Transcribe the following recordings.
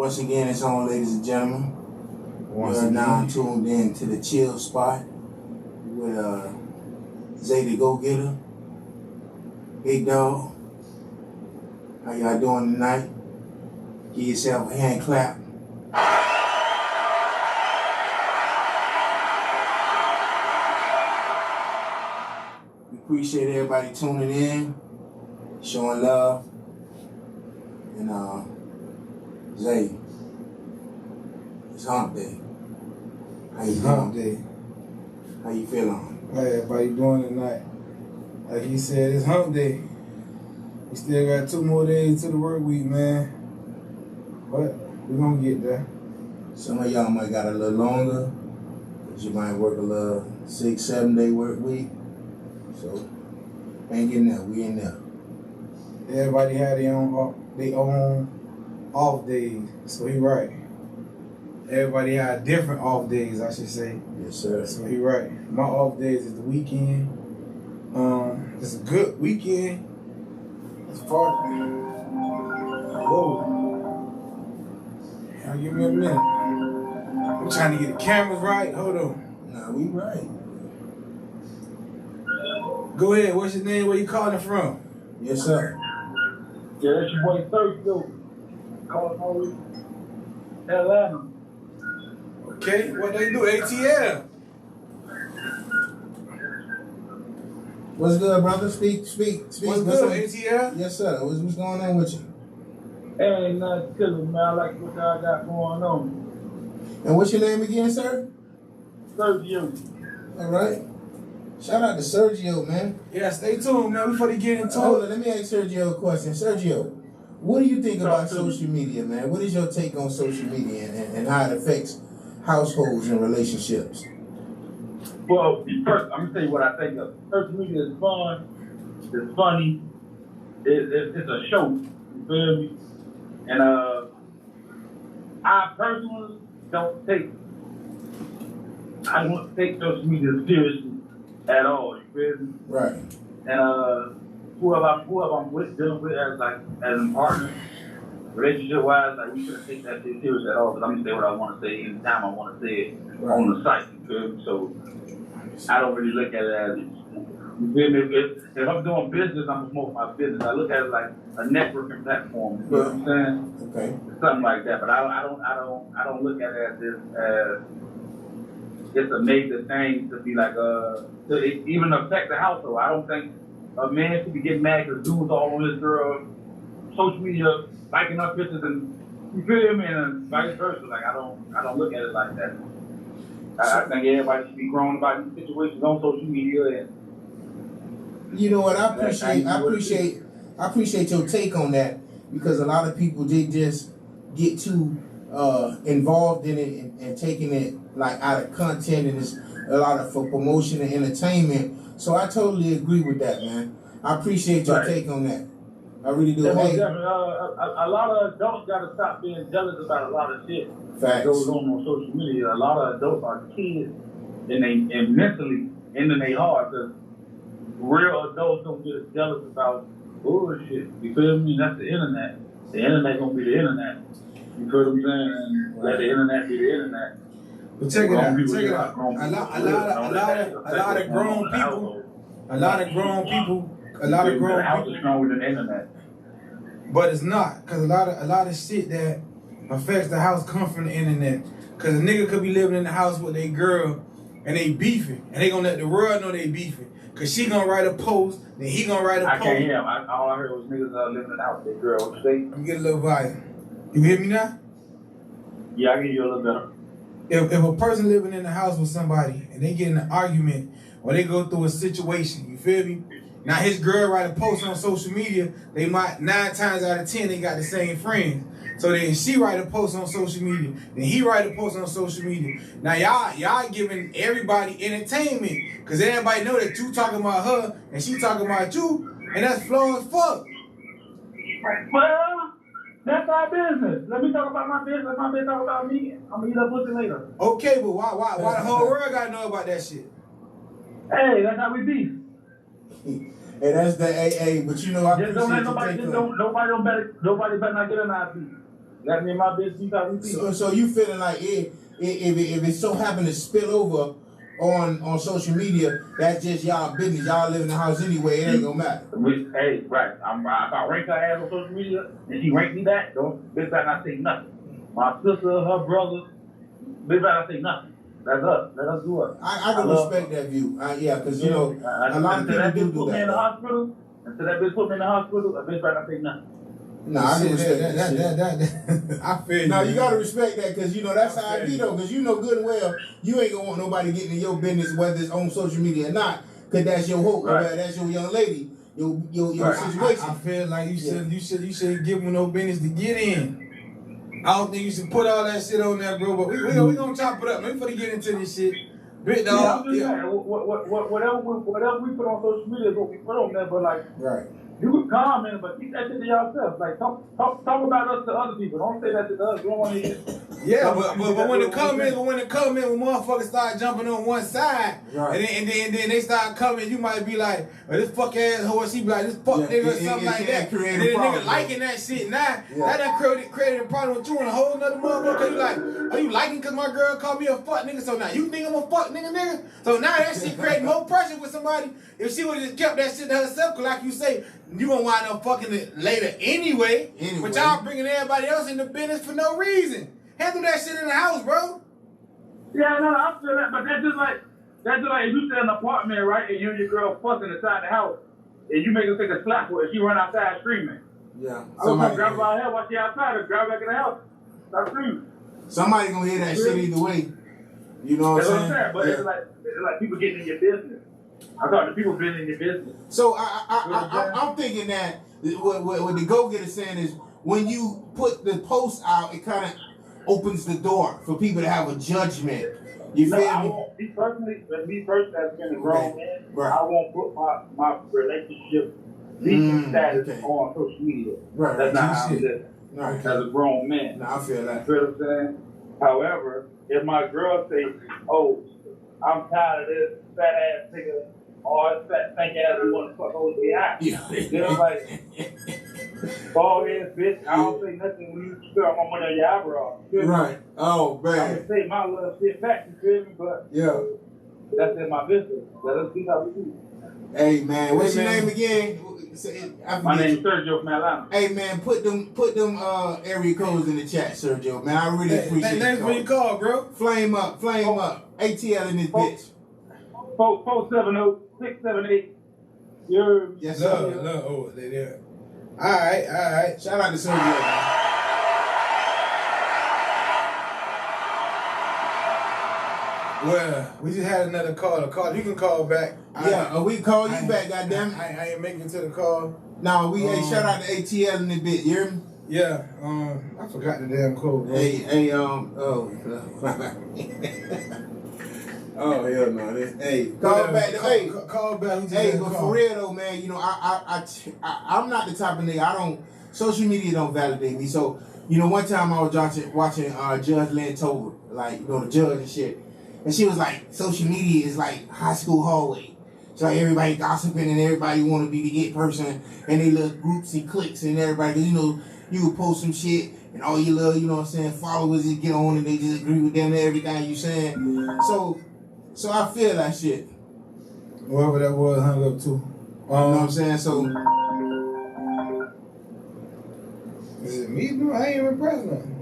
Once again, it's on, ladies and gentlemen. We are now tuned in to the chill spot with Zay the Go-Getter, Big Dog. How y'all doing tonight? Give yourself a hand clap. We appreciate everybody tuning in, showing love, and Zay, it's hump day. How you doing? How you feeling? How everybody doing tonight? Like he said, it's hump day. We still got 2 more days to the work week, man. But we're gonna get there. Some of y'all might got a little longer, because you might work a little 6-7 day work week. So, ain't getting there. We in there. Everybody had their own off days, so he right. Everybody had different off days, I should say. Yes, sir. So he right. My off days is the weekend. It's a good weekend. It's far. Whoa. Now give me a minute. I'm trying to get the cameras right. Hold on. Nah, we right. Go ahead. What's your name? Where you calling from? Yes, sir. Yeah, that's your boy Thursday. Calling over Atlanta. Okay, what they do? ATL. What's good, brother? Speak. What's good, ATL? Yes, sir. What's going on with you? Ain't nothing killing, man. I like what y'all got going on. And what's your name again, sir? Sergio. All right. Shout out to Sergio, man. Yeah, stay tuned, man. Before they get into Hold it. on, let me ask Sergio a question. Sergio, what do you think about social media, man? What is your take on social media and how it affects households and relationships? Well, first, I'm going to tell you what I think of. Social media is fun. It's funny. It's a show. You feel me? And I personally don't take social media seriously at all. You feel me? Right. And whoever I'm dealing with as a partner, relationship wise, like we shouldn't take that shit serious at all. Because I'm gonna say what I want to say anytime I want to say it on the site. You feel me? So I don't really look at it as, you feel me? If I'm doing business, I'm gonna promote my business. I look at it like a networking platform. You know what I'm saying? Okay. Something like that. But I don't look at it as this as it's a major thing to be like to even affect the household. I don't think a man should be getting mad because dudes all on his girl social media liking up pictures and you feel me, and vice versa. Like I don't look at it like that. I think everybody should be grown about these situations on social media. And you know what? I appreciate your take on that, because a lot of people, they just get too involved in it and taking it like out of content, and it's a lot of for promotion and entertainment. So I totally agree with that, man. I appreciate your take on that. I really do. Yeah, hey, a lot of adults got to stop being jealous about a lot of shit that goes on social media. A lot of adults are kids and mentally in their heart, because real adults don't get jealous about bullshit. You feel me? That's the internet. The internet gonna be the internet. You feel what I'm saying? And let the internet be the internet. But check it out. A lot of grown people. The house is stronger than the internet. But it's not, because a lot of shit that affects the house come from the internet. Because a nigga could be living in the house with a girl and they beefing, and they gonna let the world know they beefing. Because she gonna write a post, then he gonna write a post. I can't hear him. All I heard was niggas living in the house with their girl. What you say? Let me get a little volume. You hear me now? Yeah, I can hear you a little better. If a person living in the house with somebody and they get in an argument or they go through a situation, you feel me? Now his girl write a post on social media, they might 9 times out of 10 they got the same friends. So then she write a post on social media, then he write a post on social media. Now y'all giving everybody entertainment, because everybody know that you talking about her and she talking about you, and that's flowing as fuck. Well, that's our business. Let me talk about my business. My business talk about me. I'm gonna eat up pussy later. Okay, but why the whole world gotta know about that shit? Hey, that's how we beef. Hey, that's the AA, but you know I just don't let nobody. Nobody better not get in our beef. Let me in my business, you got me. So you feeling like if it so happen to spill over on social media, that's just y'all business. Y'all live in the house anyway. It ain't gonna matter. Hey, right. If I rank her ass on social media and she rank me back, bitch better not say nothing. My sister, her brother, bitch better not say nothing. That's us. Let us do it. I can respect that view. Yeah, because you know a lot of people do that. Until that bitch put me in the hospital, a bitch better not say nothing. No, I can respect that. I feel you. No, you gotta respect that because you know that's how I be though. Because you know good and well you ain't gonna want nobody getting in your business whether it's on social media or not. Because that's your hope, right. Or that's your young lady, your right. situation. I feel like you should give them no business to get in. I don't think you should put all that shit on there, bro. But we gonna chop it up. Man, we finna get into this shit. Big dog. Yeah. Whatever we put on social media is what we put on there. But like, right. You can comment, but keep that shit to yourself. Like, talk about us to other people. Don't say that to us. You don't want to hear. Yeah, but when the comment, when motherfuckers start jumping on one side, right. and then they start coming, you might be like, oh, this fuck ass horse, he be like, this fuck nigga or something like that. And then the nigga liking that shit. Now, that done created a problem with you and a whole nother motherfucker. You like, are you liking because my girl called me a fuck nigga? So now you think I'm a fuck nigga? So now that shit create more pressure with somebody. If she would have just kept that shit to herself, cause like you say, you gonna wind up fucking it later anyway. But y'all bringing everybody else in the business for no reason. Handle that shit in the house, bro. Yeah, no, I feel that, but that's just like if you stay in an apartment, right, and you and your girl fucking inside the house, and you make her take a slap with her, she run outside screaming. Yeah. I'm gonna grab her out here while she outside, or grab her back in the house, start screaming. Somebody gonna hear that shit either way. You know what I'm saying? But it's like people getting in your business. I thought the people been in your business. So I'm thinking that what the go-getter saying is when you put the post out, it kind of opens the door for people to have a judgment. You feel me? Me personally, as being a grown man, right. I won't put my relationship status on social media. Right. That's not how I live. Right. As a grown man. No, I feel that. You feel what I'm saying? However, if my girl say, "Oh, I'm tired of this fat ass nigga," or this fat stank ass who want to fuck over the eye, then I'm like, bald ass bitch, I don't say nothing when you spell my money on your eyebrow. Right. Oh, man. I can say my little shit back, you feel me? But that's in my business. Let us see how we do. Hey, man, what's your name again? My name is Sergio from Atlanta. Hey, man, put them area codes in the chat, Sergio. Man, I really appreciate it. Thanks for your call, bro. Flame up. ATL in this bitch. 470-678. Yes, sir. Love. Oh, they there. All right. Shout out to Sergio, man. Well, we just had another call. You can call back. We call you back, goddamn. I ain't making it to the call. No, shout out to ATL in this bitch. You hear me? Yeah. I forgot the damn code. Hey, oh hell no! Hey, call back. Call back. Hey, but for real though, man, you know, I'm not the type of nigga. Social media don't validate me. So, you know, one time I was watching Judge Lynn Tover, like, you know, the judge and shit, and she was like, social media is like high school hallway. It's like everybody gossiping and everybody want to be the it person, and they little groups and cliques and everybody. Cause you know, you can post some shit and all your little, you know what I'm saying, followers just get on and they just agree with them and everything you saying. So I feel that shit. Whoever that was hung up too. You know what I'm saying? So is it me, bro? I ain't even pressed nothing.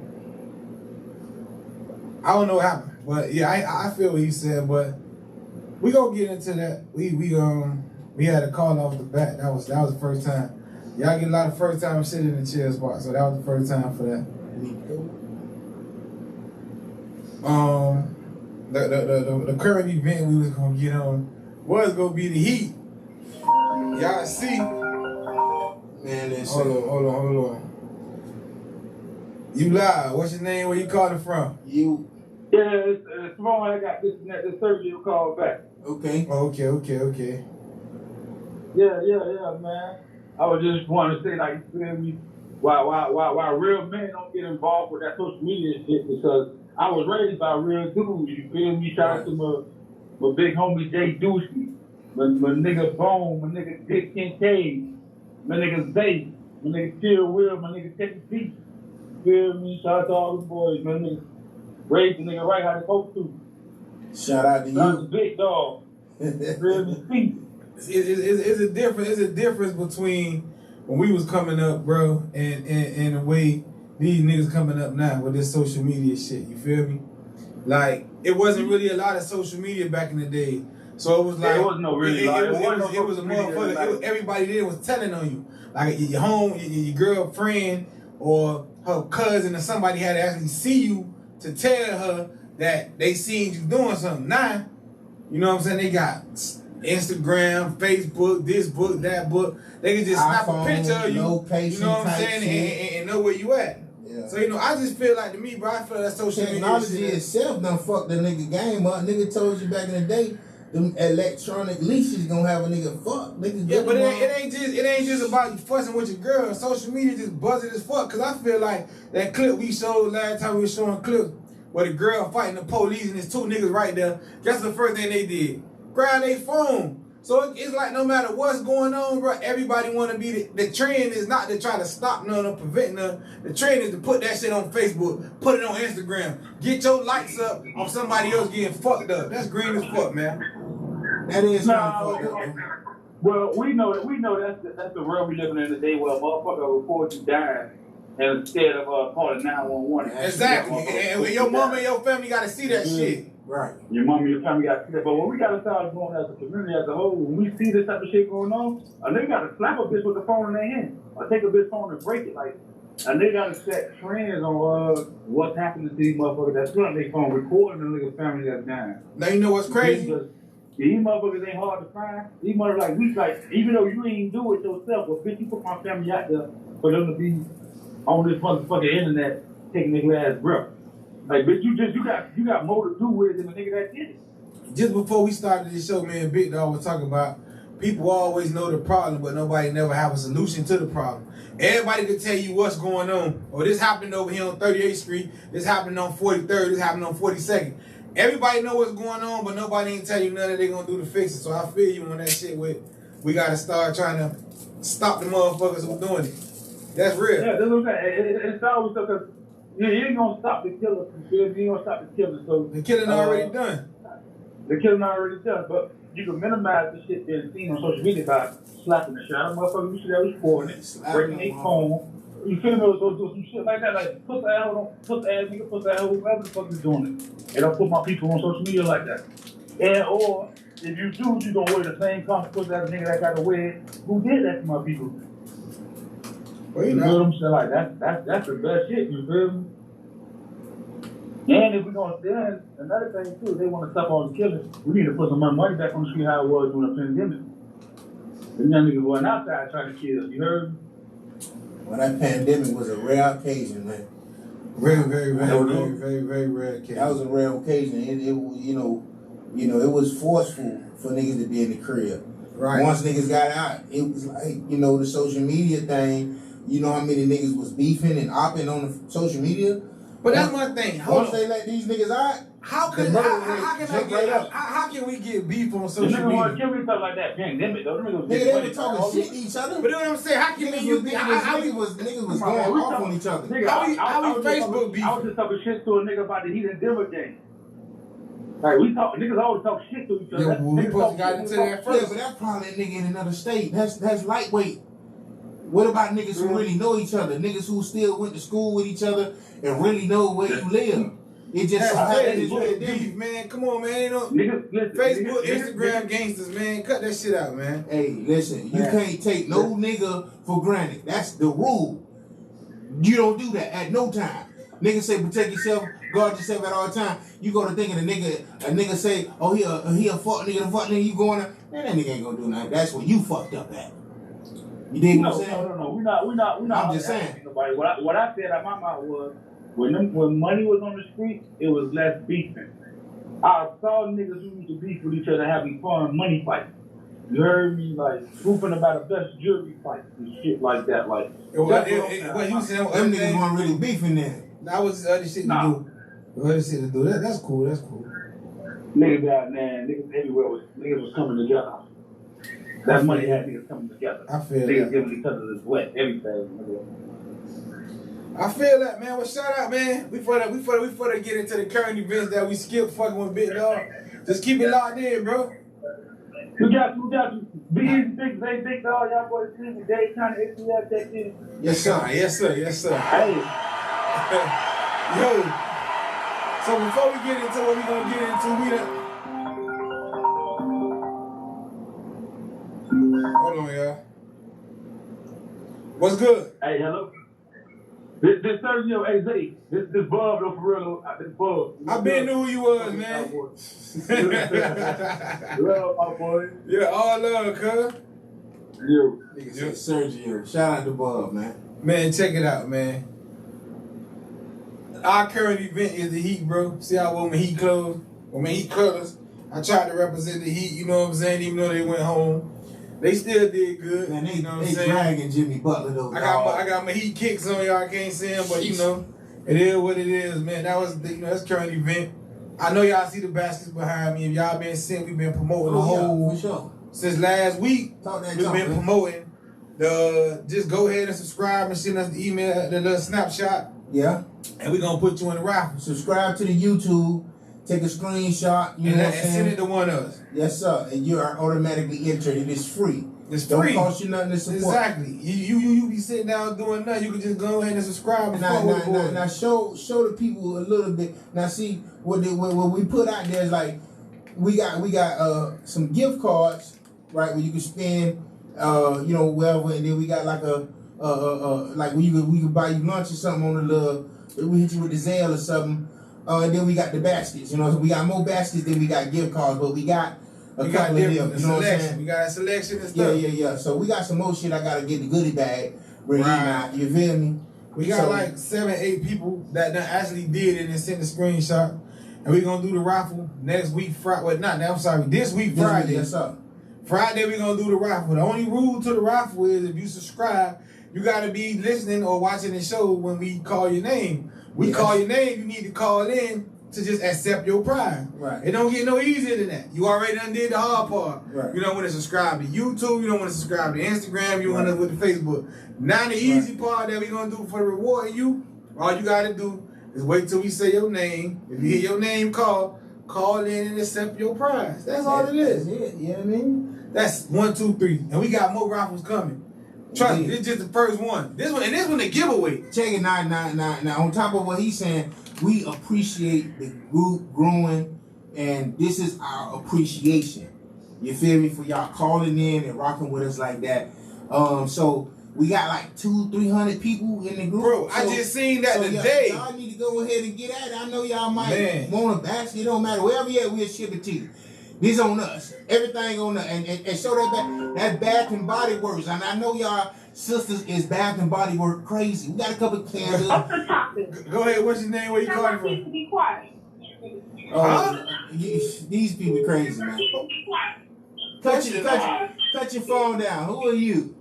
I don't know what happened. But yeah, I feel what he said, but we gonna get into that. We had a call off the bat. That was the first time. Y'all get a lot of first time sitting in the chair spot, so that was the first time for that. The current event we was gonna get on was gonna be the Heat. Y'all see? Man, hold on. You live. What's your name? Where you calling from? You. Yeah, it's wrong. I got this Sergio call back. Okay. Okay. Yeah, man. I was just wanting to say, like, you feel me? Why real men don't get involved with that social media shit, because I was raised by real dudes, you feel me? Shout out to my big homie Jay Doocy, my nigga Bone, my nigga Dick Kincaid, my nigga Zay, my nigga Chill Will, my nigga Teddy Beach. feel me? Shout out to all the boys, man. Niggas raised the nigga right how they supposed to. Shout out to Shout out to you. Big Dog. Feel me? It's a difference. It's a difference between when we was coming up, bro, and the way these niggas coming up now with this social media shit. You feel me? Like it wasn't really a lot of social media back in the day, so it was like it wasn't no really. It was a motherfucker. Everybody there was telling on you, like your home, your girlfriend or her cousin or somebody had to actually see you to tell her that they seen you doing something. Now, you know what I'm saying? They got Instagram, Facebook, this book, that book. They can just snap a picture of you. Location, you know what I'm saying? And know where you at. Yeah. So, you know, I just feel like, to me, bro, I feel that social technology media itself done fucked the nigga game up. Nigga told you back in the day, them electronic leashes gonna have a nigga fuck. Niggas yeah, but it ain't just about you fussing with your girl. Social media just buzzing as fuck. Cause I feel like that clip we showed last time we were showing clips where the girl fighting the police and there's two niggas right there. Guess the first thing they did? Grab their phone. So it's like no matter what's going on, bro, everybody want to be the trend is not to try to stop none or prevent none. The trend is to put that shit on Facebook, put it on Instagram, get your likes up on somebody else getting fucked up. That's green as fuck, man. That is fucked up, man. Well, we know that's the world we living in today where a motherfucker report you dying and instead of calling 911. Exactly. And your mom and your family gotta see that shit. Right. Your mom and your family got to see that. But when we gotta start going as a community as a whole, when we see this type of shit going on, a nigga gotta slap a bitch with the phone in their hand. Or take a bitch phone and break it. Like, a nigga gotta set trends on what's happening to these motherfuckers that's on their phone, recording the nigga's family that's dying. Now you know what's crazy? These motherfuckers ain't hard to find. These motherfuckers like even though you ain't do it yourself, but bitch, you put my family out there for them to be on this motherfucking internet taking their ass breath. Like, bitch, you got more to do with it than the nigga that did it. Just before we started this show, man, Big Dog was talking about people always know the problem, but nobody never have a solution to the problem. Everybody could tell you what's going on. Or this happened over here on 38th Street. This happened on 43rd. This happened on 42nd. Everybody know what's going on, but nobody ain't tell you nothing that they gonna do to fix it. So I feel you on that shit with we gotta start trying to stop the motherfuckers who doing it. That's real. Yeah, that's what I'm saying. It's always stuff because you ain't gonna stop the killer. You ain't gonna stop the killer. So the killing already done. The killing already done, but you can minimize the shit that's seen on social media by slapping the shit out of motherfuckers. You see that recording it, breaking their phone. You feel me? So do some shit like that, like put the ass nigga, put the ass whoever the fuck is doing it. And I'll put my people on social media like that. And or if you do, you gonna wear the same consequences as a nigga that got away who did that to my people. Well, you know what I'm saying? Like that's the best shit, you feel me? And if we're gonna then another thing too, if they want to stop all the killing, we need to put some money back on the street how it was during the pandemic. Them young niggas going outside trying to kill, you heard me? Well, that pandemic was a rare occasion, man. Very rare occasion. That was a rare occasion. It it was forceful for niggas to be in the crib. Right. Once niggas got out, it was like, the social media thing. You know how many niggas was beefing and opping on the social media? But that's my thing. Once they let these niggas out, how can we get beef on social media? Niggas kill each other like that. Pandemic though. Nigga, they were talking shit to each other. But you know what I'm saying? How can niggas was going off on each other? Nigga, how we Facebook beef? I was just talking shit to a nigga about the Heat and Denver game. Like niggas always talk shit to each other. Yeah, we supposed to got into that first. Yeah, but that's probably a nigga in another state. That's lightweight. What about niggas who really know each other? Niggas who still went to school with each other and really know where you live. It just beef, man. Come on, man. Niggas, Facebook, Instagram gangsters, man. Cut that shit out, man. Hey, listen, you can't take no nigga for granted. That's the rule. You don't do that at no time. Niggas say protect yourself, guard yourself at all time. You go to thinking a nigga say, oh, he a fuck nigga, you going to, man, that nigga ain't gonna do nothing. That's where you fucked up at. You dig what I'm saying? No. We're not. I'm just saying. Nobody. What I said out my mouth was, when money was on the street, it was less beefing. I saw niggas who used to beef with each other having fun money fights. You heard me, like, hooping about the best jewelry fights and shit like that. Like, what you said, them niggas weren't really beefing then. That was other shit to do. Other shit to do. That's cool. Niggas out there, niggas everywhere niggas was coming together. That money had niggas coming together. I feel niggas giving each other this wet, everything. I feel that, man. Well, shout out, man. We for to get into the current events that we skip fucking with Big Dog. Just keep it locked in, bro. We got you. Big dog, y'all boys see me. Dave kind of ATL check in. Yes, sir. Yes, sir. Yes, sir. Hey. Yo. So before we get into what we gonna get into, hold on, y'all. What's good? Hey, hello. This Sergio, hey Zay, this Bub though for real, this Bub. I been knew who you was, man. Love my boy. Yeah, all love, cuz. Yo. Nigga said Sergio. Shout out to Bub, man. Man, check it out, man. Our current event is the Heat, bro. See how when Heat closed? When Heat colors, I tried to represent the Heat, you know what I'm saying, even though they went home. They still did good. Man, you know what I'm they saying? dragging Jimmy Butler though. I got my Heat kicks on y'all. I can't see them, but you know, it is what it is, man. That was that's current event. I know y'all see the baskets behind me. If y'all been seeing, we've been promoting the whole for sure. Since last week. We've been promoting the. Just go ahead and subscribe and send us the email, the little snapshot. Yeah. And we're gonna put you in the raffle. Subscribe to the YouTube. Take a screenshot, you know what I'm saying? Send it to one of us. Yes, sir. And you are automatically entered. It is free. It's free. Don't cost you nothing to support. Exactly. You be sitting down doing nothing. You can just go ahead and subscribe. Now show the people a little bit. Now see what we put out there is like we got some gift cards, right, where you can spend wherever, and then we got like like we could buy you lunch or something on the little. We hit you with the Zelle or something. And then we got the baskets, so we got more baskets than we got gift cards, but we got a couple of them, you know what I'm saying? We got a selection and stuff. Yeah. So we got some more shit I gotta get the goodie bag ready now, you feel me? We got like 7, 8 people that done actually did it and sent the screenshot. And we gonna do the raffle next week, Friday. This week, Friday. Yes, sir. Friday we gonna do the raffle. The only rule to the raffle is if you subscribe, you gotta be listening or watching the show when we call your name. We call your name, you need to call in to just accept your prize. Right. It don't get no easier than that. You already done did the hard part. Right. You don't want to subscribe to YouTube, you don't want to subscribe to Instagram, you want to with the Facebook. Now the easy part that we gonna do for rewarding you, all you gotta do is wait till we say your name. If you hear your name call in and accept your prize. That's all it is. That's it, you know what I mean? That's 1, 2, 3. And we got more raffles coming. Trust me, this is just the first one. This one the giveaway. Check it now. On top of what he's saying, we appreciate the group growing, and this is our appreciation. You feel me? For y'all calling in and rocking with us like that. So we got like 200-300 people in the group. Bro, I just seen that today. Y'all need to go ahead and get at it. I know y'all might want a basket. It don't matter. Wherever you at, we'll ship it to you. This on us. Everything on us. And show that Bath and Body Works. And I know y'all sisters is Bath and Body Works crazy. We got a couple of candles. Go ahead. What's your name? Where you calling from? Be quiet. These people crazy, man. Cut your phone down. Who are you?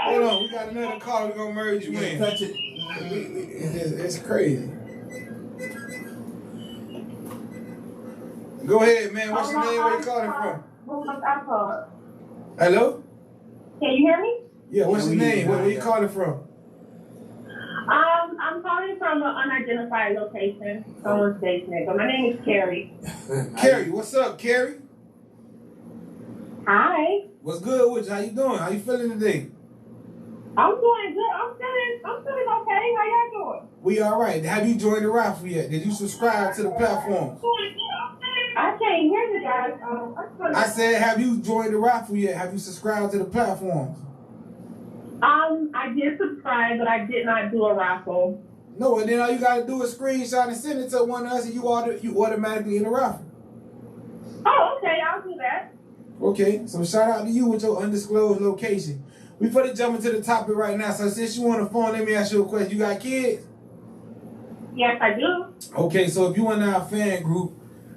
Hold on. We got another call. We're going to merge you in. Touch it. It's crazy. Go ahead, man. What's your name? Where you calling from? Hello? Can you hear me? Yeah, what's your name? Where you calling from? I'm calling from an unidentified location. Someone's basement, but my name is Carrie. Carrie, what's up, Carrie? Hi. What's good with you? How you doing? How you feeling today? I'm doing good. I'm feeling okay. How y'all doing? We all right. Have you joined the raffle yet? Did you subscribe to the platform? I can't hear you guys. I said, have you joined the raffle yet? Have you subscribed to the platforms? I did subscribe, but I did not do a raffle. No, and then all you gotta do is screenshot and send it to one of us, and you automatically in the raffle. Oh, okay. I'll do that. Okay, so shout out to you with your undisclosed location. We put it jump into the topic right now. So since you on the phone, let me ask you a question. You got kids? Yes, I do. Okay, so if you in our fan group,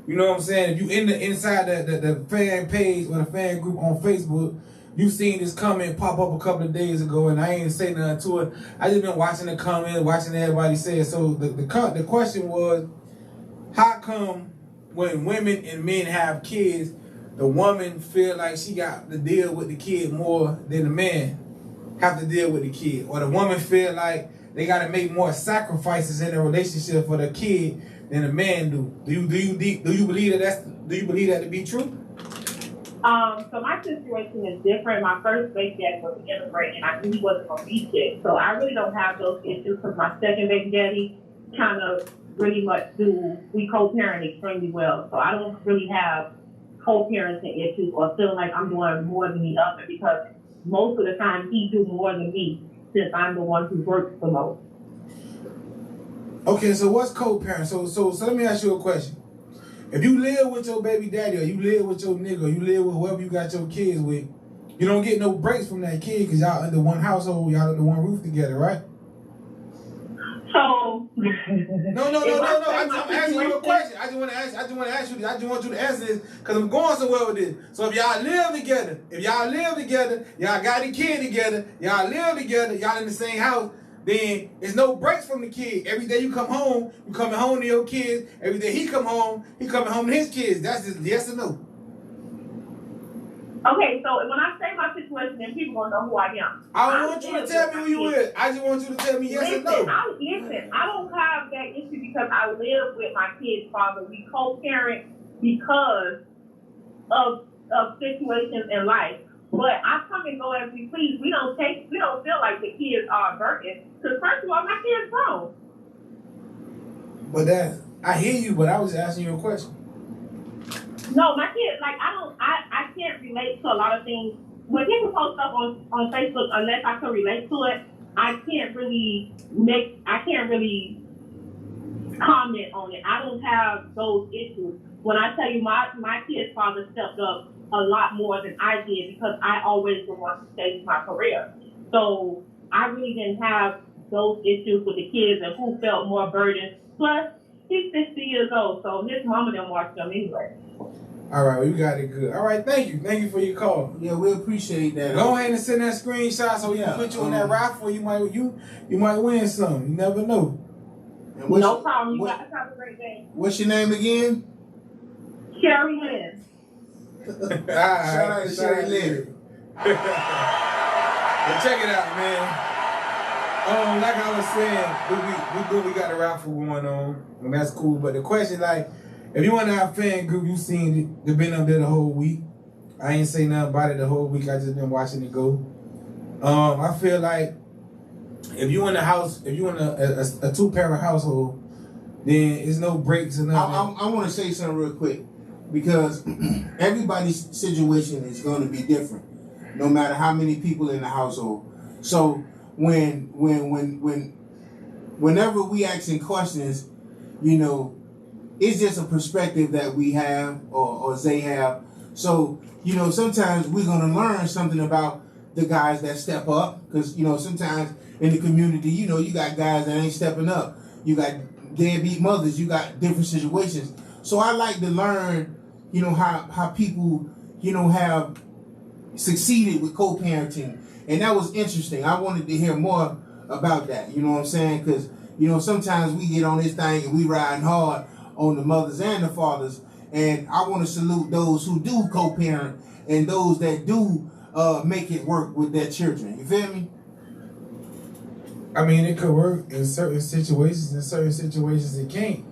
you know what I'm saying? If you inside the fan page or the fan group on Facebook, you seen this comment pop up a couple of days ago, and I ain't say nothing to it. I just been watching the comments, watching everybody say it. So the question was, how come when women and men have kids, the woman feel like she got to deal with the kid more than the man? have to deal with the kid, or the woman feel like they gotta make more sacrifices in a relationship for the kid than a man do. Do you believe that to be true? So my situation is different. My first baby daddy was an immigrant, and I knew he wasn't gonna be sick. So I really don't have those issues because my second baby daddy kind of really much we co-parent extremely well. So I don't really have co-parenting issues or feeling like I'm doing more than the other because most of the time he do more than me since I'm the one who works the most. Okay, so what's co-parent? So let me ask you a question. If you live with your baby daddy, or you live with your nigga, or you live with whoever you got your kids with, you don't get no breaks from that kid because y'all under one household, y'all under one roof together, right? So No. I'm asking you a question. I just want to ask you this. I just want you to answer this because I'm going somewhere with this. So if y'all live together, y'all got a kid together, y'all live together, y'all in the same house, then there's no breaks from the kid. Every day you come home, you coming home to your kids. Every day he coming home to his kids. That's just yes or no. okay, so when I say my situation, then people gonna know who I am. I don't want you to tell me who you with. I just want you to tell me yes or no. I don't have that issue because I live with my kid's father. We co-parent because of situations in life. But I come and go as we please. We don't feel like the kids are a burden. Because first of all, my kid's grown. But I hear you, but I was asking you a question. No, my kids, like, I can't relate to a lot of things. When people post stuff on Facebook, unless I can relate to it, I can't really comment on it. I don't have those issues. When I tell you my kid's father stepped up a lot more than I did because I always the one to save my career. So I really didn't have those issues with the kids and who felt more burdened. Plus, he's 60 years old, so his mama didn't watch them anyway. All right, well, you got it good. All right, thank you for your call. Yeah, we appreciate that. Go ahead and send that screenshot so we can put you on that raffle. You might win something. You never know. No problem. You guys have a great day. What's your name again? Sherry Lynn. Shout out to Sherry Lynn. Well, check it out, man. Like I was saying, we got a raffle going on, and that's cool. But the question, like, if you want to have a fan group, you seen it. They've been up there the whole week. I ain't say nothing about it the whole week. I just been watching it go. I feel like if you in a house, if you in a two-parent household, then it's no breaks or nothing. I want to say something real quick because everybody's situation is going to be different, no matter how many people in the household. So whenever we asking questions, you know, it's just a perspective that we have or they have. So, you know, sometimes we're going to learn something about the guys that step up because, you know, sometimes in the community, you know, you got guys that ain't stepping up. You got deadbeat mothers. You got different situations. So I like to learn, you know, how people, you know, have succeeded with co-parenting. And that was interesting. I wanted to hear more about that. You know what I'm saying? Because, you know, sometimes we get on this thing and we riding hard on the mothers and the fathers. And I want to salute those who do co-parent and those that do make it work with their children. You feel me? I mean, it could work in certain situations. In certain situations, it can't.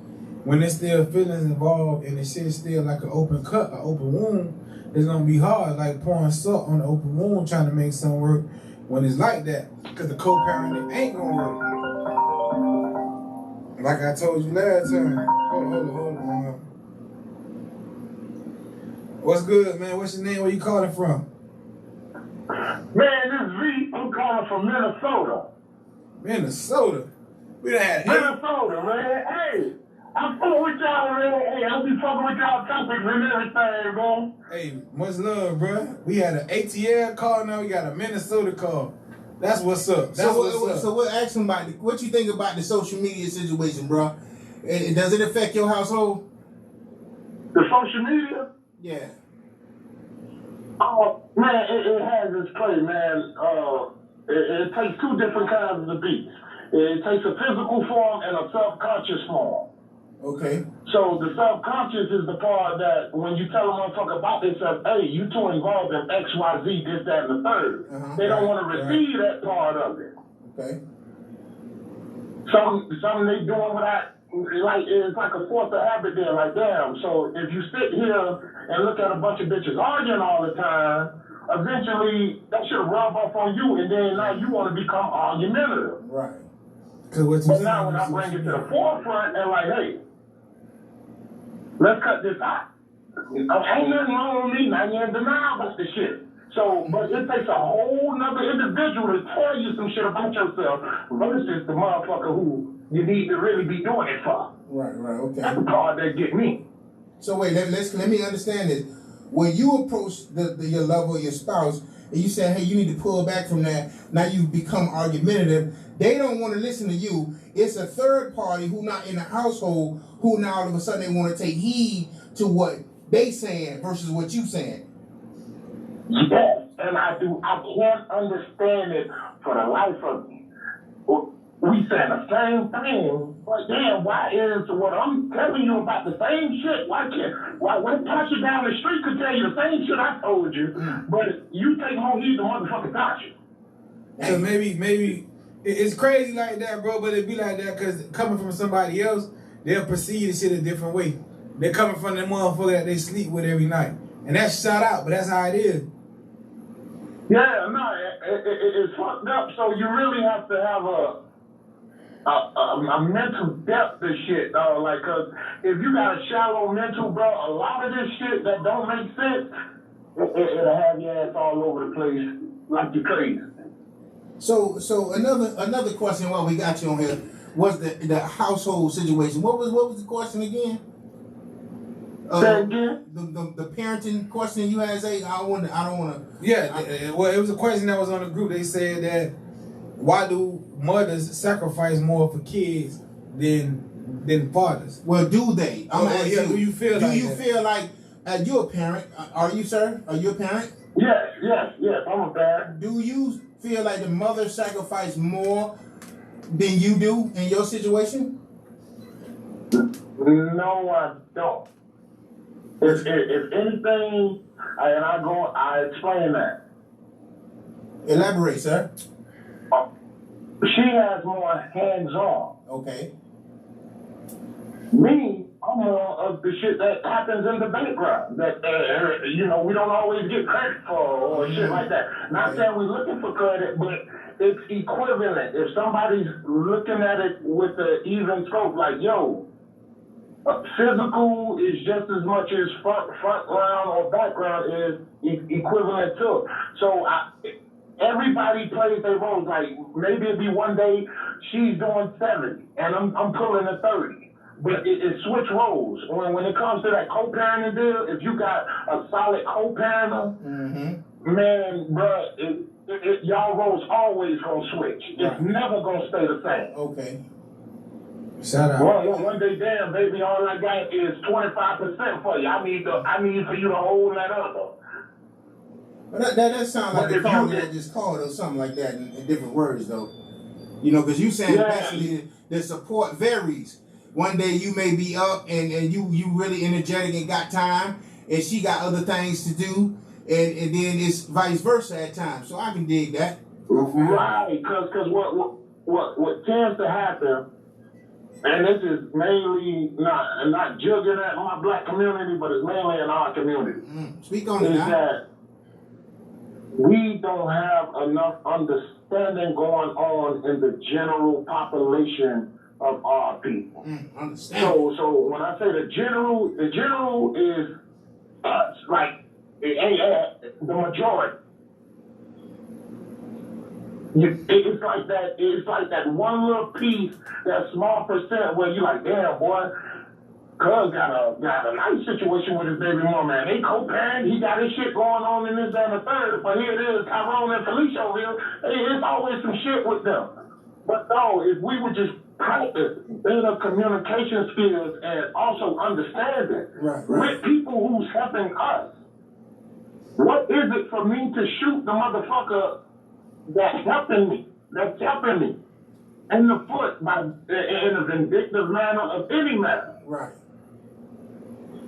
When there's still feelings involved and the shit's still like an open cut, an open wound, it's going to be hard, like pouring salt on an open wound trying to make something work when it's like that. Because the co-parenting ain't going to work. Like I told you last time. Hold on. What's good, man? What's your name? Where you calling from? Man, this is V. I'm calling from Minnesota. Minnesota? We done had Minnesota, man. Hey, I'm fucking with y'all, man. Hey, I'll be fucking with y'all topics and everything, bro. Hey, much love, bro. We had an ATL call, now we got a Minnesota call. That's what's up. So what ask them about what you think about the social media situation, bro? Does it affect your household? The social media? Yeah. Oh, man, it has its play, man. It takes two different kinds of beats. It takes a physical form and a self-conscious form. Okay. So the subconscious is the part that when you tell a motherfucker about themselves, hey, you too involved in X, Y, Z, this, that, and the third. They don't want to receive that part of it. Okay. Something they doing without, like, it's like a force of habit there, like, damn. So if you sit here and look at a bunch of bitches arguing all the time, eventually that should rub off on you, and then now you want to become argumentative. Right. But now when I bring it to the forefront and like, hey, let's cut this out. Ain't nothing wrong with me, now you're in denial about the shit. So, but it takes a whole nother individual to tell you some shit about yourself versus the motherfucker who you need to really be doing it for. Right, okay. That's the part that get me. So wait, let me understand this. When you approach your lover or your spouse, and you say, hey, you need to pull back from that, now you become argumentative, they don't want to listen to you. It's a third party who not in the household who now all of a sudden they want to take heed to what they saying versus what you saying. Yes, and I can't understand it for the life of me. We saying the same thing, but damn, why is what I'm telling you about the same shit? Why Tasha down the street could tell you the same shit I told you, but you take more heed to motherfucking Tasha. So maybe it's crazy like that, bro, but it be like that because coming from somebody else, they'll perceive the shit a different way. They're coming from the motherfucker that they sleep with every night. And that's shut out, but that's how it is. Yeah, no, it's fucked up. So you really have to have a mental depth to shit, though. Like, cause if you got a shallow mental, bro, a lot of this shit that don't make sense, it'll have your ass all over the place like you're crazy. So another question while we got you on here was the household situation. What was the question again? The parenting question you had. Say I don't want to. Yeah, well, it was a question that was on the group. They said that why do mothers sacrifice more for kids than fathers? Well, do they? Do you feel like? Do you feel like you're a parent? Are you, sir? Are you a parent? Yes. I'm a parent. Do you feel like the mother sacrifice more than you do in your situation? No, I don't. If anything, I explain that. Elaborate, sir. She has more hands-on. Okay. Me, I'm more of the shit that happens in the background that we don't always get credit for or shit like that. Not saying we're looking for credit, but it's equivalent. If somebody's looking at it with an even scope, like, yo, physical is just as much as front round or background is equivalent to. So everybody plays their roles. Like maybe it'd be one day she's doing 70 and I'm pulling a 30. But it switch roles. When it comes to that co-parenting deal, if you got a solid co-parenter, man, bro, y'all roles always gonna switch. It's never gonna stay the same. Okay. Shout out. One day, damn, baby, all I got is 25% for you. I need for you to hold that up. But that sounds like a call that just called or something like that in different words, though. You know, because you saying basically the support varies. One day you may be up and you really energetic and got time, and she got other things to do, and then it's vice versa at times. So I can dig that. Right, because what tends to happen, and this is mainly not jugging at my black community, but it's mainly in our community. Speak on it now. Is that we don't have enough understanding going on in the general population of our people. Understand. So when I say the general is like the majority. It's like that one little piece, that small percent where you're like, damn boy, cuz got a nice situation with his baby mama, man. They co-parent, he got his shit going on in this and the third, but here it is, Tyrone and Felicia over here. Hey, it's always some shit with them. But no, if we would just practice better communication skills and also understanding with people who's helping us. What is it for me to shoot the motherfucker that's helping me in the foot in a vindictive manner of any manner? Right.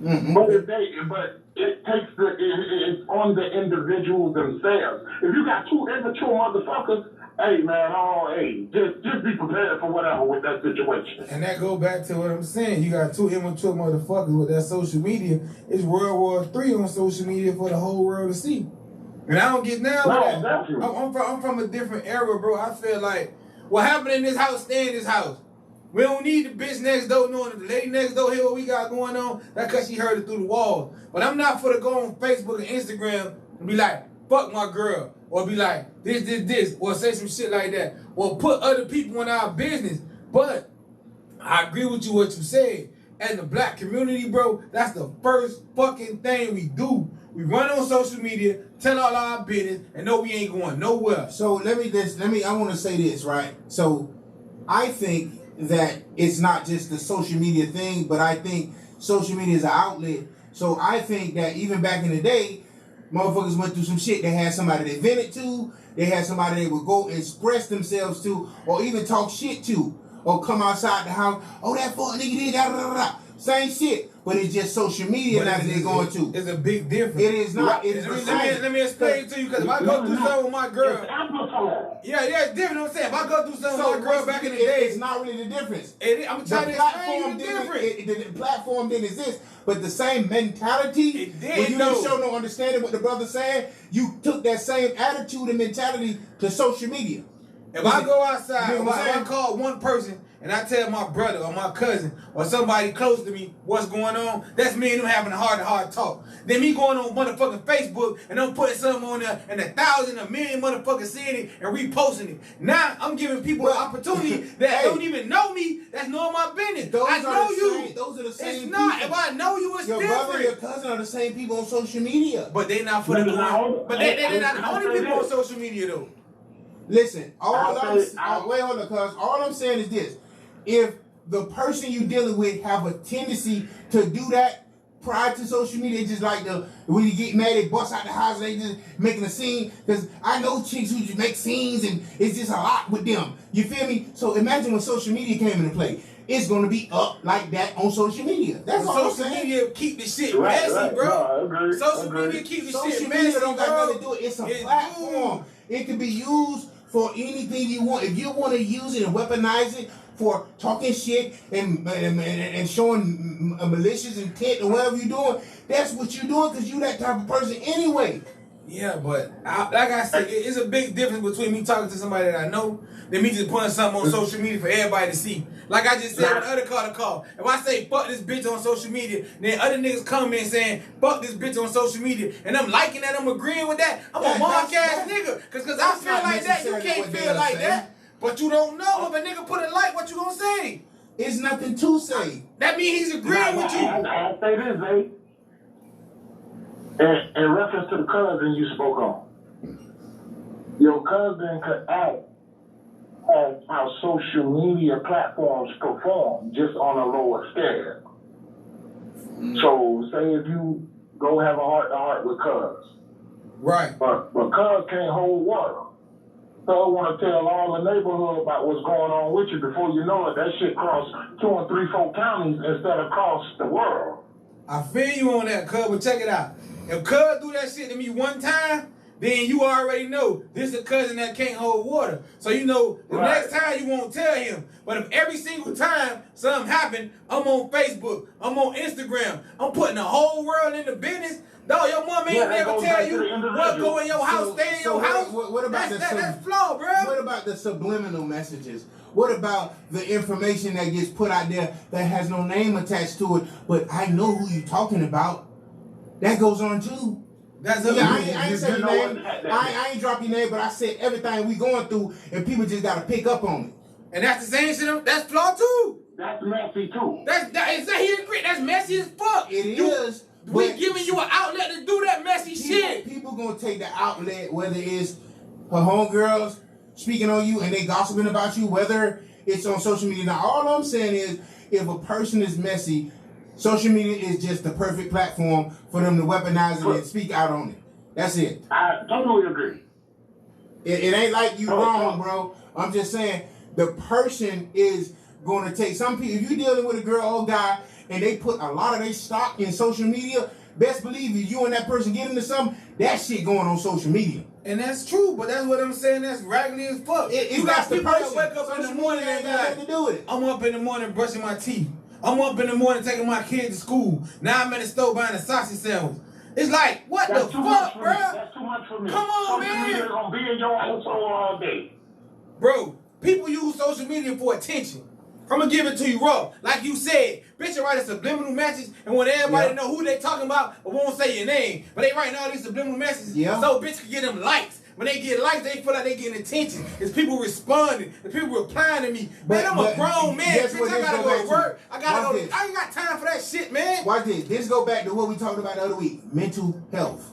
Mm-hmm. But it takes it's on the individuals themselves. If you got two immature motherfuckers, hey man, just be prepared for whatever with that situation. And that go back to what I'm saying. You got two immature motherfuckers with that social media. It's World War III on social media for the whole world to see. And I don't get down with that. I'm from a different era, bro. I feel like what happened in this house, stay in this house. We don't need the bitch next door knowing that the lady next door hear what we got going on. That's because she heard it through the walls. But I'm not for to go on Facebook and Instagram and be like, fuck my girl. Or be like, this. Or say some shit like that. Or put other people in our business. But I agree with you what you said. As the black community, bro, that's the first fucking thing we do. We run on social media, tell all our business, and know we ain't going nowhere. So I want to say this, right? So I think that it's not just the social media thing, but I think social media is an outlet. So I think that even back in the day, motherfuckers went through some shit. They had somebody they vented to, they had somebody they would go express themselves to, or even talk shit to, or come outside the house, oh, that fuck nigga did da da da da. Same shit, but it's just social media now that they're going to. It's a big difference. It is not. It is let me explain to you, because if I go through something with my girl, it's different. I'm saying if I go through something with my girl back in the day, it's not really the difference. I'm trying to explain the difference. The platform didn't exist, but the same mentality. When you didn't show no understanding what the brother's saying, you took that same attitude and mentality to social media. If I go outside, if I call one person and I tell my brother or my cousin or somebody close to me what's going on, that's me and them having a heart-to-heart talk. Then me going on motherfucking Facebook and I'm putting something on there and 1,000, 1,000,000 motherfuckers seeing it and reposting it. Now I'm giving people an opportunity that don't even know me, that's knowing my business. I know you. Those are the same people. It's not. If I know you, it's your different. Your brother and your cousin are the same people on social media. But they not for the But they're not the only people on social media though. Listen, all I'm saying is this. If the person you're dealing with have a tendency to do that prior to social media, it's just like when you get mad, they bust out the house and they just making a scene. Because I know chicks who just make scenes and it's just a lot with them. You feel me? So imagine when social media came into play. It's going to be up like that on social media. That's all I'm saying. Social media keep the shit messy, bro. No, social media keep the shit messy, media don't got nothing to do it. It's a platform. It can be used for anything you want. If you want to use it and weaponize it for talking shit and showing malicious intent or whatever you're doing, that's what you're doing because you're that type of person anyway. Yeah, but like I said, it's a big difference between me talking to somebody that I know than me just putting something on social media for everybody to see. Like I just said when the other call. If I say fuck this bitch on social media, then other niggas come in saying fuck this bitch on social media, and I'm liking that, I'm agreeing with that, I'm a mark ass nigga. Cause I feel like that, you can't feel like that. But you don't know if a nigga put a like, what you gonna say? It's nothing to say. That means he's agreeing with you. I'll say this, Zay. In reference to the cousin you spoke on, your cousin could act as how social media platforms perform just on a lower scale. So, say if you go have a heart-to-heart with cuz. Right. But cuz can't hold water. So I want to tell all the neighborhood about what's going on with you. Before you know it, that shit crossed 2 and 3, 4 counties instead of across the world. I feel you on that, cuz, but check it out. If cuz do that shit to me one time, then you already know this is a cousin that can't hold water. So you know the next time you won't tell him. But if every single time something happen, I'm on Facebook, I'm on Instagram, I'm putting the whole world in the business. Dog, your mom ain't never tell you what go in your house, stay in your house. What about that's flawed, bro. What about the subliminal messages? What about the information that gets put out there that has no name attached to it, but I know who you're talking about? That goes on too. That's I ain't say your name. I ain't drop your name, but I said everything we going through, and people just gotta pick up on it. And that's the same shit. That's flawed too. That's messy too. That's messy as fuck. It is. We giving you an outlet to do that messy shit. People gonna take the outlet, whether it's her homegirls speaking on you and they gossiping about you, whether it's on social media. Now, all I'm saying is, if a person is messy, social media is just the perfect platform for them to weaponize it and speak out on it. That's it. I totally agree. It ain't like you wrong, bro. I'm just saying the person is going to take some people. If you're dealing with a girl or guy and they put a lot of their stock in social media, best believe if you and that person get into something, that shit going on social media. And that's true, but that's what I'm saying. That's raggedy as fuck. You got people that wake up in the morning and be like, to do with it. I'm up in the morning brushing my teeth. I'm up in the morning taking my kids to school. Now I'm in the store buying a sausage sandwich. It's like, what the fuck, bro? That's too much for me. Come on, social man. Media gonna be in your household all day. Bro, people use social media for attention. I'm gonna give it to you raw. Like you said, bitch, you write a subliminal message and want everybody to know who they talking about, but won't say your name. But they writing all these subliminal messages so bitch can get them likes. When they get likes, they feel like they getting attention. It's people responding. It's people replying to me. Man, I'm a grown man. Bitch, I gotta go to work. I ain't got time for that shit, man. Watch this. This go back to what we talked about the other week. Mental health.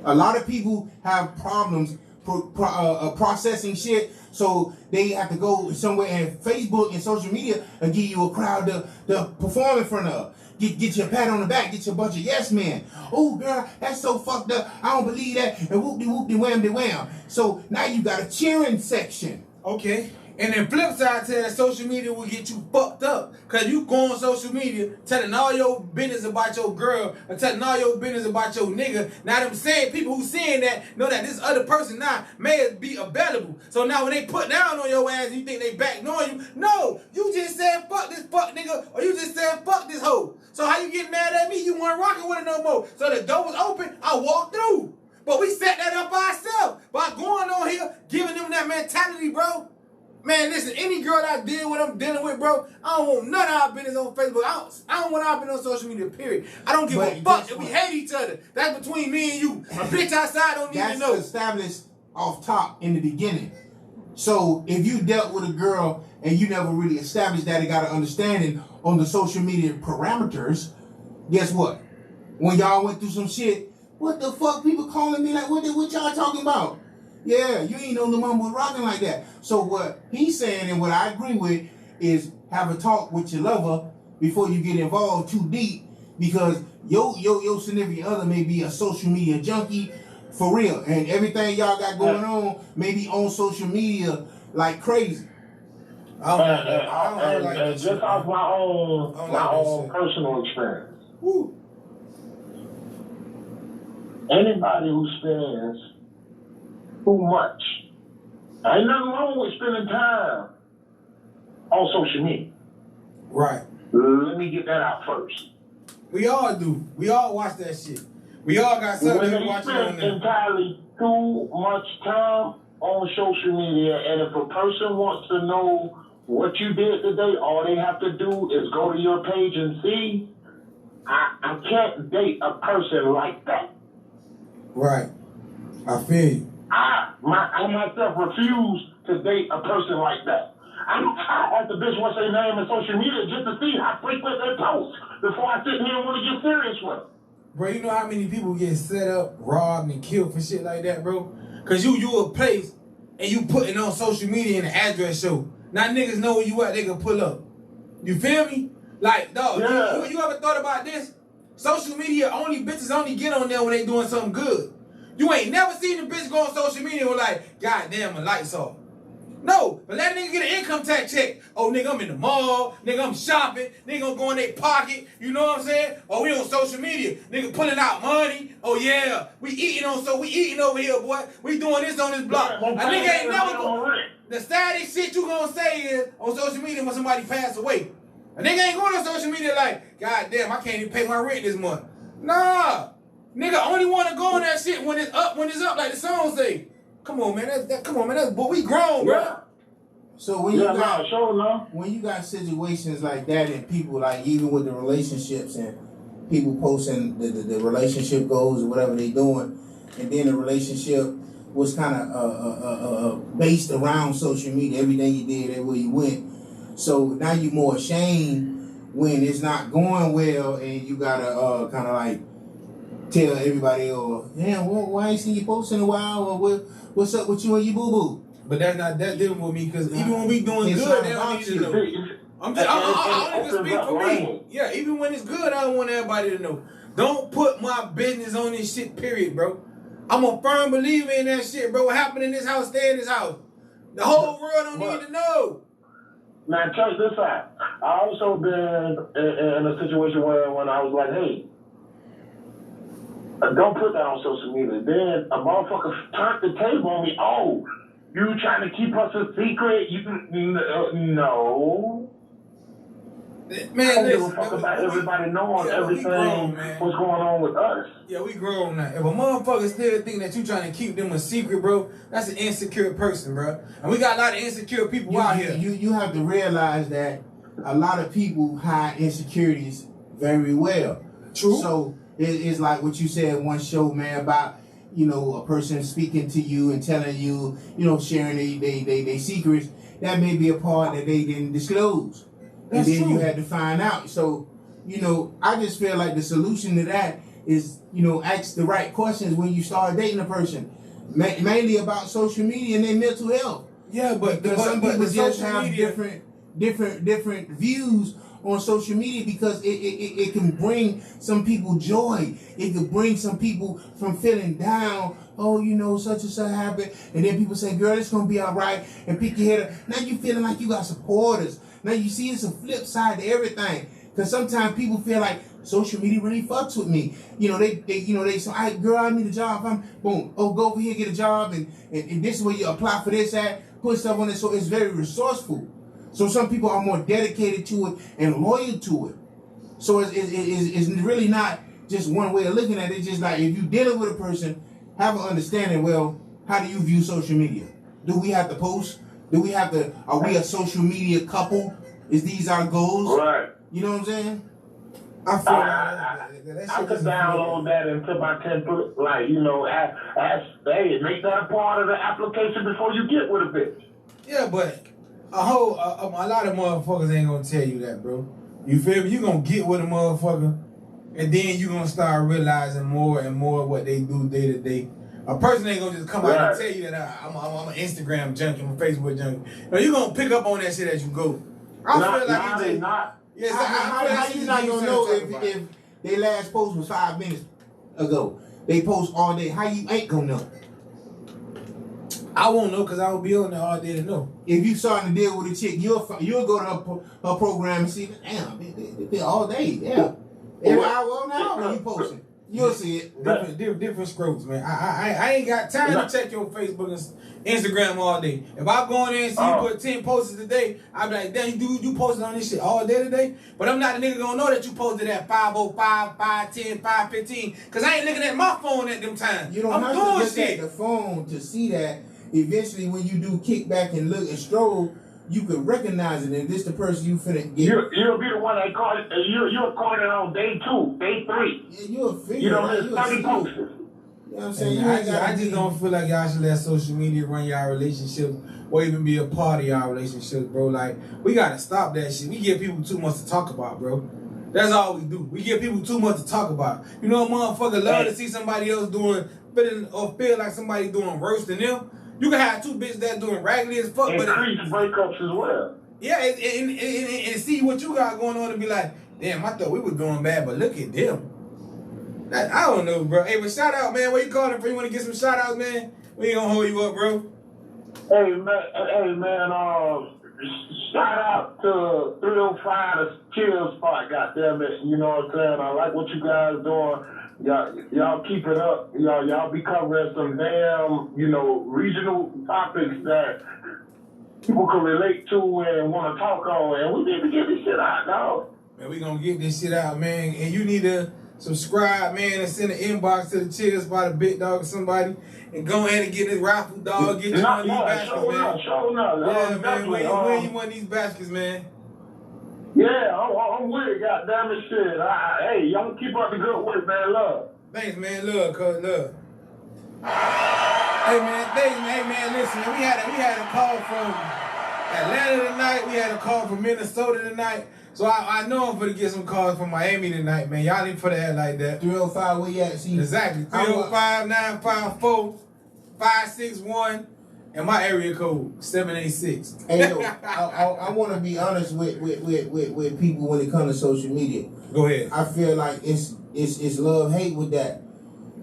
A lot of people have problems processing shit, so they have to go somewhere, and Facebook and social media and give you a crowd to perform in front of. Get your pat on the back, get your bunch of yes men. Oh girl, that's so fucked up. I don't believe that. And whoop-de wham de wham. So now you got a cheering section. Okay. And then flip side to that, social media will get you fucked up. Cause you go on social media telling all your business about your girl or telling all your business about your nigga. Now them same people who saying that know that this other person now may be available. So now when they put down on your ass, you think they backing on you. No, you just said fuck this fuck nigga, or you just said fuck this hoe. So how you get mad at me? You weren't rocking with it no more. So the door was open, I walked through. But we set that up ourselves by going on here, giving them that mentality, bro. Man, listen, any girl that I deal with, I'm dealing with, bro, I don't want none of our business on Facebook. I don't want our business on social media, period. I don't give a fuck if we hate each other. That's between me and you. A bitch outside don't need to know. That's established off top in the beginning. So if you dealt with a girl and you never really established that and got an understanding on the social media parameters, guess what? When y'all went through some shit, what the fuck? People calling me like, what y'all talking about? Yeah, you ain't know the mama was rocking like that. So what he's saying and what I agree with is have a talk with your lover before you get involved too deep, because your significant other may be a social media junkie for real, and everything y'all got going on may be on social media like crazy. I don't like that. Just off my own personal experience. Woo. Anybody who spends too much, ain't nothing wrong with spending time on social media. Right. Let me get that out first. We all do. We all watch that shit. We all got something to watch on there. Entirely too much time on social media, and if a person wants to know what you did today, all they have to do is go to your page and see. I can't date a person like that. Right. I feel you. I myself refuse to date a person like that. I ask the bitch what's their name in social media just to see how frequent they post before I sit here and want to get serious with them. Bro, you know how many people get set up, robbed, and killed for shit like that, bro? Cause you a place and you putting on social media and the address show. Now niggas know where you at, they can pull up. You feel me? Like, dog, you ever thought about this? Social media, bitches only get on there when they doing something good. You ain't never seen a bitch go on social media and like, God damn, my lights off. No, but let a nigga get an income tax check. Oh, nigga, I'm in the mall. Nigga, I'm shopping. Nigga, gonna go in their pocket. You know what I'm saying? Oh, we on social media. Nigga pulling out money. Oh, yeah. We eating over here, boy. We doing this on this block. A nigga ain't never going. The saddest shit you gonna say is on social media when somebody pass away. A nigga ain't going on social media like, God damn, I can't even pay my rent this month. Nah. Nigga only want to go on that shit when it's up, like the song say. Come on, man. But we grown, bro. So when you got situations like that and people like even with the relationships and people posting the relationship goals or whatever they doing, and then the relationship was kind of based around social media. Everything you did, everywhere you went. So now you're more ashamed when it's not going well, and you gotta kind of like tell everybody, or damn, why ain't seen you post in a while, or what's up with you and your boo boo? But that's different with me, because even when we doing good, they don't need to know. I only can speak for me. Yeah, even when it's good, I don't want everybody to know. Don't put my business on this shit, period, bro. I'm a firm believer in that shit, bro. What happened in this house, stay in this house. The whole world don't need to know. Now check this out. I also been in a situation where when I was like, hey, don't put that on social media. Then a motherfucker turned the table on me. Oh, you trying to keep us a secret? No. Man, I don't give a listen, fuck man, about everybody knowing everything what's going on with us. Yeah, we grown now. If a motherfucker still think that you trying to keep them a secret, bro, that's an insecure person, bro. And we got a lot of insecure people out here. You have to realize that a lot of people hide insecurities very well. True. So it's like what you said in one show, man, about a person speaking to you and telling you, sharing they secrets. That may be a part that they didn't disclose. That's and then true. You had to find out. So, I just feel like the solution to that is, ask the right questions when you start dating a person. Mainly about social media and their mental health. Yeah, but some people the just social have media, different views on social media because it can bring some people joy. It can bring some people from feeling down. Oh, such and such happened. And then people say, girl, it's going to be all right. And pick your head up. Now you feeling like you got supporters. Now you see it's a flip side to everything. Because sometimes people feel like social media really fucks with me. They say, girl, I need a job. Boom. Oh, go over here, get a job. And this is where you apply for this at. Put stuff on it. So it's very resourceful. So some people are more dedicated to it and loyal to it. So it's really not just one way of looking at it. It's just like if you're dealing with a person, have an understanding, well, how do you view social media? Do we have to post? Are we a social media couple? Is these our goals? Right. You know what I'm saying? I feel I could download that into my template, make that part of the application before you get with a bitch. Yeah, but a lot of motherfuckers ain't gonna tell you that, bro. You feel me? You gonna get with a motherfucker, and then you gonna start realizing more and more what they do day to day. A person ain't gonna just come out and tell you that I'm an Instagram junkie, I'm a Facebook junkie. No, you gonna pick up on that shit as you go. I feel like you not. Yes, How you not gonna know if their last post was 5 minutes ago? They post all day. How you ain't gonna know? I won't know because I will be on there all day to know. If you starting to deal with a chick, you'll go to her program and see, damn, they all day, yeah. Every hour an hour when you posting. You'll see it. Different scrolls, man. I ain't got time to check your Facebook and Instagram all day. If I go in there and see you put 10 posts a day, I be like, damn, you posted on this shit all day today? But I'm not a nigga gonna know that you posted at 5:05, 5:10, 5:15, because I ain't looking at my phone at them times. You don't have to look at the phone to see that. Eventually, when you do kick back and look and stroll, you could recognize it. And this the person you finna get. You'll be the one that call it. You'll call it on day 2, day 3. Yeah, you'll figure it out. There's 30 posts. You know what I'm saying? I just don't feel like y'all should let social media run y'all relationships or even be a part of y'all relationships, bro. Like, we gotta stop that shit. We give people too much to talk about, bro. That's all we do. We give people too much to talk about. You know, a motherfucker love to see somebody else feel like somebody doing worse than them. You can have 2 bitches that doing raggedy as fuck, but increase breakups as well. Yeah, and see what you got going on and be like, damn, I thought we were doing bad, but look at them. I don't know, bro. Hey, but shout out, man. Where you calling from? You want to get some shout outs, man? We ain't gonna hold you up, bro. Hey, man. Shout out to 305, the chill spot, goddammit. You know what I'm saying? I like what you guys doing. Y'all keep it up. Y'all be covering some damn, regional topics that people can relate to and want to talk on. And we need to get this shit out, dog. Man, we gonna get this shit out, man. And you need to subscribe, man, and send an inbox to the Chill Spot, a big dog or somebody, and go ahead and get this raffle, dog. Get you one of these baskets, man. Sure enough. Yeah, man. Win you one of these baskets, man. Yeah, I'm with it, goddammit shit. Hey, y'all keep up the good work, man. Love. Thanks, man. Love, cuz love. Hey, man. Thanks, man. Hey, man. Listen, we had a call from Atlanta tonight. We had a call from Minnesota tonight. So I know I'm gonna get some calls from Miami tonight, man. Y'all ain't for that like that. 305, where you at? See, exactly. 305-954-561. And my area code 786. Hey, yo, I want to be honest with people when it comes to social media. Go ahead. I feel like it's love hate with that.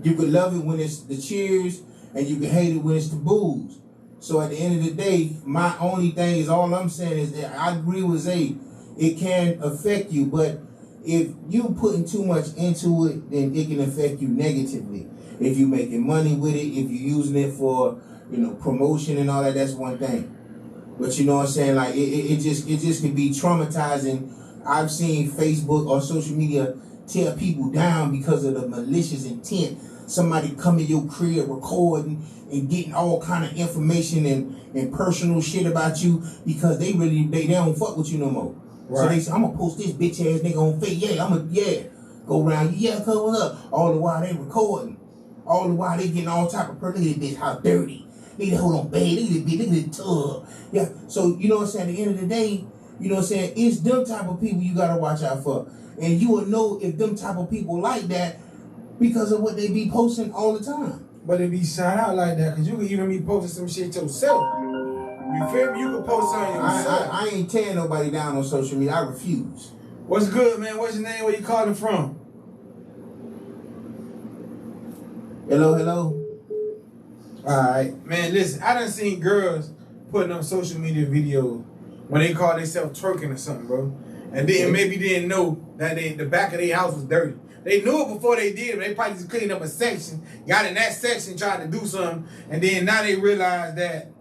You could love it when it's the cheers, and you can hate it when it's the boos. So at the end of the day, my only thing is, all I'm saying is that I agree with Zay. It can affect you, but if you putting too much into it, then it can affect you negatively. If you making money with it, if you using it for, promotion and all that, that's one thing. But you know what I'm saying? Like it just can be traumatizing. I've seen Facebook or social media tear people down because of the malicious intent. Somebody come in your crib recording and getting all kind of information and personal shit about you because they don't fuck with you no more. Right. So they say, I'm gonna post this bitch ass nigga on Facebook. Go around, come up. All the while they recording. All the while they getting all type of look at this bitch, how dirty. Look at that hold on bed, look at this bitch, look at the tub. Yeah. So you know what I'm saying, at the end of the day, you know what I'm saying, it's them type of people you gotta watch out for. And you will know if them type of people like that because of what they be posting all the time. But it be shout out like that, because you can even be posting some shit yourself. You feel me? You can post something yourself. I ain't tearing nobody down on social media. I refuse. What's good, man? What's your name? Where you calling from? Hello? Alright. Man, listen, I done seen girls putting up social media videos when they call themselves twerking or something, bro. And then maybe didn't know that the back of their house was dirty. They knew it before they did it. They probably just cleaned up a section, got in that section, tried to do something, and then now they realize that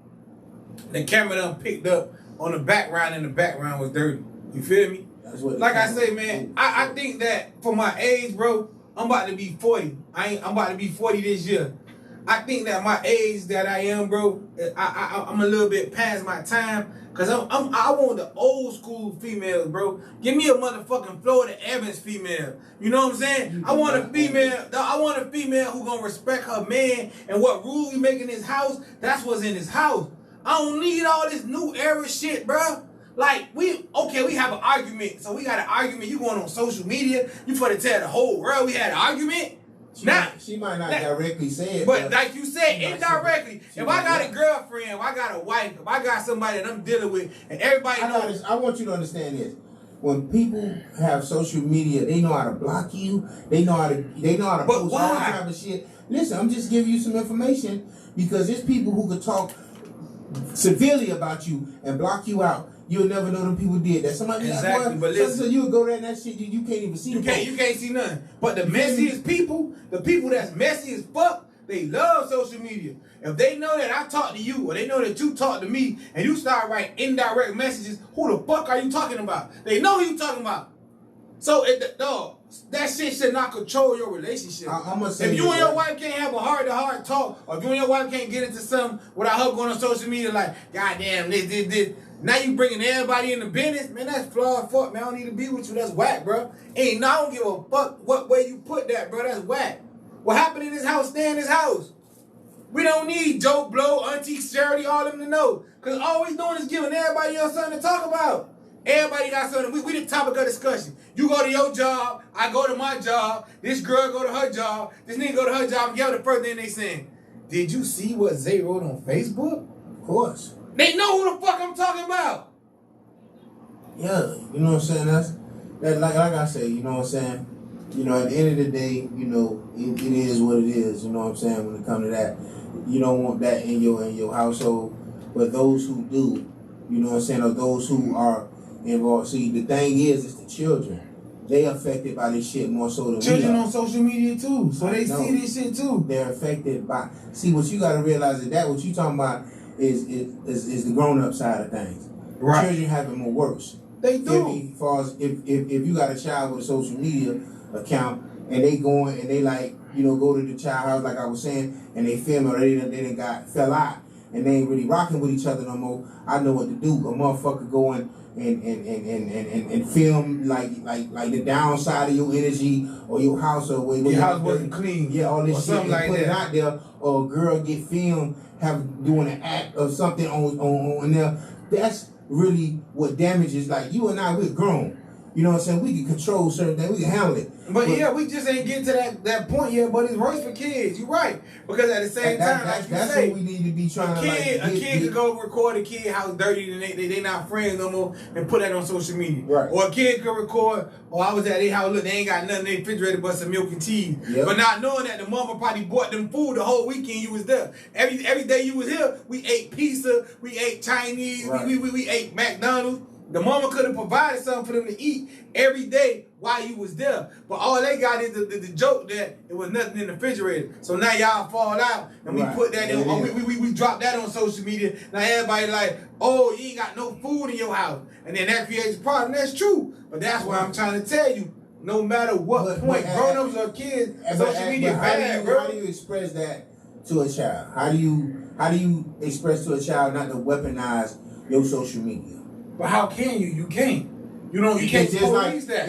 the camera done picked up on the background and the background was dirty. You feel me? Like I say, man, I think that for my age, bro, I'm about to be 40. I'm about to be 40 this year. I think that my age that I am, bro, I'm a little bit past my time. Cause I want the old school females, bro. Give me a motherfucking Florida Evans female. You know what I'm saying? I want a female who gonna respect her man and what rules we make in his house. That's what's in his house. I don't need all this new era shit, bro. Like we have an argument, so we got an argument. You going on social media? You for to tell the whole world we had an argument? She might not directly say it, but like you said, indirectly. If I got a girlfriend, if I got a wife, if I got somebody that I'm dealing with, and everybody knows. I want you to understand this. When people have social media, they know how to block you. They know how to post all type of shit. Listen, I'm just giving you some information because there's people who could talk severely about you and block you out. You'll never know them people did that. Somebody exactly, but listen, so you would go there and that shit you can't even see. You can't see nothing. But the messiest people, the people that's messy as fuck, they love social media. If they know that I talk to you or they know that you talk to me and you start writing indirect messages, who the fuck are you talking about? They know who you talking about. So that shit should not control your relationship. If you and your wife can't have a heart-to-heart talk, or if you and your wife can't get into something without her going on social media like, goddamn, this. Now you bringing everybody in the business, man. That's flawed. Fuck, man. I don't need to be with you. That's whack, bro. I don't give a fuck what way you put that, bro. That's whack. What happened in this house, stay in this house. We don't need Joe Blow, Auntie Charity, all them to know, cause all we doing is giving everybody else something to talk about. Everybody got something. We the topic of discussion. You go to your job, I go to my job. This girl go to her job. This nigga go to her job. And get the first thing they saying. Did you see what Zay wrote on Facebook? Of course. They know who the fuck I'm talking about. Yeah, you know what I'm saying? That like I say, you know what I'm saying? You know, at the end of the day, you know, it is what it is, you know what I'm saying, when it comes to that. You don't want that in your household. But those who do, you know what I'm saying, or those who are involved. See, the thing is the children. They affected by this shit more so than children we are. On social media too, so they see this shit too. They're affected by. See, what you got to realize is that what you talking about is the grown up side of things. Right. Children have it more worse. They do. As far as if you got a child with a social media account and they going and they like, you know, go to the child house like I was saying and they film or they fell out and they ain't really rocking with each other no more. I know what to do. A motherfucker going and film like the downside of your energy or your house or where your house wasn't clean. Yeah, all this shit and like put it out there, or a girl get filmed doing an act or something on there. That's really what damages. Like you and I, we're grown. You know what I'm saying? We can control certain things. We can handle it. But yeah, we just ain't getting to that point yet. But it's worse for kids. You're right, because at the same time, like you that's say, what we need to be trying a kid to could go record a kid house dirty and they not friends no more and put that on social media. Right. Or a kid could record, I was at their house, look, they ain't got nothing in their refrigerator but some milk and cheese. Yep. But not knowing that the mama probably bought them food the whole weekend you was there. Every day you was here, we ate pizza, we ate Chinese, right. we ate McDonald's. The mama could have provided something for them to eat every day while you was there. But all they got is the joke that it was nothing in the refrigerator. So now y'all fall out and we put that in, we drop that on social media. Now everybody like, oh, you ain't got no food in your house. And then that creates a problem. That's true. But that's why I'm trying to tell you, no matter what point, grown-ups or kids, social media bad, bro. How do you express that to a child? How do you express to a child not to weaponize your social media? But how can you? You can't. You can't police that.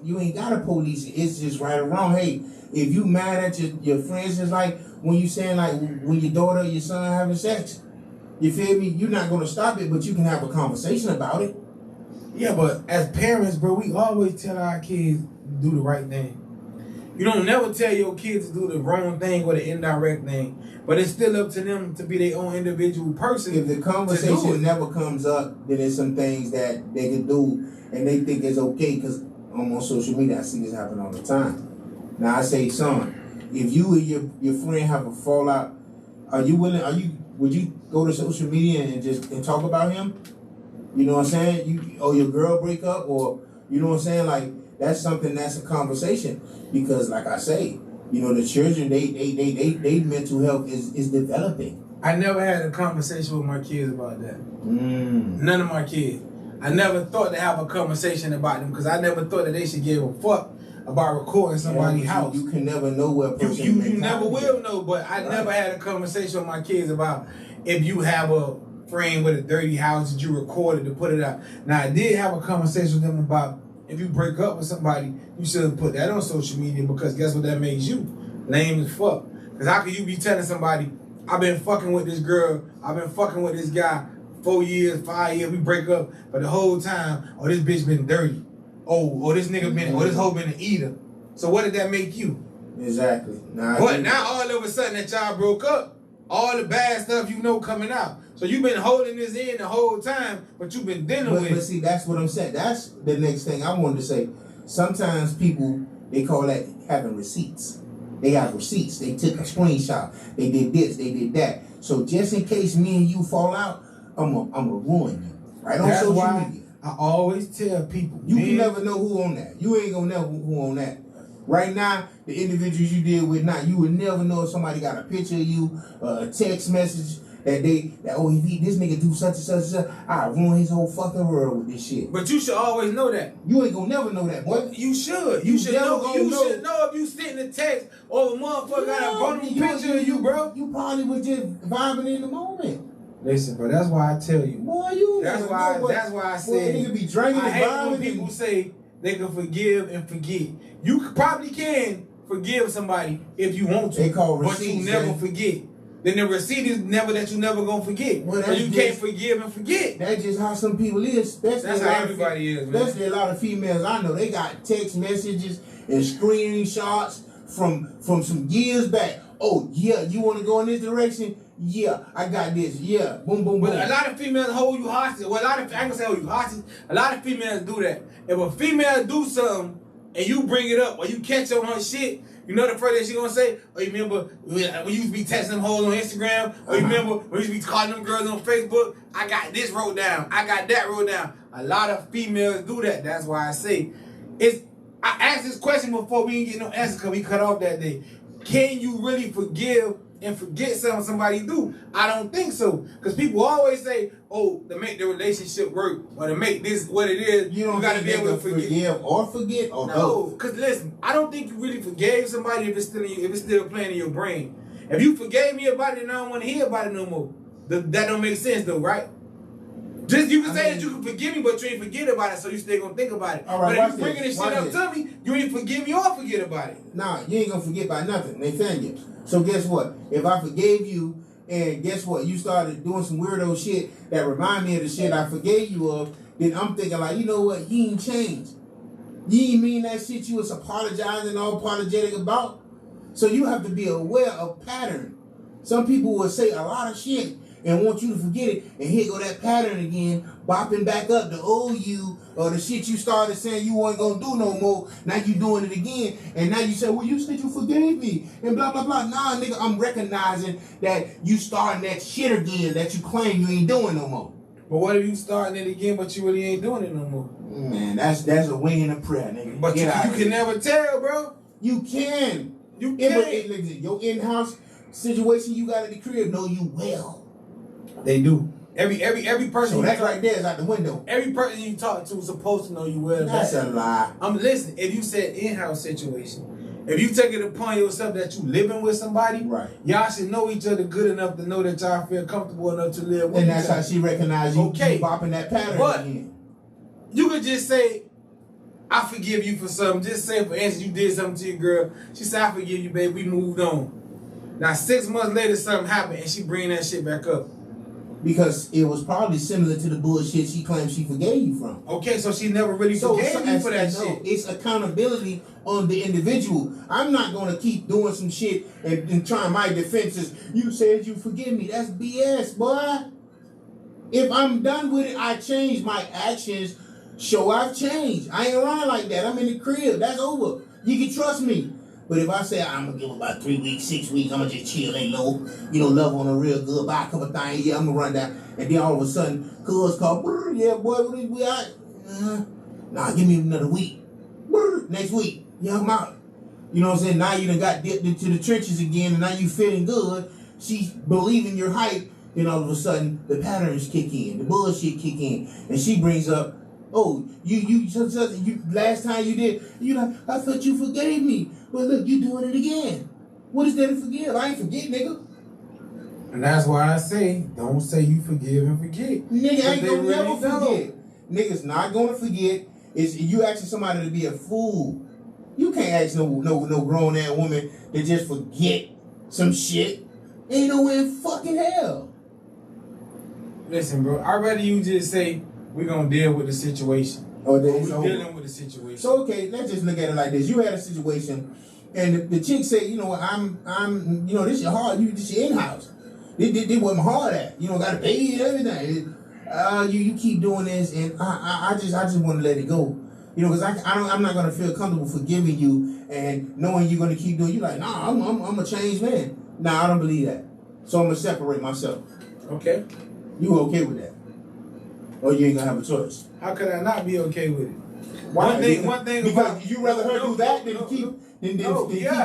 You ain't gotta police it. It's just right or wrong. Hey, if you mad at your friends, it's like when you saying like when your daughter or your son having sex. You feel me? You're not gonna stop it, but you can have a conversation about it. Yeah, but as parents, bro, we always tell our kids to do the right thing. You don't never tell your kids to do the wrong thing or the indirect thing. But it's still up to them to be their own individual person. If the conversation never comes up, then there's some things that they can do and they think it's okay, because on social media I see this happen all the time. Now I say, son, if you and your friend have a fallout, would you go to social media and talk about him? You know what I'm saying? Or your girl break up, or you know what I'm saying? Like, that's something that's a conversation, because like I say, you know, the children, they mental health is developing. I never had a conversation with my kids about that. None of my kids. I never thought to have a conversation about them, because I never thought that they should give a fuck about recording somebody's house. You can never know where a person you never will know, but I never had a conversation with my kids about if you have a friend with a dirty house that you recorded to put it out. Now, I did have a conversation with them about if you break up with somebody, you shouldn't put that on social media, because guess what that makes you? Lame as fuck. Because how can you be telling somebody, I've been fucking with this girl, I've been fucking with this guy 4 years, 5 years, we break up, but the whole time, oh, this bitch been dirty. Oh, this nigga been, or this hoe been an eater. So what did that make you? Exactly. Now all of a sudden that y'all broke up, all the bad stuff you know coming out. So you've been holding this in the whole time, but you've been dealing with it. But see, that's what I'm saying. That's the next thing I wanted to say. Sometimes people, they call that having receipts. They have receipts. They took a screenshot. They did this. They did that. So just in case me and you fall out, I'm gonna ruin you. Right on social media. I always tell people, you can never know who on that. You ain't gonna know who on that. Right now, the individuals you deal with now, you would never know if somebody got a picture of you, a text message that if this nigga do such and such and such, I ruin his whole fucking world with this shit. But you should always know that. You ain't gonna never know that, boy. You should. You should know. You should know if you sitting in text or a motherfucker got a vulnerable picture of you, bro. You probably was just vibing in the moment. Listen, bro, that's why I tell you. Boy, that's why I said, nigga be drinking I and hate when people say they can forgive and forget. You probably can forgive somebody if you want to, they call receipts, but you never forget. Then the receipt is never that you never gonna forget. Well, so you can't forgive and forget. That's just how some people is. Especially that's how everybody is, man. Especially a lot of females I know. They got text messages and screenshots from some years back. Oh yeah, you want to go in this direction? Yeah, I got this. Yeah, boom, boom, boom. But a lot of females hold you hostage. Well, I ain't gonna say hold you hostage. A lot of females do that. If a female do something and you bring it up or you catch on her shit, you know the first thing she gonna say? Oh, you remember when you used to be texting them hoes on Instagram? Or you remember when you used to be calling them girls on Facebook? I got this wrote down. I got that wrote down. A lot of females do that. That's why I say I asked this question before we didn't get no answer because we cut off that day. Can you really forgive and forget something somebody do? I don't think so. Because people always say, oh, to make the relationship work or to make this what it is, you gotta be able to forgive or forget or no, because listen, I don't think you really forgave somebody if it's still playing in your brain. If you forgave me about it and I don't want to hear about it no more, that don't make sense though, right? Just you can say that you can forgive me, but you ain't forget about it, so you still gonna think about it. All right, but if you bringing this shit up to me, you ain't forgive me or forget about it. Nah, you ain't gonna forget about nothing, Nathaniel. So guess what? If I forgave you, and guess what? You started doing some weirdo shit that remind me of the shit I forgave you of, then I'm thinking like, you know what, he ain't changed. You ain't mean that shit you was apologizing all apologetic about. So you have to be aware of pattern. Some people will say a lot of shit and want you to forget it, and here go that pattern again, bopping back up the old you or the shit you started saying you weren't gonna do no more. Now you doing it again, and now you say, well, you said you forgave me, and blah blah blah. Nah, nigga, I'm recognizing that you starting that shit again that you claim you ain't doing no more. But what if you starting it again, but you really ain't doing it no more? Man, that's a wing and a prayer, nigga. But you can never tell, bro. You can. You can. Your in-house situation you got at the crib know you well. They do. Every person. So that right there is out the window. Every person you talk to is supposed to know you well. That's a lie. Listen, if you said in-house situation, if you take it upon yourself that you living with somebody, right, y'all should know each other good enough to know that y'all feel comfortable enough to live with and each that's other. how she recognized you, okay, you bopping that pattern but again. You could just say, I forgive you for something. Just say, for instance, you did something to your girl. She said, I forgive you, babe. We moved on. Now, 6 months later, something happened, and she bring that shit back up. Because it was probably similar to the bullshit she claimed she forgave you from. Okay, so she never really forgave you for that shit. It's accountability on the individual. I'm not going to keep doing some shit and trying my defenses. You said you forgive me. That's BS, boy. If I'm done with it, I change my actions. Show I've changed. I ain't around like that. I'm in the crib. That's over. You can trust me. But if I say I'm gonna give about 3 weeks, 6 weeks, I'm gonna just chill, ain't no, love on a real good, buy a couple things, yeah, I'm gonna run down, and then all of a sudden, cuz call, yeah, boy, we out? Nah, give me another week. Next week, yeah, I'm out. You know what I'm saying? Now you done got dipped into the trenches again, and now you feeling good. She's believing your hype, then all of a sudden the patterns kick in, the bullshit kick in, and she brings up, oh, you last time you did, like, I thought you forgave me. Well, look, you doing it again. What is there to forgive? I ain't forget, nigga. And that's why I say, don't say you forgive and forget. Nigga ain't gonna never forget. Niggas not gonna forget. It's you asking somebody to be a fool. You can't ask no grown ass woman to just forget some shit. Ain't no way in fucking hell. Listen, bro, I'd rather you just say, we're gonna deal with the situation. We're dealing with the situation. So okay, let's just look at it like this. You had a situation, and the chick said, I'm, this your hard, this your in-house. This wasn't hard at. Gotta pay and everything. You keep doing this, and I just want to let it go. Because I'm not gonna feel comfortable forgiving you and knowing you're gonna keep doing. You like, nah, I'm a changed man. Nah, I don't believe that. So I'm gonna separate myself. Okay. You okay with that? Or you ain't gonna have a choice? How could I not be okay with it? Why? One thing because about you rather her do that than keep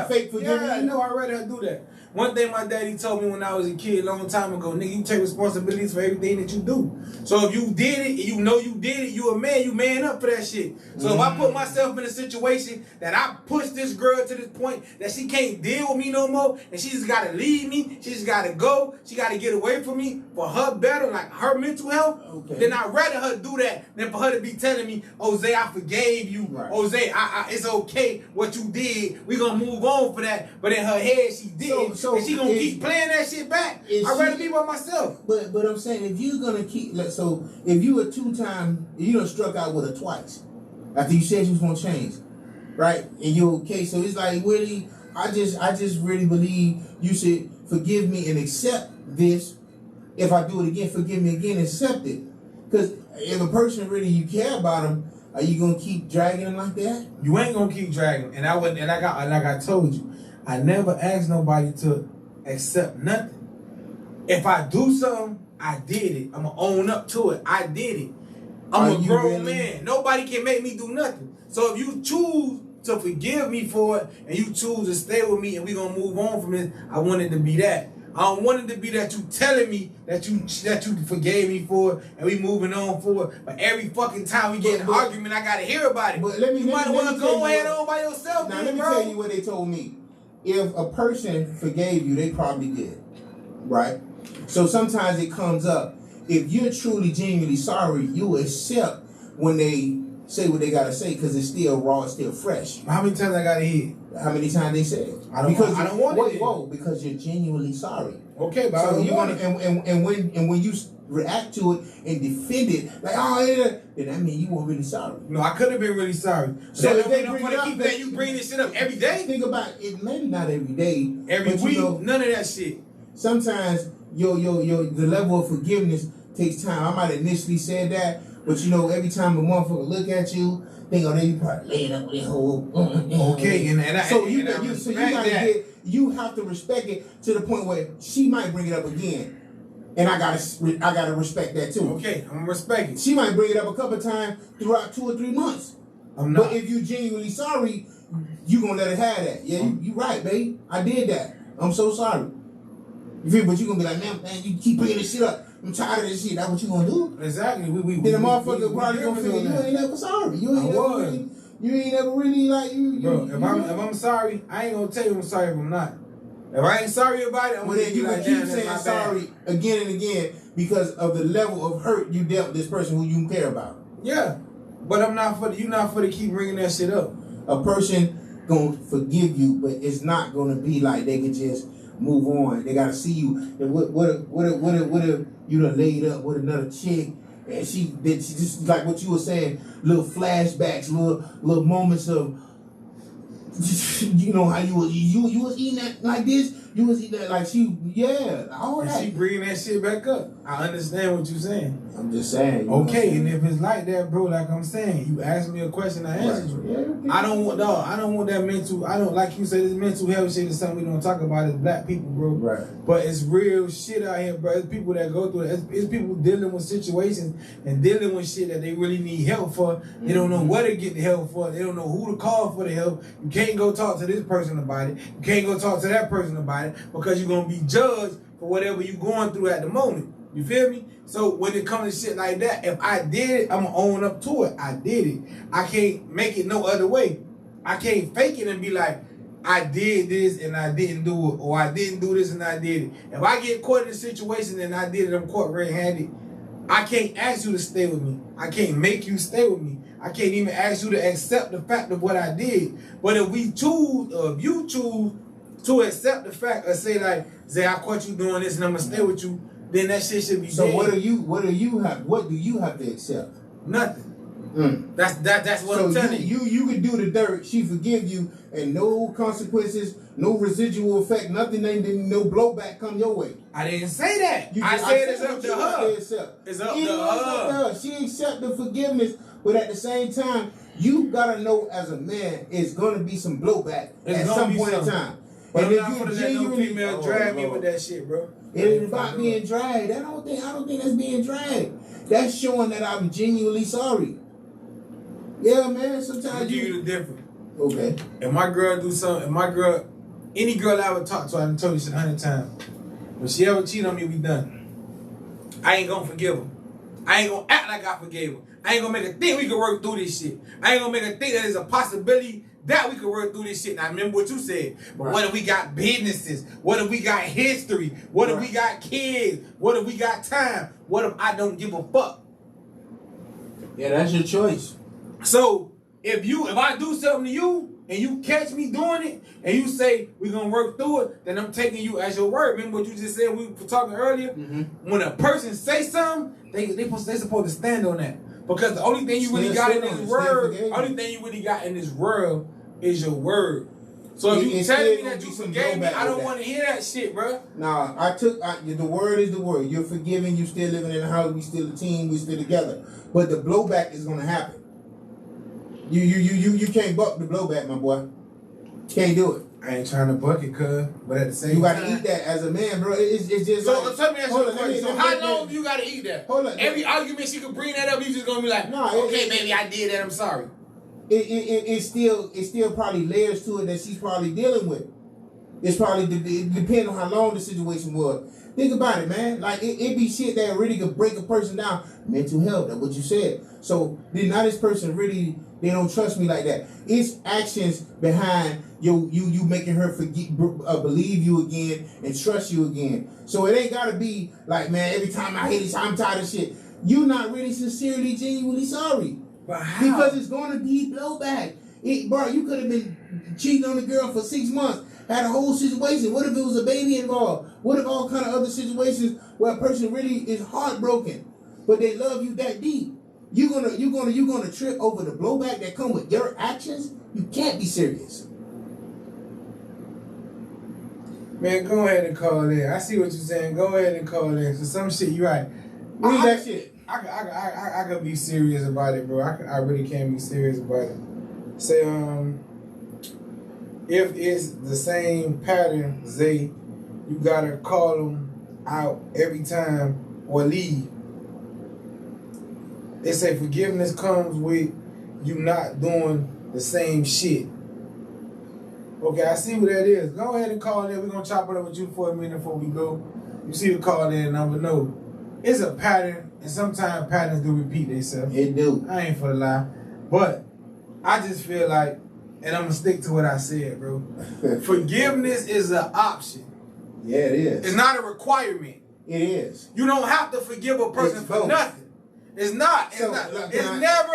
fake forgiving you? Yeah, I know I'd rather her do that. One thing my daddy told me when I was a kid a long time ago, nigga, you take responsibilities for everything that you do. So if you did it, and you know you did it, you a man, you man up for that shit. So if I put myself in a situation that I push this girl to this point that she can't deal with me no more, and she just gotta leave me, she just gotta go, she gotta get away from me for her better, like her mental health, then I'd rather her do that than for her to be telling me, oh, Zay, I forgave you. Right. Oh, Zay, it's okay what you did. We gonna move on for that. But in her head, she did. So and she gonna keep playing that shit back. I'd rather be by myself. But I'm saying, if you're gonna keep, so if you a 2-time, you done struck out with her twice after you said you was gonna change, right? And you okay? So it's like, really, I just really believe you should forgive me and accept this. If I do it again, forgive me again, accept it. Because if a person really you care about them, are you gonna keep dragging them like that? You ain't gonna keep dragging. And like I told you, I never asked nobody to accept nothing. If I do something, I did it. I'm gonna own up to it. I did it. I'm a grown man. Nobody can make me do nothing. So if you choose to forgive me for it and you choose to stay with me and we gonna move on from it, I want it to be that. I don't want it to be that you telling me that you forgave me for it and we moving on for it. But every fucking time we get in an argument, I gotta hear about it. But you might want to go ahead on by yourself. Now let me tell you what they told me. If a person forgave you, they probably did, right? So sometimes it comes up. If you're truly, genuinely sorry, you accept when they say what they gotta say because it's still raw, it's still fresh. How many times I gotta hear? How many times they said? I don't want it. Whoa, because you're genuinely sorry. Okay, but so you're gonna and when you react to it and defend it, like, oh, yeah, then that means you weren't really sorry. No, I could have been really sorry. So that if don't they mean I'm bring gonna it up, keep that you bring this shit up every day. Think about it, maybe not every day, Every but week, you know, none of that shit. sometimes the level of forgiveness takes time. I might have initially said that, but you know, every time a motherfucker look at you, think, oh, they probably laying up with their whole. Okay, You have to respect it to the point where she might bring it up again, and I gotta respect that too. Okay, I'm gonna respect it. She might bring it up a couple times throughout 2 or 3 months. I'm not. But if you genuinely sorry, you gonna let it have that. Yeah, you right, babe. I did that. I'm so sorry. You feel? But you gonna be like, man, you keep bringing this shit up. I'm tired of this shit. That's what you gonna do? Exactly. Then the motherfucker probably gonna feel you ain't never sorry. You ain't never really like you. Bro, if I'm sorry, I ain't gonna tell you I'm sorry if I'm not. If I ain't sorry about it, I'm gonna you like, keep saying sorry again and again because of the level of hurt you dealt with this person who you care about. Yeah, but I'm not for you. Not for to keep bringing that shit up. A person gonna forgive you, but it's not gonna be like they can just move on. They gotta see you. What if you done laid up with another chick and she just like what you were saying, little flashbacks, little moments of you know how you was eating that like this, you was eating that like all right. And she bringing that shit back up. I understand what you're saying. I'm just saying. Okay, and if it's like that, bro, like I'm saying, you asked me a question, I answered you. Yeah, okay. I don't want that mental. I don't like you said. This mental health shit is something we don't talk about as black people, bro. Right. But it's real shit out here, bro. It's people that go through it. It's people dealing with situations and dealing with shit that they really need help for. They don't know where to get the help for. They don't know who to call for the help. You can't go talk to this person about it. You can't go talk to that person about it because you're gonna be judged for whatever you're going through at the moment. You feel me? So when it comes to shit like that, if I did it, I'm gonna own up to it. I did it. I can't make it no other way. I can't fake it and be like, I did this and I didn't do it, or I didn't do this and I did it. If I get caught in a situation and I did it, I'm caught red-handed. I can't ask you to stay with me. I can't make you stay with me. I can't even ask you to accept the fact of what I did. But if we choose, or if you choose to accept the fact or say like, Zay, I caught you doing this and I'm gonna stay with you, then that shit should be so dead. what do you have to accept? Nothing. That's what I'm telling you. You can do the dirt, she forgive you, and no consequences, no residual effect, nothing, no blowback come your way. I didn't say that. I said it's up to her. It's up to her. She accept the forgiveness, but at the same time, you gotta know as a man, it's gonna be some blowback at some point in time. But and I'm not gonna let no female drag me with that shit, bro. It ain't about being dragged. I don't think that's being dragged. That's showing that I'm genuinely sorry. Yeah, man. Sometimes I'll give you the difference. Okay. If my girl do something, any girl I ever talk to, I done told you shit 100 times. When she ever cheat on me, we done. I ain't gonna forgive her. I ain't gonna act like I forgave her. I ain't gonna make her think we can work through this shit. I ain't gonna make her think that there's a possibility that we could work through this shit. Now, remember what you said. But what if we got businesses? What if we got history? What if we got kids? What if we got time? What if I don't give a fuck? Yeah, that's your choice. So, if I do something to you, and you catch me doing it, and you say we're gonna work through it, then I'm taking you as your word. Remember what you just said we were talking earlier? Mm-hmm. When a person say something, they supposed to stand on that. Because the only thing you really got in this world, is your word. So if you telling me that you forgave me, I don't want to hear that shit, bro. Nah, the word is the word. You're forgiving, you still living in the house, we still a team, we still together. But the blowback is gonna happen. You can't buck the blowback, my boy. Can't do it. I ain't trying to buck it, cuz, but at the same time, you gotta eat that as a man, bro. It's just so. like, Tell me that's your question. So how long do you gotta eat that? Hold on. Every argument she could bring that up, you just gonna be like, okay, baby, I did that. I'm sorry. It still probably layers to it that she's probably dealing with. It's probably it depends on how long the situation was. Think about it, man. Like it be shit that really could break a person down. Mental health, that's what you said. So then now this person really, they don't trust me like that. It's actions behind you making her believe you again and trust you again. So it ain't gotta be like, man, every time I hear this, I'm tired of shit. You're not really sincerely, genuinely sorry. But how? Because it's gonna be blowback. Bro, you could have been cheating on the girl for 6 months. had a whole situation? What if it was a baby involved? What if all kind of other situations where a person really is heartbroken, but they love you that deep? You gonna trip over the blowback that come with your actions? You can't be serious. Man, go ahead and call in. I see what you're saying. Go ahead and call in. So some shit, you right. Read that shit. I could be serious about it, bro. I really can be serious about it. Say, if it's the same pattern, Zay, you gotta call them out every time or leave. They say forgiveness comes with you not doing the same shit. Okay, I see what that is. Go ahead and call in. We're gonna chop it up with you for a minute before we go. You see the call in number. No, it's a pattern, and sometimes patterns do repeat themselves. It do. I ain't for the lie, but I just feel like, and I'm gonna stick to what I said, bro. Forgiveness is an option. Yeah, it is. It's not a requirement. It is. You don't have to forgive a person It's for both. nothing. It's not. It's So, not. look, It's never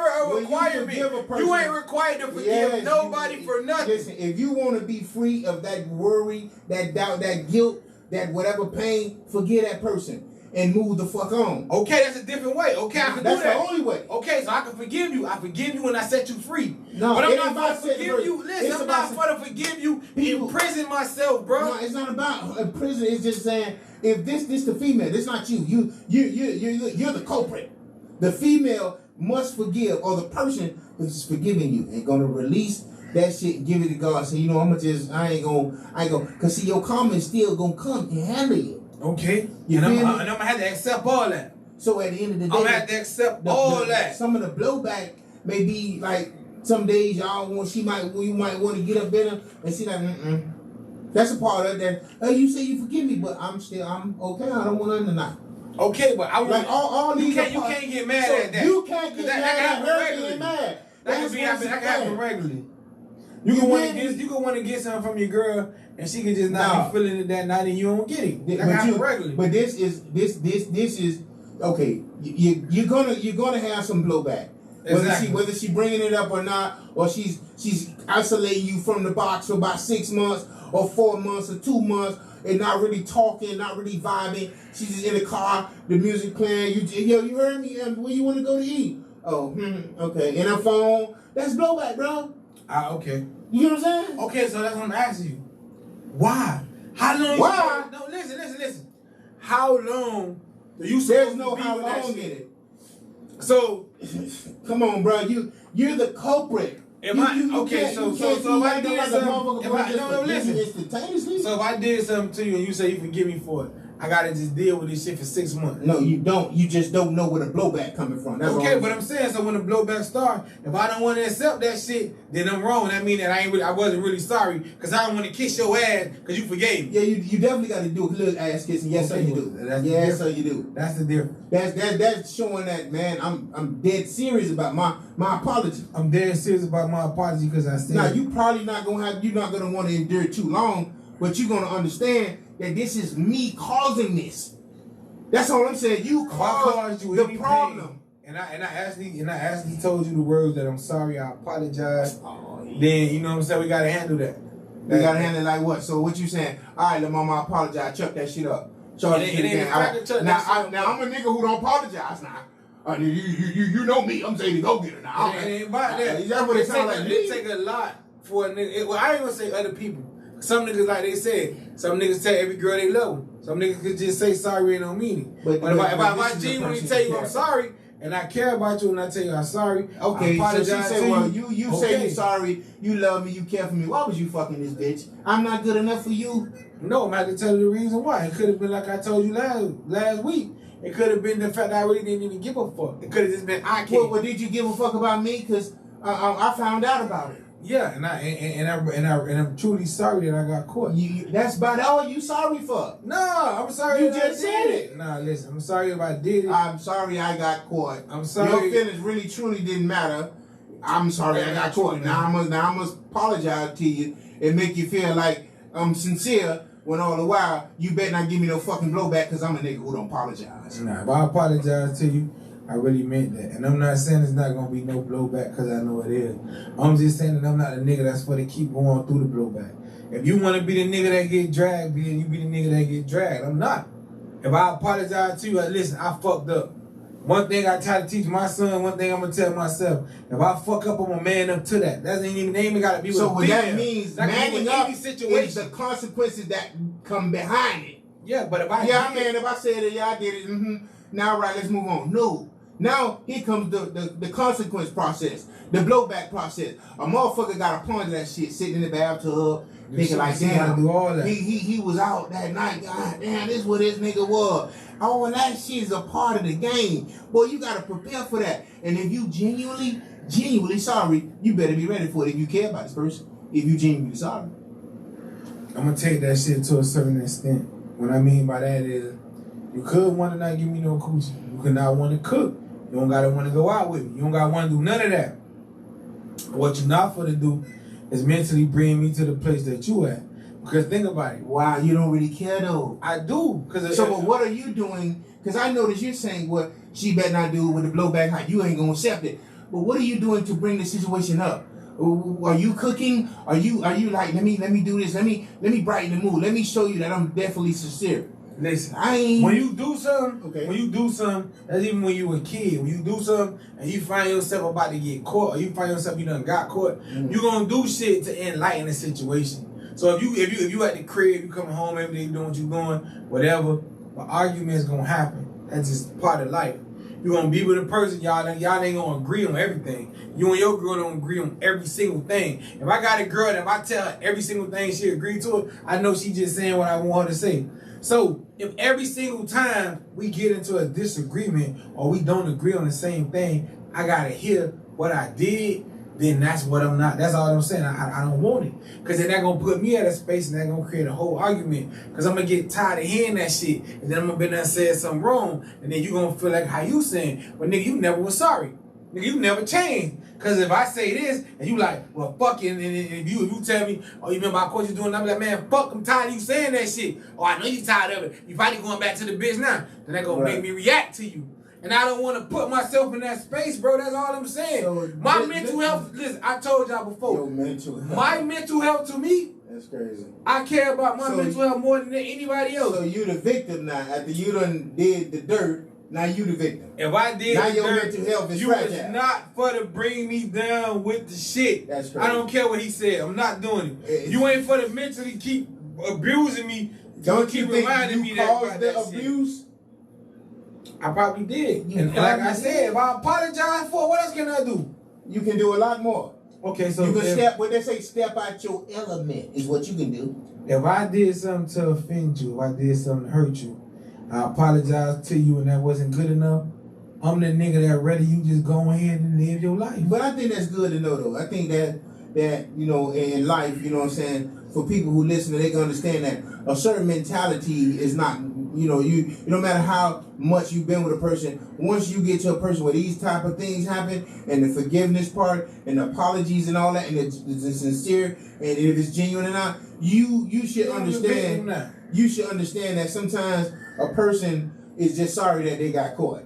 a when you requirement. forgive a person- You ain't required to forgive Yes, nobody for nothing. Listen, if you want to be free of that worry, that doubt, that guilt, that whatever pain, forgive that person and move the fuck on. Okay, that's a different way. Okay, I can That's do that. the only way. Okay, so I can forgive you. I forgive you when I set you free. No, but it I'm ain't not about going to setting forgive free. you. Listen, It's I'm not about going to forgive you. people- Imprison myself, bro. No, it's not about a prison. It's just saying if this the female, this not you. You're the culprit. The female must forgive, or the person who's forgiving you ain't gonna release that shit and give it to God. Say, you know, I ain't gonna, cause see your karma is still gonna come and handle you. Okay. You and I'm feel me? going to have to accept all that. So at the end of the day, I'm going to have to accept all that. Some of the blowback may be like some days you might want to get up in her and see like, That's a part of that. You say you forgive me, but I'm okay. I don't want nothing tonight. Okay, but I Like all these. you can't get mad at that. You can't get that mad can at her happen getting mad. That can happen regularly. You You can can want to get something from your girl, and she can just not be feeling it that night, and you don't get it. That But can happen regularly. But this is okay. You're gonna have some blowback. Exactly. Whether she bringing it up or not, or she's isolating you from the box for about 6 months or 4 months or 2 months, and not really talking, not really vibing. She's just in the car, the music playing. You heard me? Where you want to go to eat? Oh, okay. In her phone. That's blowback, bro. Okay. You know what I'm saying? Okay, so that's what I'm asking you. Why? How long? Why? No, listen. How long do you? There's no be how with that long shit? in it. So, come on, bro. You're the culprit. So if I did something, so if I did something to you and you say you forgive me for it, I gotta just deal with this shit for 6 months. No, you don't. You just don't know where the blowback coming from. That's Okay, but I'm saying, so when the blowback start, if I don't want to accept that shit, then I'm wrong. That mean that I wasn't really sorry, because I don't want to kiss your ass because you forgave me. Yeah, you definitely got to do a little ass kissing. Yes, sir, you do. Yes, sir, you do. That's the difference. That's showing that, man. I'm dead serious about my apology. I'm dead serious about my apology because I said. Now you probably not gonna want to endure it too long, but you're gonna understand that this is me causing this. That's all I'm saying. You caused you the problem. And I actually told you the words that I'm sorry, I apologize. Oh, yeah. Then you know what I'm saying, we gotta handle that. We gotta handle it like what? So what you saying? All right, let mama apologize. Chuck that shit up. Chuck that shit again. Now I'm a nigga who don't apologize now. You know me. I'm saying to go get her now. It ain't about that. That's what it sounds like. It take a lot for a nigga. Well, I ain't gonna say other people. Some niggas, like they said, some niggas tell every girl they love them. Some niggas could just say sorry and don't mean it. But if I genuinely tell you I'm sorry, and I care about you, and I tell you I'm sorry, okay, I apologize so she said, to well, you. you say you sorry, you love me, you care for me. Why was you fucking this bitch? I'm not good enough for you. No, I'm about to tell you the reason why. It could have been like I told you last week. It could have been the fact that I really didn't even give a fuck. It could have just been I can't. Well, did you give a fuck about me? Because I found out about it. Yeah, and I'm truly sorry that I got caught. That's about all you sorry for. No, I'm sorry. You just said it. Nah, listen, I'm sorry if I did it. I'm sorry I got caught. I'm sorry. Your feelings really truly didn't matter. I'm sorry I got caught. Now I must apologize to you and make you feel like I'm sincere. When all the while you better not give me no fucking blowback because I'm a nigga who don't apologize. Nah, if I apologize to you, I really meant that. And I'm not saying it's not going to be no blowback because I know it is. I'm just saying that I'm not a nigga that's for to keep going through the blowback. If you want to be the nigga that get dragged, then you be the nigga that get dragged. I'm not. If I apologize to you, like, listen, I fucked up. One thing I try to teach my son, one thing I'm gonna tell myself: if I fuck up, I'm a man up to that. That ain't even gotta be with So a what female. that means, That can be manning with up any is situation. the consequences that come behind it. Yeah, but if I man, if I said it, yeah, I did it. Now, right, let's move on. No. Now, here comes the consequence process, the blowback process. A motherfucker got to ponder that shit, sitting in the bathtub, thinking like, damn, do all that. He was out that night. God damn, this what this nigga was. All that shit is a part of the game. Boy, you got to prepare for that. And if you genuinely sorry, you better be ready for it if you care about this person. If you genuinely sorry. I'm gonna take that shit to a certain extent. What I mean by that is, you could want to not give me no coochie. You could not want to cook. You don't gotta want to go out with me. You don't gotta want to do none of that. What you not for to do is mentally bring me to the place that you at. Because think about it. Wow, you don't really care though. I do. So, but what are you doing? Because I noticed you're saying what she better not do with the blowback. How you ain't gonna accept it. But what are you doing to bring the situation up? Are you cooking? Are you like, let me do this? Let me brighten the mood. Let me show you that I'm definitely sincere. Listen, when you do something, that's even when you were a kid. When you do something and you find yourself about to get caught, or you find yourself you done got caught, you gonna do shit to enlighten the situation. So if you at the crib, you coming home every day doing what you doing, whatever, but argument's gonna happen. That's just part of life. You gonna be with a person, y'all ain't gonna agree on everything. You and your girl don't agree on every single thing. If I got a girl and if I tell her every single thing she agreed to it, I know she just saying what I want her to say. So if every single time we get into a disagreement or we don't agree on the same thing, I gotta hear what I did, then that's what I'm not. That's all I'm saying. I don't want it. Because then that gonna put me at a space and that gonna create a whole argument. Because I'm gonna get tired of hearing that shit. And then I'm gonna be there and say something wrong. And then you gonna feel like how you saying, but nigga, you never was sorry. Nigga, you never changed. Because if I say this and you like, well, fuck it, and if you tell me, oh, you remember how course you doing, I'm like, man, fuck, I'm tired of you saying that shit. Oh, I know you tired of it. You finally going back to the bitch now. Then that gonna make me react to you. And I don't want to put myself in that space, bro. That's all I'm saying. So, my mental health, listen, I told y'all before. Your mental health. My mental health to me, that's crazy. I care about my mental health more than anybody else. So you the victim now. After you done did the dirt, now you the victim. If I did now the your dirt, mental health is you fragile. was not for to bring me down with the shit. That's crazy. I don't care what he said. I'm not doing it. You ain't for to mentally keep abusing me. Don't keep you think reminding you me caused that the abuse? Shit. I probably did. And like I said, if I apologize for it, what else can I do? You can do a lot more. Okay, so you can what they say, step out your element is what you can do. If I did something to offend you, if I did something to hurt you, I apologize to you and that wasn't good enough, I'm the nigga that rather you just go ahead and live your life. But I think that's good to know though. I think that you know, in life, you know what I'm saying, for people who listen, they can understand that a certain mentality is not, you know, you no matter how much you've been with a person, once you get to a person where these type of things happen, and the forgiveness part, and the apologies and all that, and it's sincere, and if it's genuine or not, you should understand. You should understand that sometimes a person is just sorry that they got caught.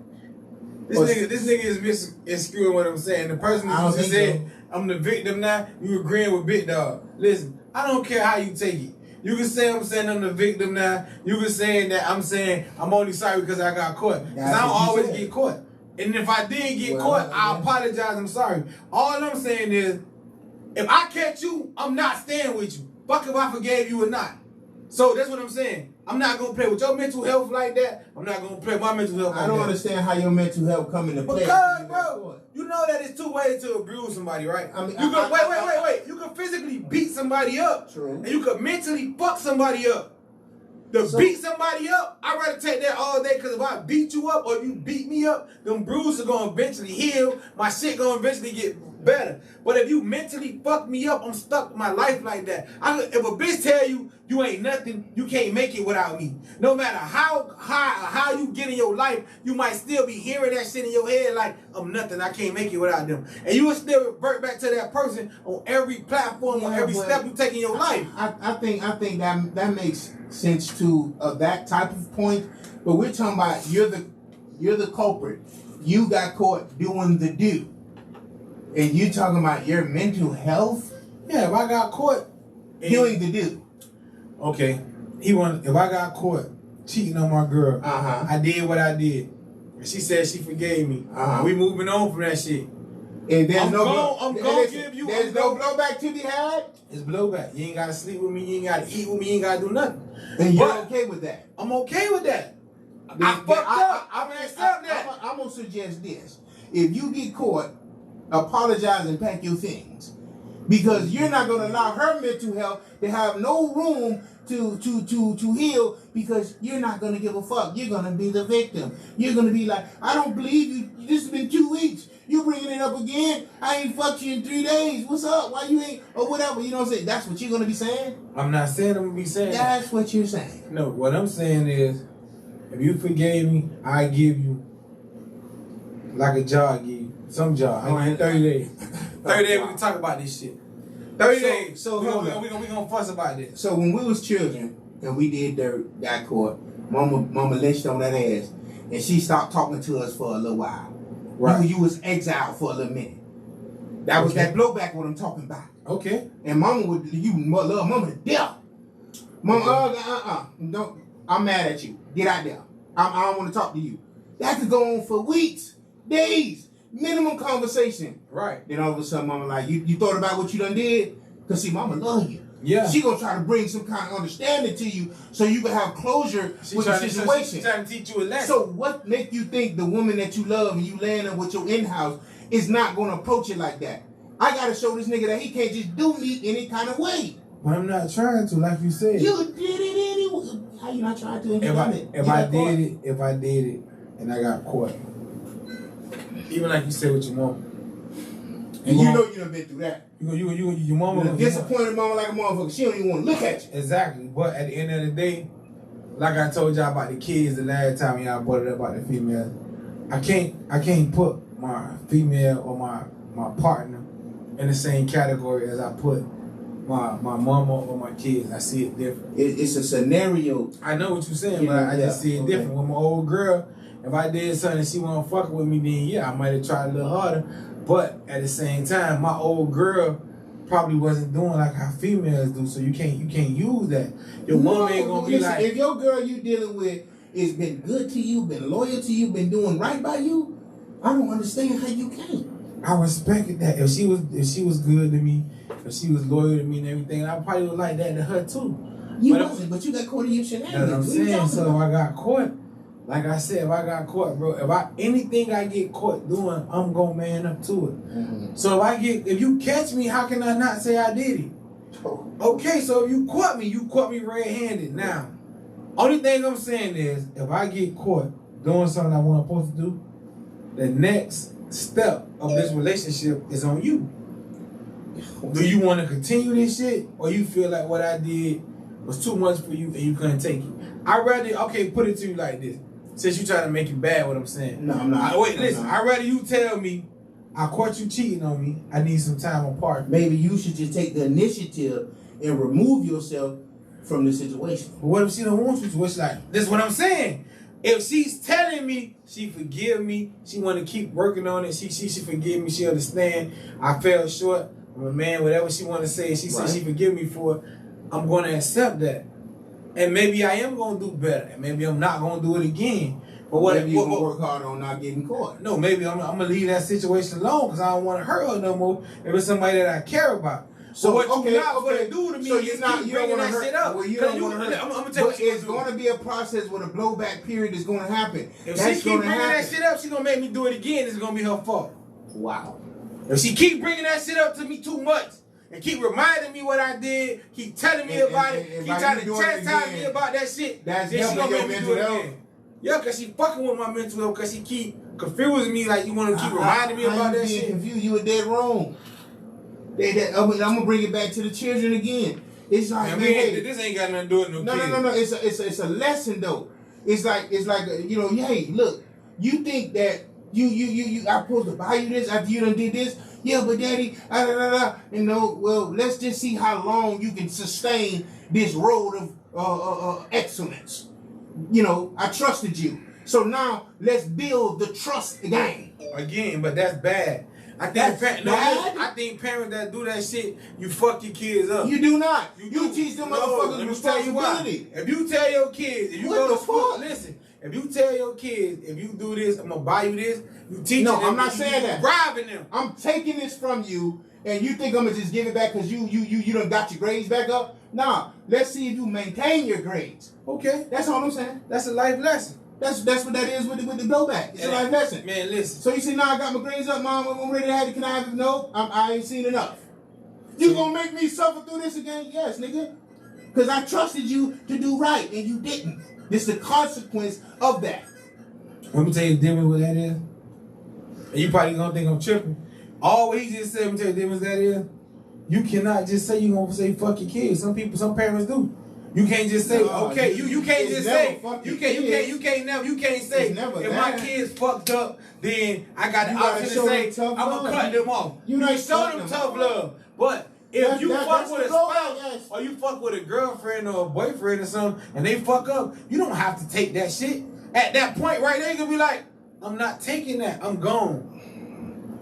This nigga is misconstruing what I'm saying. The person that just said, I'm the victim now, you agreeing with Big Dog. Listen, I don't care how you take it. You can say I'm saying I'm the victim now. You can say that I'm saying I'm only sorry because I got caught. Because I don't always get caught. And if I did get caught, I apologize, I'm sorry. All I'm saying is, if I catch you, I'm not staying with you. Fuck if I forgave you or not. So that's what I'm saying. I'm not going to play with your mental health like that. I'm not going to play with my mental health like that. I don't understand how your mental health come into play. Because, bro, you know that it's 2 ways to abuse somebody, right? I mean, you can, wait. You can physically beat somebody up. True. And you can mentally fuck somebody up. Beat somebody up, I'd rather take that all day, because if I beat you up or you beat me up, them bruises are going to eventually heal. My shit going to eventually get better. But if you mentally fuck me up, I'm stuck with my life like that. If a bitch tell you, you ain't nothing, you can't make it without me. No matter how you get in your life, you might still be hearing that shit in your head like, I'm nothing, I can't make it without them. And you will still revert back to that person on every platform, on every step you take in your life. I think that makes sense to that type of point. But we're talking about you're the culprit. You got caught doing the do. And you talking about your mental health? Yeah, if I got caught doing the do. Okay, if I got caught cheating on my girl, I did what I did. And she said she forgave me. We moving on from that shit. And there's I'm no gonna give you. There's no blowback to be had. It's blowback. You ain't gotta sleep with me. You ain't gotta eat with me. You ain't gotta do nothing. And you're okay with that. I'm okay with that. I fucked up. I'm gonna accept that. I'm gonna suggest this: if you get caught, apologize and pack your things, because you're not gonna allow her mental health to have no room to heal, because you're not gonna give a fuck. You're gonna be the victim. You're gonna be like, I don't believe you. This has been 2 weeks. You bringing it up again? I ain't fucked you in 3 days. What's up? Why you ain't, or whatever? You know what I'm saying? That's what you're gonna be saying. I'm not saying I'm gonna be saying. That's what you're saying. No, what I'm saying is, if you forgave me, I give you like a job. Give you some job. I need 30 days. 30 days we can talk about this shit. 30 days. So we gonna fuss about this. So when we was children and we did dirt, got caught, mama lynched on that ass, and she stopped talking to us for a little while. Right. You was exiled for a little minute. That was that blowback what I'm talking about. Okay. And mama love mama to death. Mama, don't. I'm mad at you. Get out there. I don't want to talk to you. That could go on for weeks, days, minimum conversation. Right. Then all of a sudden, mama like, you thought about what you done did? Because see, mama love you. Yeah. She gonna try to bring some kind of understanding to you so you can have closure with the situation. She's trying to teach you a lesson. So what make you think the woman that you love and you landing with your in-house is not gonna approach it like that? I gotta show this nigga that he can't just do me any kind of way. But I'm not trying to, like you said. You did it anyway. How you not trying to? If I did it, and I got caught, even like you said with your mom. And you know you done been through that. Your mama. Disappointed mama like a motherfucker. She don't even want to look at you. Exactly. But at the end of the day, like I told y'all about the kids the last time y'all brought it up about the females, I can't put my female or my partner in the same category as I put my mama or my kids. I see it different. It's a scenario. I know what you're saying, but I just see it different. With my old girl, if I did something and she wasn't fucking with me, then yeah, I might have tried a little harder. But at the same time, my old girl probably wasn't doing like how females do, so you can't use that. Your mom ain't gonna be like, if your girl you dealing with has been good to you, been loyal to you, been doing right by you, I don't understand how you can't. I respected that. If she was good to me, if she was loyal to me and everything, I probably would like that to her too. You wasn't, but you got caught in your shenanigans. That's what I'm saying. So if I got caught, like I said, if I got caught, bro, anything I get caught doing, I'm gonna man up to it. Mm-hmm. So if you catch me, how can I not say I did it? Okay, so if you caught me red-handed. Now, only thing I'm saying is, if I get caught doing something I wasn't supposed to do, the next step of this relationship is on you. Do you want to continue this shit, or you feel like what I did was too much for you and you couldn't take it? I'd rather, put it to you like this. Since you trying to make it bad, what I'm saying. No, I'm not. I'd rather you tell me, I caught you cheating on me, I need some time apart. Maybe you should just take the initiative and remove yourself from the situation. But what if she don't want you to? What's like, this is what I'm saying. If she's telling me she forgive me, she want to keep working on it, she forgive me, she understand, I fell short, I'm a man, whatever she want to say, she said she forgive me for it, I'm going to accept that. And maybe I am going to do better. And maybe I'm not going to do it again. But what maybe you going to work hard on not getting caught. No, maybe I'm going to leave that situation alone because I don't want to hurt her no more if it's somebody that I care about. So what you're not going to do to me is keep bringing that shit up. Well, you don't want to hurt. I'm going to tell you what it's going to be a process where the blowback period is going to happen. If she keep bringing that shit up, she's going to make me do it again. It's going to be her fault. Wow. If she keep bringing that shit up to me too much, and keep reminding me what I did, keep telling me about it, keep trying to chastise me about that shit, then she gonna make me do it again. Yeah, because she fucking with my mental health, because she keep confusing me like you want to keep reminding me about that shit. Confused, you were dead wrong. I'm going to bring it back to the children again. It's like, man, this ain't got nothing to do with no kids. No. It's a lesson, though. It's like, hey, look, you think that I'm supposed to buy you this after you done did this? Yeah, but daddy, well, let's just see how long you can sustain this road of excellence. I trusted you. So now let's build the trust again. Again, but that's bad. I think That's listen, bad. I think parents that do that shit, you fuck your kids up. You do not. You do. teach them No, motherfuckers let me tell you why. responsibility. If you tell your kids, if you What go the to school, fuck? listen. If you tell your kids, if you do this, I'm gonna buy you this. You teach No, them. I'm not saying that. Bribing them. I'm taking this from you, and you think I'm gonna just give it back because you done got your grades back up? Nah, let's see if you maintain your grades. Okay, That's all I'm saying. that's a life lesson. That's what that is with the blowback. It's a life lesson. Man, listen. So you say, nah, I got my grades up, mom. I'm ready to have it. Can I have it? No, I ain't seen enough. You gonna make me suffer through this again? Yes, nigga. Because I trusted you to do right, and you didn't. This is the consequence of that. Let me tell you the difference what that is. And you probably gonna think I'm tripping. All what he just said, let me tell you the difference that is. You cannot just say you gonna say fuck your kids. Some parents do. You can't just say, No, okay, you can't it's just never say, fuck you your can't kids. say, It's never if that. my kids fucked up, then I got the You gotta option to show say, them tough I'm love. gonna cut them off. You You not show cutting them them tough off. love. But if That's- you that's fuck with a the blowback, spouse, yes. or you fuck with a girlfriend or a boyfriend or something, and they fuck up, you don't have to take that shit. At that point right there, you can be like, I'm not taking that, I'm gone.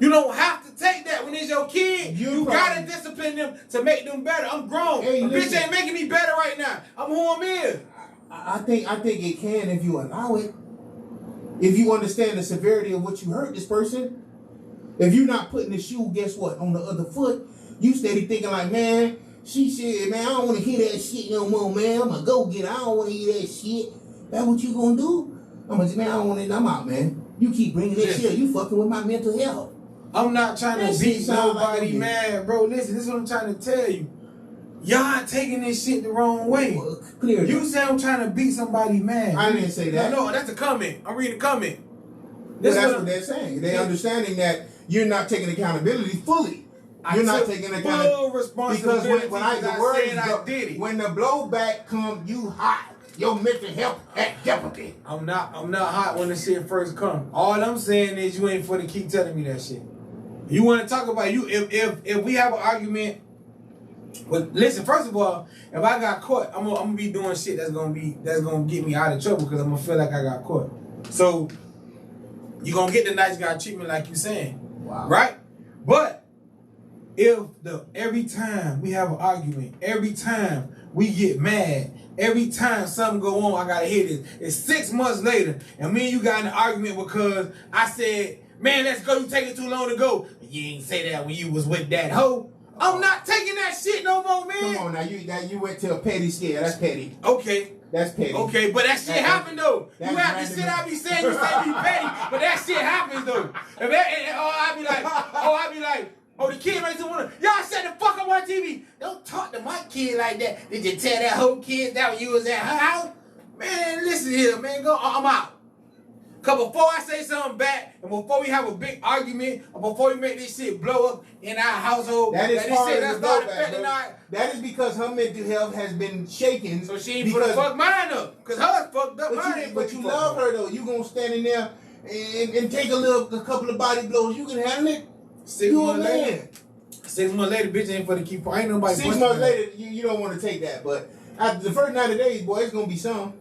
You don't have to take that when it's your kid. You gotta discipline them to make them better. I'm grown. Hey, a bitch listen. ain't making me better right now. I'm who I'm is. I think it can if you allow it. If you understand the severity of what you hurt this person. If you're not putting the shoe, guess what, on the other foot, you steady thinking like, man, she said, man, I don't want to hear that shit no more, man. I'm a go getter. I don't want to hear that shit. That what you gonna do? I'm gonna say, man, I don't want it. I'm out, man. You keep bringing that shit up. You fucking with my mental health. I'm not trying That to shit beat sound like nobody a mad, bro. Listen, this is what I'm trying to tell you. Y'all taking this shit the wrong way. Well, clear. You say I'm trying to beat somebody mad. I didn't say that. No, that's a comment. I'm reading a comment. Well, that's what they're saying. They're understanding that you're not taking accountability fully. You're not taking accountability. full responsibility Because when I did it. when the blowback come, you hot. Your mental health at jeopardy. I'm not hot when the shit first come. All I'm saying is you ain't for to keep telling me that shit. You want to talk about you if we have an argument. But listen, first of all, if I got caught, I'm gonna be doing shit that's gonna get me out of trouble because I'm gonna feel like I got caught. So you gonna get the nice guy treatment like you saying, Wow. right? But if every time we have an argument, every time we get mad, every time something go on, I gotta hear this. It's 6 months later, and me and you got in an argument because I said, man, let's go, you taking too long to go. You ain't say that when you was with that hoe. I'm not taking that shit no more, man. Come on now, you went to a petty scale. That's petty. Okay. That's petty. Okay, but that shit happened though. You that's have to shit I be saying, you say be petty, but that shit happens though. I be like, oh, the kid makes it wanna, y'all shut the fuck up on TV. Don't talk to my kid like that. Did you tell that whole kid that when you was at her house? Man, listen here, man, I'm out. Cause before I say something back, and before we have a big argument, or before we make this shit blow up in our household, That is part of the start blowback, affecting bro. our. That is because her mental health has been shaken. So she ain't finna fuck mine up. Cause hers fucked up, mine ain't But you fucked love up. her though. You gonna stand in there and take a couple of body blows. You can handle it. 6 You a months later. man. 6 months later, bitch ain't for the keep. Ain't nobody. 6 busting months her. later, you don't want to take that. But after the first 90 days, boy, it's gonna be some.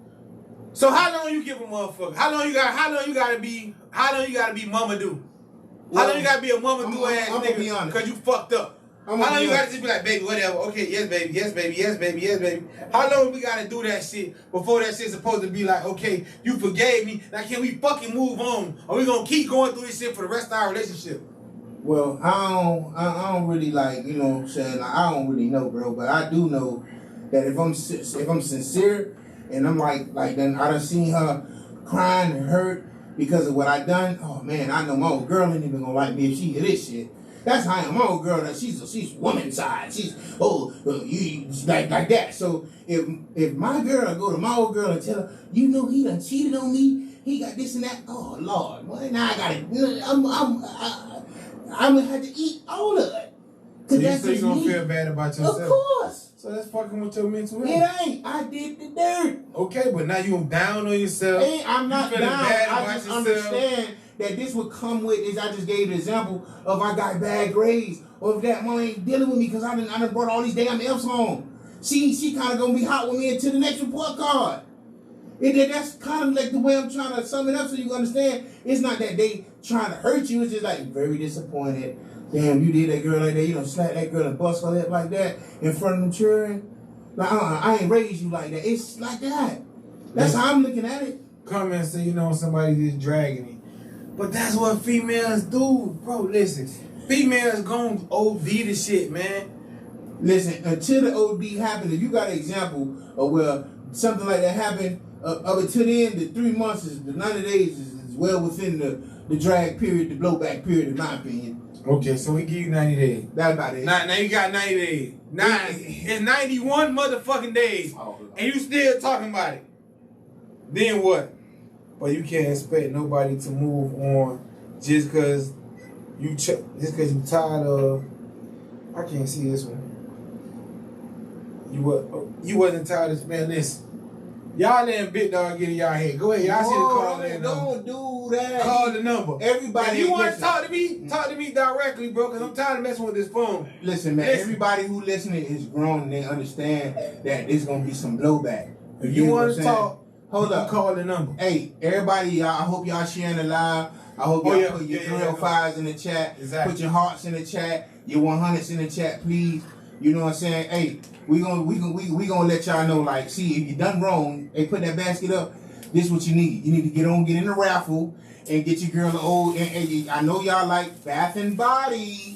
So how long you give a motherfucker? How long you gotta be mama do? How long you gotta be a mama do ass I'm gonna be nigga? honest. Cause you fucked up. How long you gotta just be like, baby, whatever? Okay, yes, baby, yes, baby, yes, baby, yes, baby. How long we gotta do that shit before that shit's supposed to be like, okay, you forgave me. Now can we fucking move on? Or we gonna keep going through this shit for the rest of our relationship? Well, I don't really like, you know what I'm saying? Like, I don't really know, bro. But I do know that if I'm sincere and I'm like then I done seen her crying and hurt because of what I done. Oh man, I know my old girl ain't even gonna like me if she hear this shit. That's how I am. My old girl, that she's woman side. She's you like that. So if my girl go to my old girl and tell her, you know he done cheated on me, he got this and that. Oh Lord, boy, now I gotta. I'm gonna have to eat all of it. So you gonna feel bad about yourself? Of course. So that's fucking with your mental health. It ain't. I did the dirt. Okay, but now you down on yourself. Hey, I'm not feeling down. bad I about just yourself. understand that this would come with, as I just gave the example of I got bad grades, or if that mom ain't dealing with me because I done brought all these damn F's home. She kind of gonna be hot with me until the next report card. That's kind of like the way I'm trying to sum it up so you understand. It's not that they trying to hurt you. It's just like very disappointed. Damn, you did that girl like that. You know, slap that girl and bust her lip like that in front of the children. Like, I ain't raised you like that. It's like that. That's how I'm looking at it. Come and say, you know, somebody just dragging it. But that's what females do. Bro, listen. Females gon' OD the shit, man. Listen, until the OD happened, if you got an example of where something like that happened, up until the end, the 3 months, the 90 days is well within the drag period, the blowback period, in my opinion. Okay, so we give you 90 days. That's about it. Now you got 90 days. It's 91 motherfucking days. And you still talking about it. Then what? But you can't expect nobody to move on just because you tired of. I can't see this one. You wasn't tired of, man. Listen, y'all letting Big Dog get in y'all head. Go ahead, y'all see the call in. Don't do that. Call the number. Everybody. If you want to talk to me directly, bro, because I'm tired of messing with this phone. Listen, man. Everybody who listening is grown and they understand that there's gonna be some blowback. If you want to talk. Hold up. Call the number. Hey, everybody, y'all, I hope y'all sharing the live. I hope y'all put your 305s in the chat. Exactly. Put your hearts in the chat. Your 100s in the chat, please. You know what I'm saying? Hey, we gonna let y'all know, like, see, if you done wrong, hey, put that basket up. This is what you need. You need to get in the raffle and get your girl an old, and I know y'all like Bath and Body.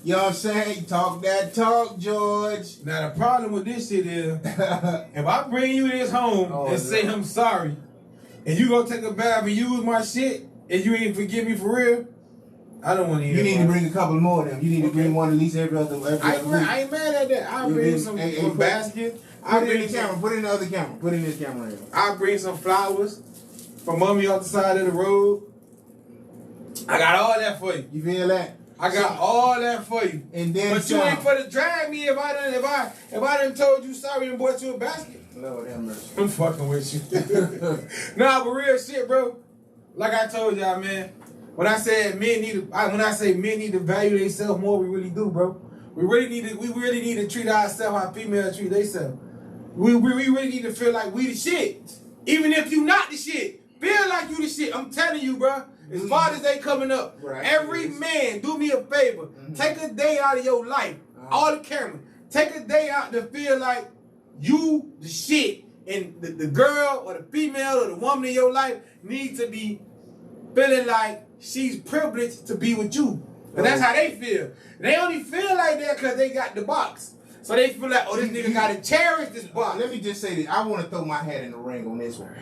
You know what I'm saying? Talk that talk, George. Now, the problem with this shit is, if I bring you this home and say I'm sorry, and you go take a bath and use my shit, and you ain't forgive me for real, I don't want to hear You need to bring a couple more of them. You need to bring one at least every other week. I ain't mad at that. I'll bring some baskets. Put it in the camera. Put it in the other camera. Put it in this camera here. I'll bring some flowers from mommy off the side of the road. I got all that for you. You feel that? I got all that for you. And then but you ain't for to drag me if I done told you sorry and bought you a basket. Lord have mercy. I'm fucking with you. Nah, but real shit, bro. Like I told y'all, man. When I say men need to value themselves more, we really do, bro. We really need to treat ourselves how females treat themselves. We really need to feel like we the shit. Even if you not the shit. Feel like you the shit. I'm telling you, bro. As Father's Day coming up, every man, do me a favor. Take a day out of your life. All the cameras. Take a day out to feel like you the shit. And the girl or the female or the woman in your life needs to be feeling like she's privileged to be with you. And that's how they feel. They only feel like that because they got the box. So they feel like, oh, this nigga got to cherish this box. Let me just say this. I want to throw my hat in the ring on this one.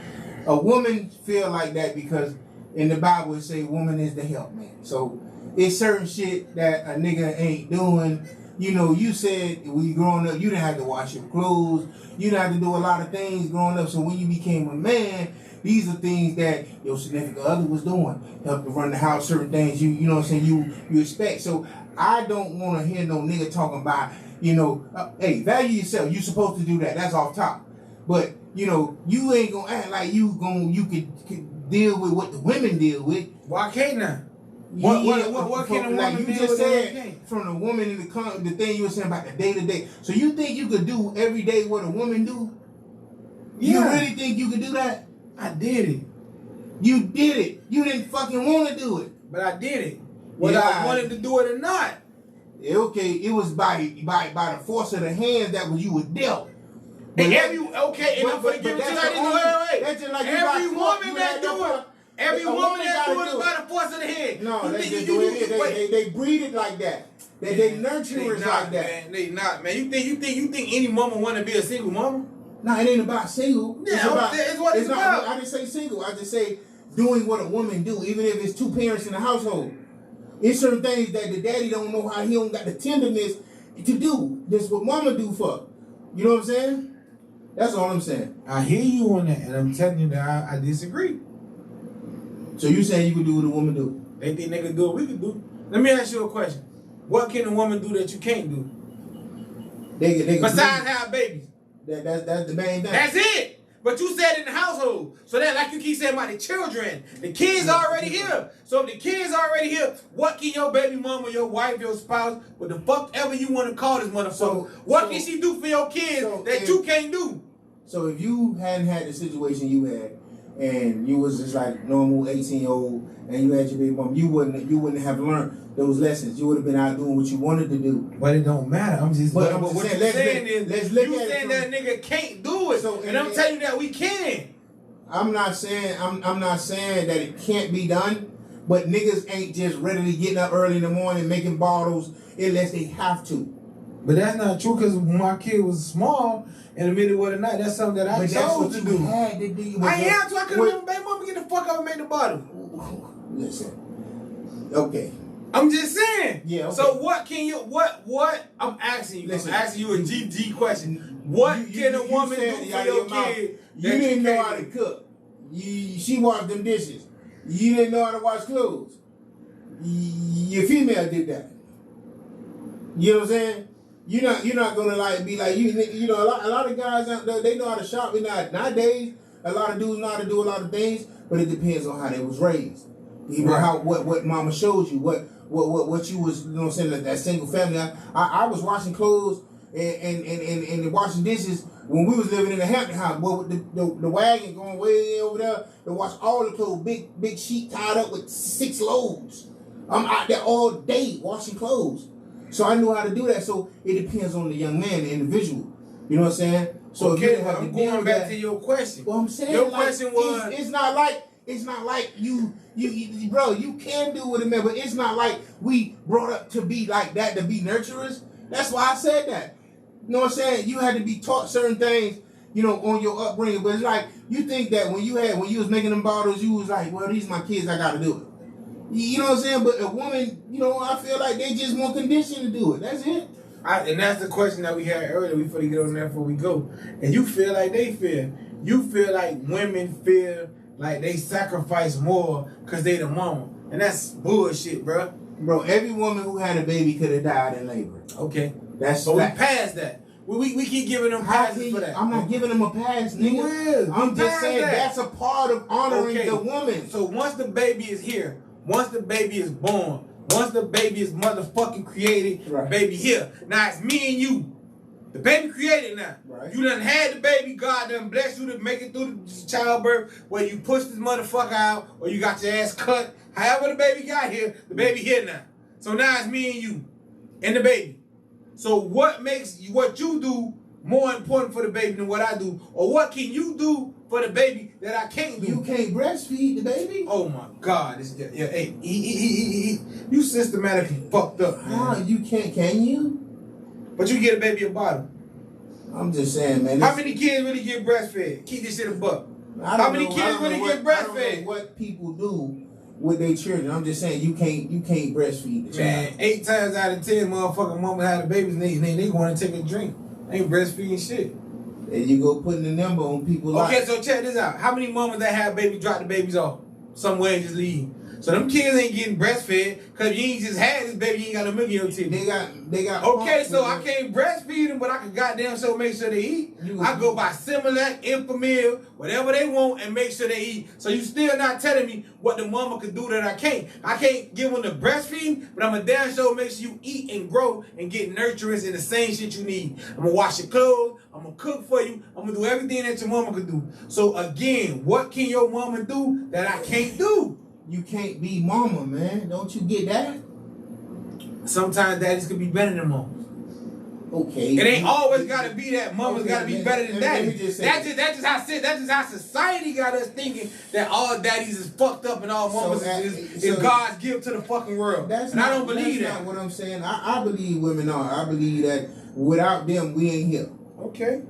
A woman feel like that because in the Bible it say woman is the helpmate. So it's certain shit that a nigga ain't doing. You know, you said when you growing up, you didn't have to wash your clothes. You didn't have to do a lot of things growing up. So when you became a man, these are things that your significant other was doing. Help to run the house, certain things you know what I'm saying, you expect. So I don't want to hear no nigga talking about, you know, hey, value yourself. You supposed to do that. That's off top. But, you know, you ain't going to act like you could deal with what the women deal with. Why can't I? What can a woman like you deal just with said from the woman in the thing you were saying about the day to day. So you think you could do every day what a woman do? Yeah. You really think you could do that? I did it. You did it. You didn't fucking want to do it. But I did it. Whether I wanted to do it or not. Okay, it was by the force of the hands that you were dealt. And every woman that do it by the force of the hand. No, they breed it like that. They nurture it like that. Man. They not, man. You think any mama want to be a single mama? No, it ain't about single. Yeah, it's what it's about. I didn't say single. I just say doing what a woman do, even if it's two parents in the household. It's certain things that the daddy don't know how he don't got the tenderness to do. This is what mama do for. You know what I'm saying? That's all I'm saying. I hear you on that, and I'm telling you that I disagree. So you saying you can do what a woman do? They think they can do what we can do. Let me ask you a question. What can a woman do that you can't do? They besides have babies. That's the main thing. That's it. But you said in the household. So that, like you keep saying about the children, the kids already here. So if the kids already here, what can your baby mama, your wife, your spouse, what the fuck ever you want to call this motherfucker, what can she do for your kids that you can't do? So if you hadn't had the situation you had, and you was just like normal 18-year-old, and you had your baby mom, you wouldn't have learned those lessons. You would have been out doing what you wanted to do. But it don't matter. I'm just. But what saying, you're saying let's is, look you at saying it that nigga can't do it, So, and I'm telling you that we can. I'm not saying that it can't be done, but niggas ain't just readily getting up early in the morning making bottles unless they have to. But that's not true, because when my kid was small in the middle of the night, that's something that I chose to do. Had to do. I ain't have to. I could have been baby mama, get the fuck up and make the bottle. Listen. Okay. I'm just saying. Yeah. Okay. So what can you? What? I'm asking you. Listen, I'm asking you a GG question. What can a woman do for your kid? You didn't know how to cook. She washed them dishes. You didn't know how to wash clothes. Your female did that. You know what I'm saying? You're not gonna like be like you know a lot of guys out there, they know how to shop. Nowadays a lot of dudes know how to do a lot of things, but it depends on how they was raised. You know how what mama showed you, what you was, you know what I'm saying, like that single family. I was washing clothes and washing dishes when we was living in the Hampton house. Well, with the wagon going way over there to wash all the clothes, big sheet tied up with 6 loads. I'm out there all day washing clothes. So I knew how to do that. So it depends on the young man, the individual. You know what I'm saying? So okay, if you have I'm to deal going with back that, to your question. well, I'm saying your like, question was it's not like you bro, you can do with a man, but it's not like we brought up to be like that, to be nurturers. That's why I said that. You know what I'm saying? You had to be taught certain things, you know, on your upbringing. But it's like you think that when you was making them bottles, you was like, well, these my kids, I gotta do it. You know what I'm saying? But a woman, you know, I feel like they just want condition to do it. That's it. And that's the question that we had earlier. We finna get on there before we go. And you feel like they feel. You feel like women feel like they sacrifice more because they the mama. And that's bullshit, bro. Bro, every woman who had a baby could have died in labor. Okay. That's so fact. we passed that. We keep giving them passes for that. I'm not giving them a pass, nigga. You will. I'm just saying that's a part of honoring the woman. So once the baby is here, once the baby is born, once the baby is motherfucking created, right. Baby here. Now it's me and you. The baby created now. Right. You done had the baby. God done blessed you to make it through the childbirth, whether you pushed this motherfucker out or you got your ass cut. However the baby got here, the baby here now. So now it's me and you and the baby. So what makes what you do more important for the baby than what I do? Or what can you do for the baby that I can't do? You can't breastfeed the baby? Oh my God. Hey, you systematically fucked up, man. Nah, you can't, can you? But you get a baby a bottle. I'm just saying, man. How many kids really get breastfed? Keep this shit a buck. How many kids really get breastfed? I don't know what people do with their children. I'm just saying you can't breastfeed the child. Man, 8 times out of 10 motherfucking mama had the babies and they want to take a drink. They ain't breastfeeding shit. And you go putting the number on people. Okay, so check this out. How many mamas that have babies drop the babies off somewhere and just leave? So them kids ain't getting breastfed because you ain't just had this baby, you ain't got no milk in your teeth. They got. Okay, so I can't breastfeed them, but I can goddamn so make sure they eat. I go by Similac, Infamil, whatever they want, and make sure they eat. So you still not telling me what the mama could do that I can't. I can't give them the breastfeeding, but I'm a damn sure make sure you eat and grow and get nurturance and the same shit you need. I'm gonna wash your clothes. I'm gonna cook for you. I'm gonna do everything that your mama could do. So again, what can your mama do that I can't do? You can't be mama, man. Don't you get that? Sometimes daddies could be better than mamas. Okay. It ain't always gotta be that mamas gotta be better than daddies. That's just how society got us thinking that all daddies is fucked up and all mamas is God's gift to the fucking world. And I don't believe that. That's not what I'm saying. I believe women are. I believe that without them we ain't here. Okay.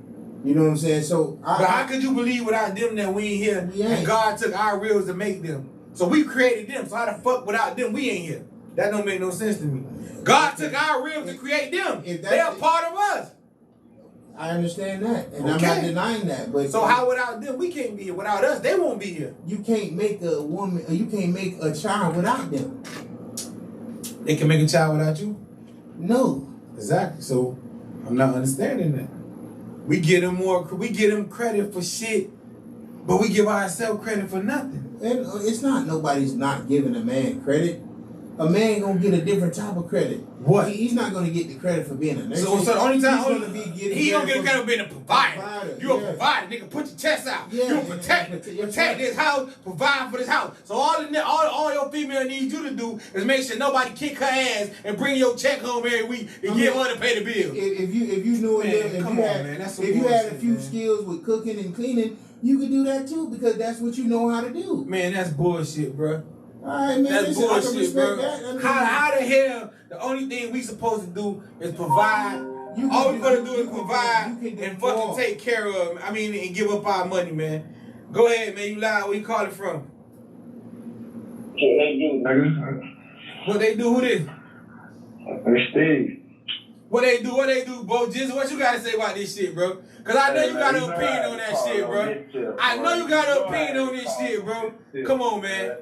You know what I'm saying? So but how could you believe without them that we ain't here and God took our wills to make them? So we created them. So how the fuck without them we ain't here? That don't make no sense to me. God took our ribs to create them. They're part of us. I understand that, and I'm not denying that. But so how without them we can't be here? Without us, they won't be here. You can't make a woman. You can't make a child without them. They can make a child without you? No. Exactly. So I'm not understanding that. We get them credit for shit, but we give ourselves credit for nothing. And it's not nobody's not giving a man credit. a man gonna get a different type of credit. What? He's not gonna get the credit for being a nurse. So the only time he's gonna be getting he don't get credit for being a provider. You a yeah. provider, nigga. Put your chest out. Yeah, You a protect this house, provide for this house. So all your female needs you to do is make sure nobody kick her ass and bring your check home every week and get her to pay the bill. If you knew if you had a few skills with cooking and cleaning, you could do that too because that's what you know how to do. Man, that's bullshit, bro. Alright, man, that's listen, bullshit, bro. That. I mean, how the hell the only thing we supposed to do is provide? All we gonna do is provide and fucking take care of. I mean, and give up our money, man. Go ahead, man. You live. Where you call it from? Hey, you nigga. What they do? Who this? It's Steve. What they do, Bo Jizzle? What you gotta say about this shit, bro? Cause I know you got an opinion on that shit, bro. I know you got an opinion on this shit, bro. Come on, man.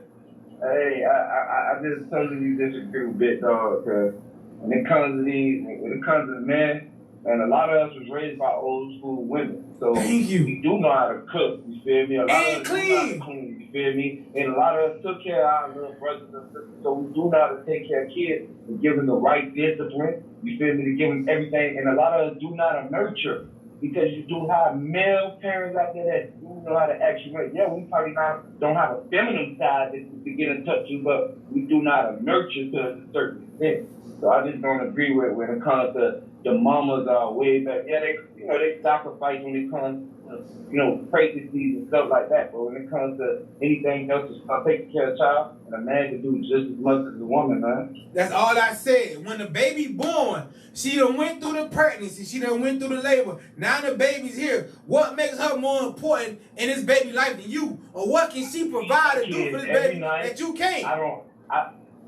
Hey, I just totally disagree with Big Dog, cause when it comes to men, and a lot of us was raised by old school women, so thank you. We do know how to cook. You feel me? A lot of us clean. know how to clean. You feel me? And a lot of us took care of our little brothers and sisters, so we do know how to take care of kids and give them the right discipline. You feel me? To give them everything, and a lot of us do know how to nurture. Because you do have male parents out there that do know how to actually, yeah, we probably don't have a feminine side to get in touch with, but we do know how to nurture to a certain extent. So I just don't agree with when it comes to the mamas are way back. Yeah, they sacrifice when it comes to, pregnancies and stuff like that. But when it comes to anything else, just taking care of a child, and a man can do just as much as a woman, man. That's all I said. When the baby born, she done went through the pregnancy. She done went through the labor. Now the baby's here. What makes her more important in this baby life than you? Or what can she provide to do for this baby that you can't?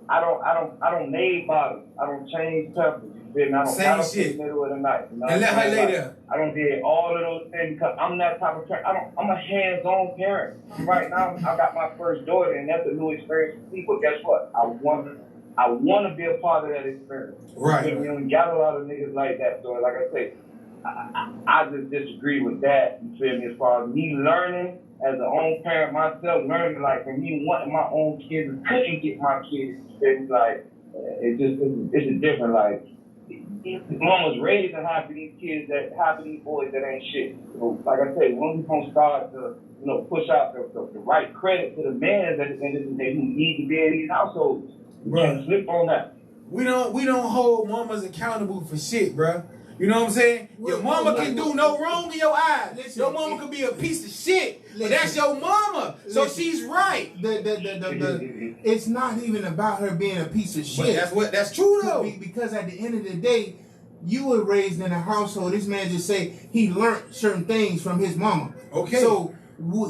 I don't name bottles. I don't change peppers. You feel me? I don't same shit. In the middle of the night. You know and let her lay there. I don't do all of those things because I'm that type of parent. I'm a hands-on parent. Right now, I got my first daughter, and that's a new experience for me. But guess what? I want to be a part of that experience. Right. You know, we got a lot of niggas like that. So, like I say, I just disagree with that. You feel me? As far as me learning as an own parent myself, learning like from me wanting my own kids and couldn't get my kids. It's like it's a different like. Mom was raised to half of these kids half of these boys that ain't shit. So, like I say, when we gonna start to push out the right credit to the men at the end of the day who need to be in these households. Bruh. Slip on that. We don't hold mamas accountable for shit, bruh. You know what I'm saying? Your mama can do no wrong in your eyes. Listen, your mama could be a piece of shit, but that's your mama, so she's right. It's not even about her being a piece of shit. But that's true though. Because at the end of the day, you were raised in a household. This man just say he learned certain things from his mama. Okay. So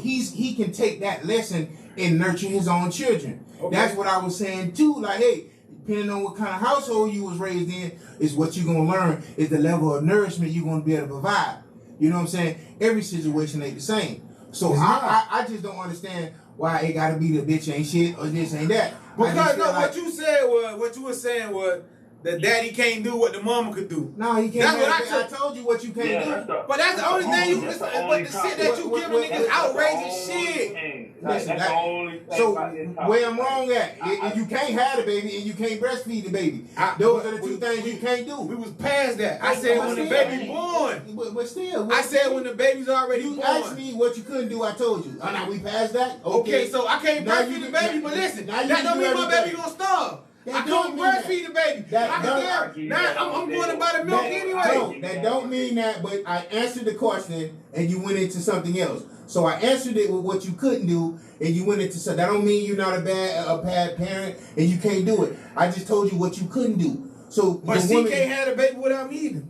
he can take that lesson and nurture his own children. Okay. That's what I was saying too. Like, hey, depending on what kind of household you was raised in, is what you're gonna learn, is the level of nourishment you're gonna be able to provide. You know what I'm saying? Every situation ain't the same. So I just don't understand why it gotta be the bitch ain't shit or this ain't that. Because what you were saying was the daddy can't do what the mama could do. No, he can't. That's what I told you what you can't do. But that's the only thing you can. But the shit that you giving niggas outrageous shit. Listen, so where I'm wrong at, if you can't have the baby and you can't breastfeed the baby, those are the two things you can't do. We was past that. I said when the baby born. But still, I said when the baby's already born. You asked me what you couldn't do. I told you. Oh, now we passed that. Okay, so I can't breastfeed the baby. But listen, that don't mean my baby gonna starve. I can't breastfeed the baby. I'm going to buy the milk anyway. That don't mean that, but I answered the question and you went into something else. So I answered it with what you couldn't do and you went into something. That don't mean you're not a bad parent and you can't do it. I just told you what you couldn't do. So but she can't have a baby without me either.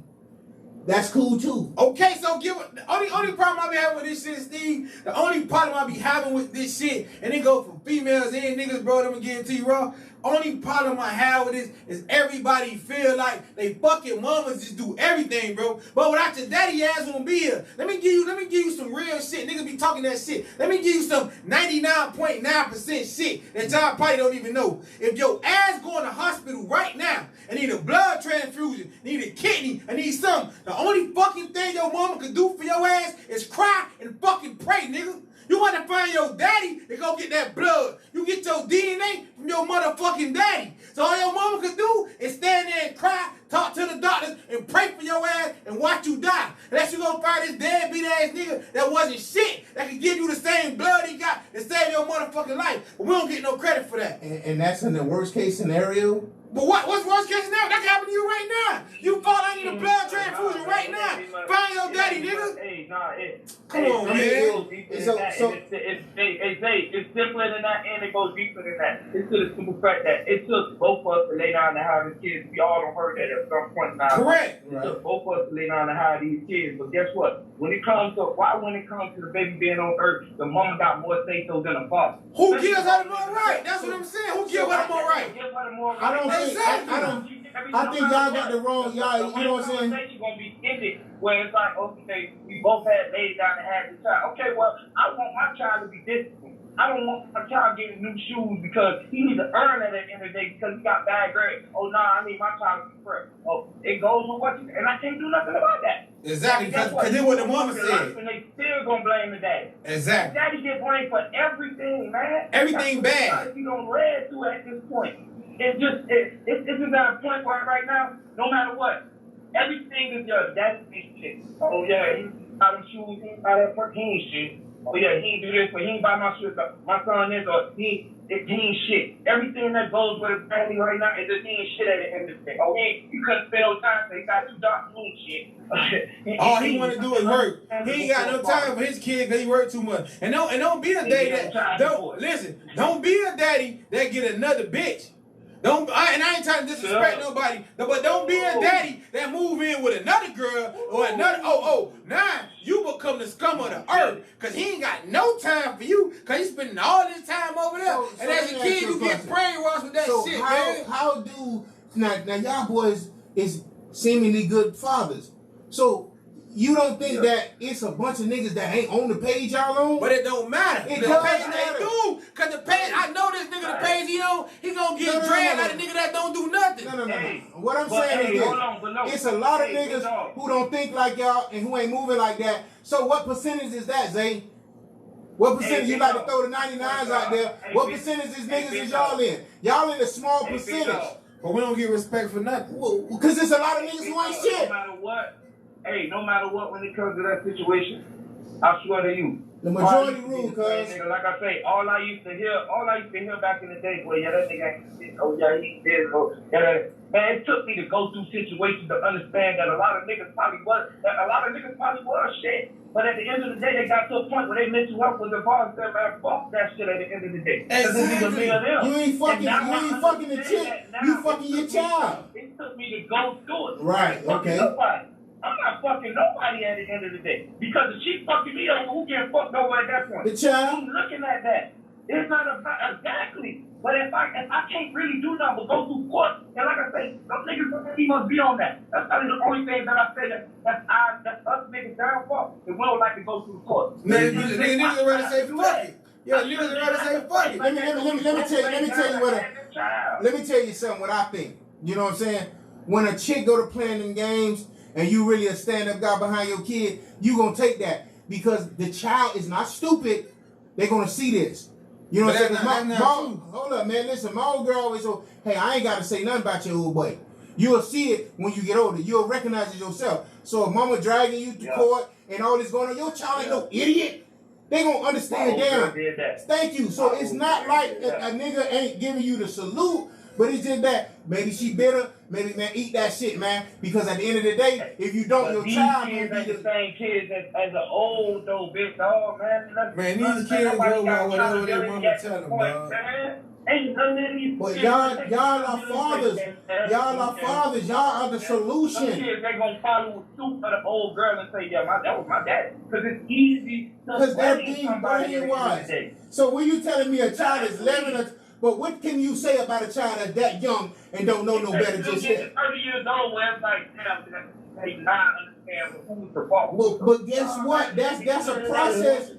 That's cool too. Okay, so the only problem I be having with this shit, Steve, the only problem I be having with this shit, and it go from females and niggas, bro, let me get into you raw. Only problem I have with this is everybody feel like they fucking mamas just do everything, bro. But without your daddy ass won't be here. Let me give you some real shit. Niggas be talking that shit. Let me give you some 99.9% shit that y'all probably don't even know. If your ass going to hospital right now and need a blood transfusion, need a kidney, and need something, the only fucking thing your mama can do for your ass is cry and fucking pray, nigga. You want to find your daddy and go get that blood. You get your DNA from your motherfucking daddy. So all your mama could do is stand there and cry, talk to the doctors, and pray for your ass and watch you die. Unless you gonna find this deadbeat ass nigga that wasn't shit, that can give you the same blood he got and save your motherfucking life. But we don't get no credit for that. And that's in the worst case scenario. But what's worst case scenario? That can happen to you right now. You fall out in the blood transfusion right now. Find your daddy, nigga. Hey, Come on, man. It's simpler than that, and it goes deeper than that. It's to the simple fact that it took both of us to lay down and hide these kids. We all don't heard that at some point in time. Correct. It took both of us to lay down and hide these kids. But guess what? When it comes to the baby being on earth, the mama got more say-so than the father. Who gives her the more right? That's what I'm saying. Who gives her the more right? I think y'all got the wrong, y'all, you know what I'm saying? Conversation gonna be ended where it's like, okay, we both had laid down and had the child. Okay, well, I want my child to be disciplined. I don't want my child getting new shoes because he needs to earn it at the end of the day because he got bad grades. Oh, nah, I need my child to be fresh. Oh, it goes with what you, and I can't do nothing about that. Exactly, because that's what the mama said. And they still gonna blame the daddy. Exactly. Daddy get blamed for everything, man. Everything bad. You don't read to at this point. It's just at a point where right now, no matter what, everything is your daddy's shit. Oh yeah, he buy them shoes, he buy that work, he ain't shit. Oh yeah, he ain't do this, but he ain't buy my shit. My son is, or he ain't shit. Everything that goes with his family right now is just he ain't shit at the end of the day. Oh, he couldn't spend no time, so he got 2 jobs, he ain't shit. All he want to do is work. He ain't got no time for his kid because he work too much. And don't be a daddy that don't be a daddy that get another bitch. I ain't trying to disrespect nobody, but don't be a daddy that move in with another girl or another. Now you become the scum of the earth because he ain't got no time for you because he's spending all this time over there. And as a kid, you get brainwashed with that shit, man. How do now y'all boys is seemingly good fathers? So you don't think that it's a bunch of niggas that ain't on the page y'all on? But it don't matter. It the does page matter. they do. Cause the page, I know this nigga the page he on, he gonna get dragged like a nigga that don't do nothing. No. What I'm saying is this. It's a lot of niggas who don't think like y'all and who ain't moving like that. So what percentage is that, Zay? What percentage you like to throw the 99s out there? What percentage is niggas is y'all in? Y'all in a small percentage. But we don't get respect for nothing. Because there's a lot of niggas who ain't shit. No matter what, when it comes to that situation, I swear to you. The majority rule, cuz. Like I say, all I used to hear back in the day, well, yeah, that nigga ain't shit. Oh, yeah, he did. Oh, yeah, man, it took me to go through situations to understand that a lot of niggas probably was shit. But at the end of the day, they got to a point where they mental health was involved. Said, man, fuck that shit at the end of the day. Exactly. You ain't fucking the chick. You fucking your child. It took me to go through it. Right, okay. I'm not fucking nobody at the end of the day. Because if she's fucking me over, who can fuck nobody at that point? The child. I'm looking at that. It's not about exactly. But if I can't really do nothing but go through court, and like I say, some niggas must be on that. That's probably the only thing that I say that's us niggas down for. And we don't like to go through court. Niggas are ready to say fuck it. Yeah, niggas are ready to say fuck it. Let me tell you something what I think. You know what I'm saying? When a chick go to playing them games and you really a stand-up guy behind your kid, you gonna take that. Because the child is not stupid. They're gonna see this. You know what I'm saying? Hold up, man. Listen, my old girl always said, hey, I ain't got to say nothing about your old boy. You'll see it when you get older. You'll recognize it yourself. So if mama dragging you to court and all this going on, your child ain't no idiot. They going to understand damn. Thank you. So it's not like a nigga ain't giving you the salute, but it's just that maybe she bitter. Maybe, man, eat that shit, man. Because at the end of the day, if you don't, your child kids ain't the same kids as the old, though, bitch. Oh, man. These kids go by whatever they want to tell them, dog. But y'all are fathers. Y'all are fathers. Y'all are the solution. Some kids, they going to follow suit for the old girl and say, yeah, that was my daddy. Because it's easy because they're being brainwashed. So when you telling me a child is 11 but what can you say about a child that's that young and don't know no better just yet? 30 years old, where it's like, damn, they not understand who's the fault. Well, but guess what? That's a process.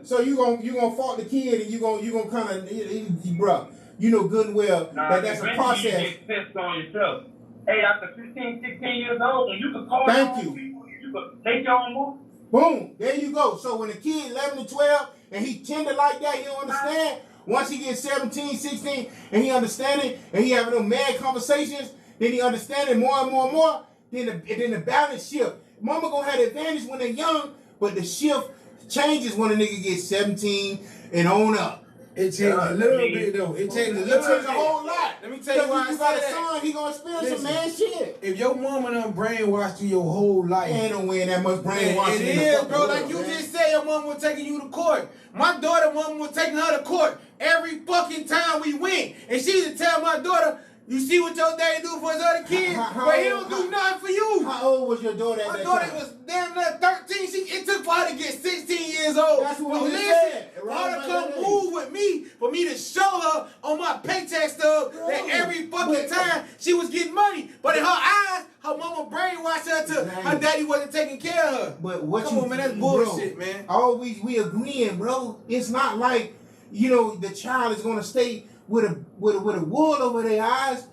So you gonna fault the kid and you gonna kind of, bruh, you know good and well that's a process. You get pissed on yourself. Hey, after 15, 16 years old, when you can call Thank you. People, you can take your own move. Boom, there you go. So when a kid 11 to 12 and he tender like that, he don't understand. Once he gets 17, 16, and he understand it, and he having them mad conversations, then he understand it more and more and more, then the balance shift. Mama gonna have the advantage when they're young, but the shift changes when a nigga gets 17 and on up. It changed a little bit though. It changed a little bit. A whole lot. Let me tell you why I you got say a that. son, he gonna experience some man shit. If your mama done brainwashed you your whole life, Ain't no way that much brainwashing. it is, bro. Like you just said, your mama was taking you to court. My daughter, mama was taking her to court every fucking time we went, and she used to tell my daughter, "You see what your daddy do for his other kids, but he don't do nothing for you." How old was your daughter at that time? My daughter was damn near 13. It took for her to get 16 years old. That's what we listen, said. for her to come move with me, for me to show her on my paycheck stub that every fucking time she was getting money. But in her eyes, her mama brainwashed her to her daddy wasn't taking care of her. But what Come on, man, that's bullshit, man. Always we agreeing, bro. It's not like, you know, the child is gonna stay with a wool over their eyes.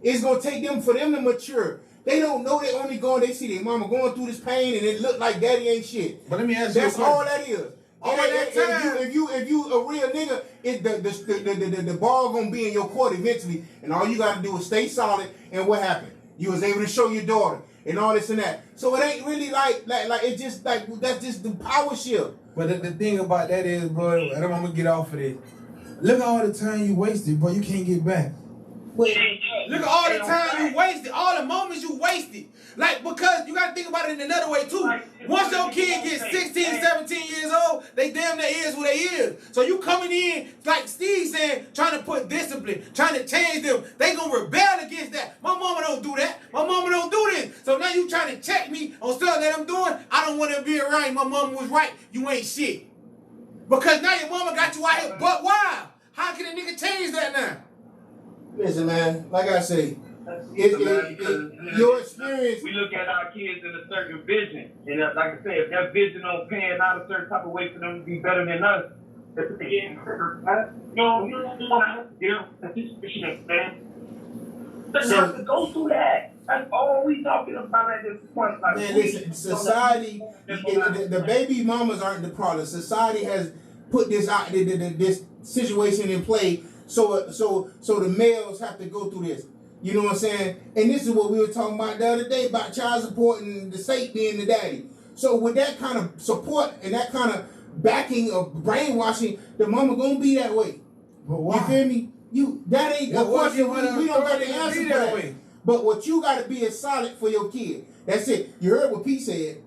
It's gonna take them for them to mature. They don't know they only going. They see their mama going through this pain, and it look like daddy ain't shit. But let me ask you, that's all that is. All that time. If you a real nigga, the ball gonna be in your court eventually, and all you gotta do is stay solid. And what happened? You was able to show your daughter and all this and that. So it ain't really like it's just like that's just the power shift. But the thing about that is, bro, and I'm gonna get off of this. Look at all the time you wasted, bro. You can't get back. Look at all the time you wasted, all the moments you wasted. Like, because you got to think about it in another way, too. Once your kid gets 16, 17 years old, they damn near is who they is. So you coming in, like Steve said, trying to put discipline, trying to change them. They going to rebel against that. My mama don't do that. My mama don't do this. So now you trying to check me on stuff that I'm doing. I don't want to be around you. My mama was right. You ain't shit. Because now your mama got you out here butt wild. How can a nigga change that now? Listen, man, like I say, your experience. We look at our kids in a certain vision, and like I said, if that vision don't pan out a certain type of way for them to be better than us, that's again, you don't want to deal with this shit, man. They have to go through that. That's all we talking about at this point. Like, man, listen, society, the baby mamas aren't the problem. Society has put this out, this situation in play. So the males have to go through this. You know what I'm saying? And this is what we were talking about the other day about child support and the state being the daddy. So with that kind of support and that kind of backing of brainwashing, the mama gonna be that way. But why? You feel me? That ain't of course we don't got the answer for that. Way. But what you gotta be is solid for your kid. That's it. You heard what Pete said.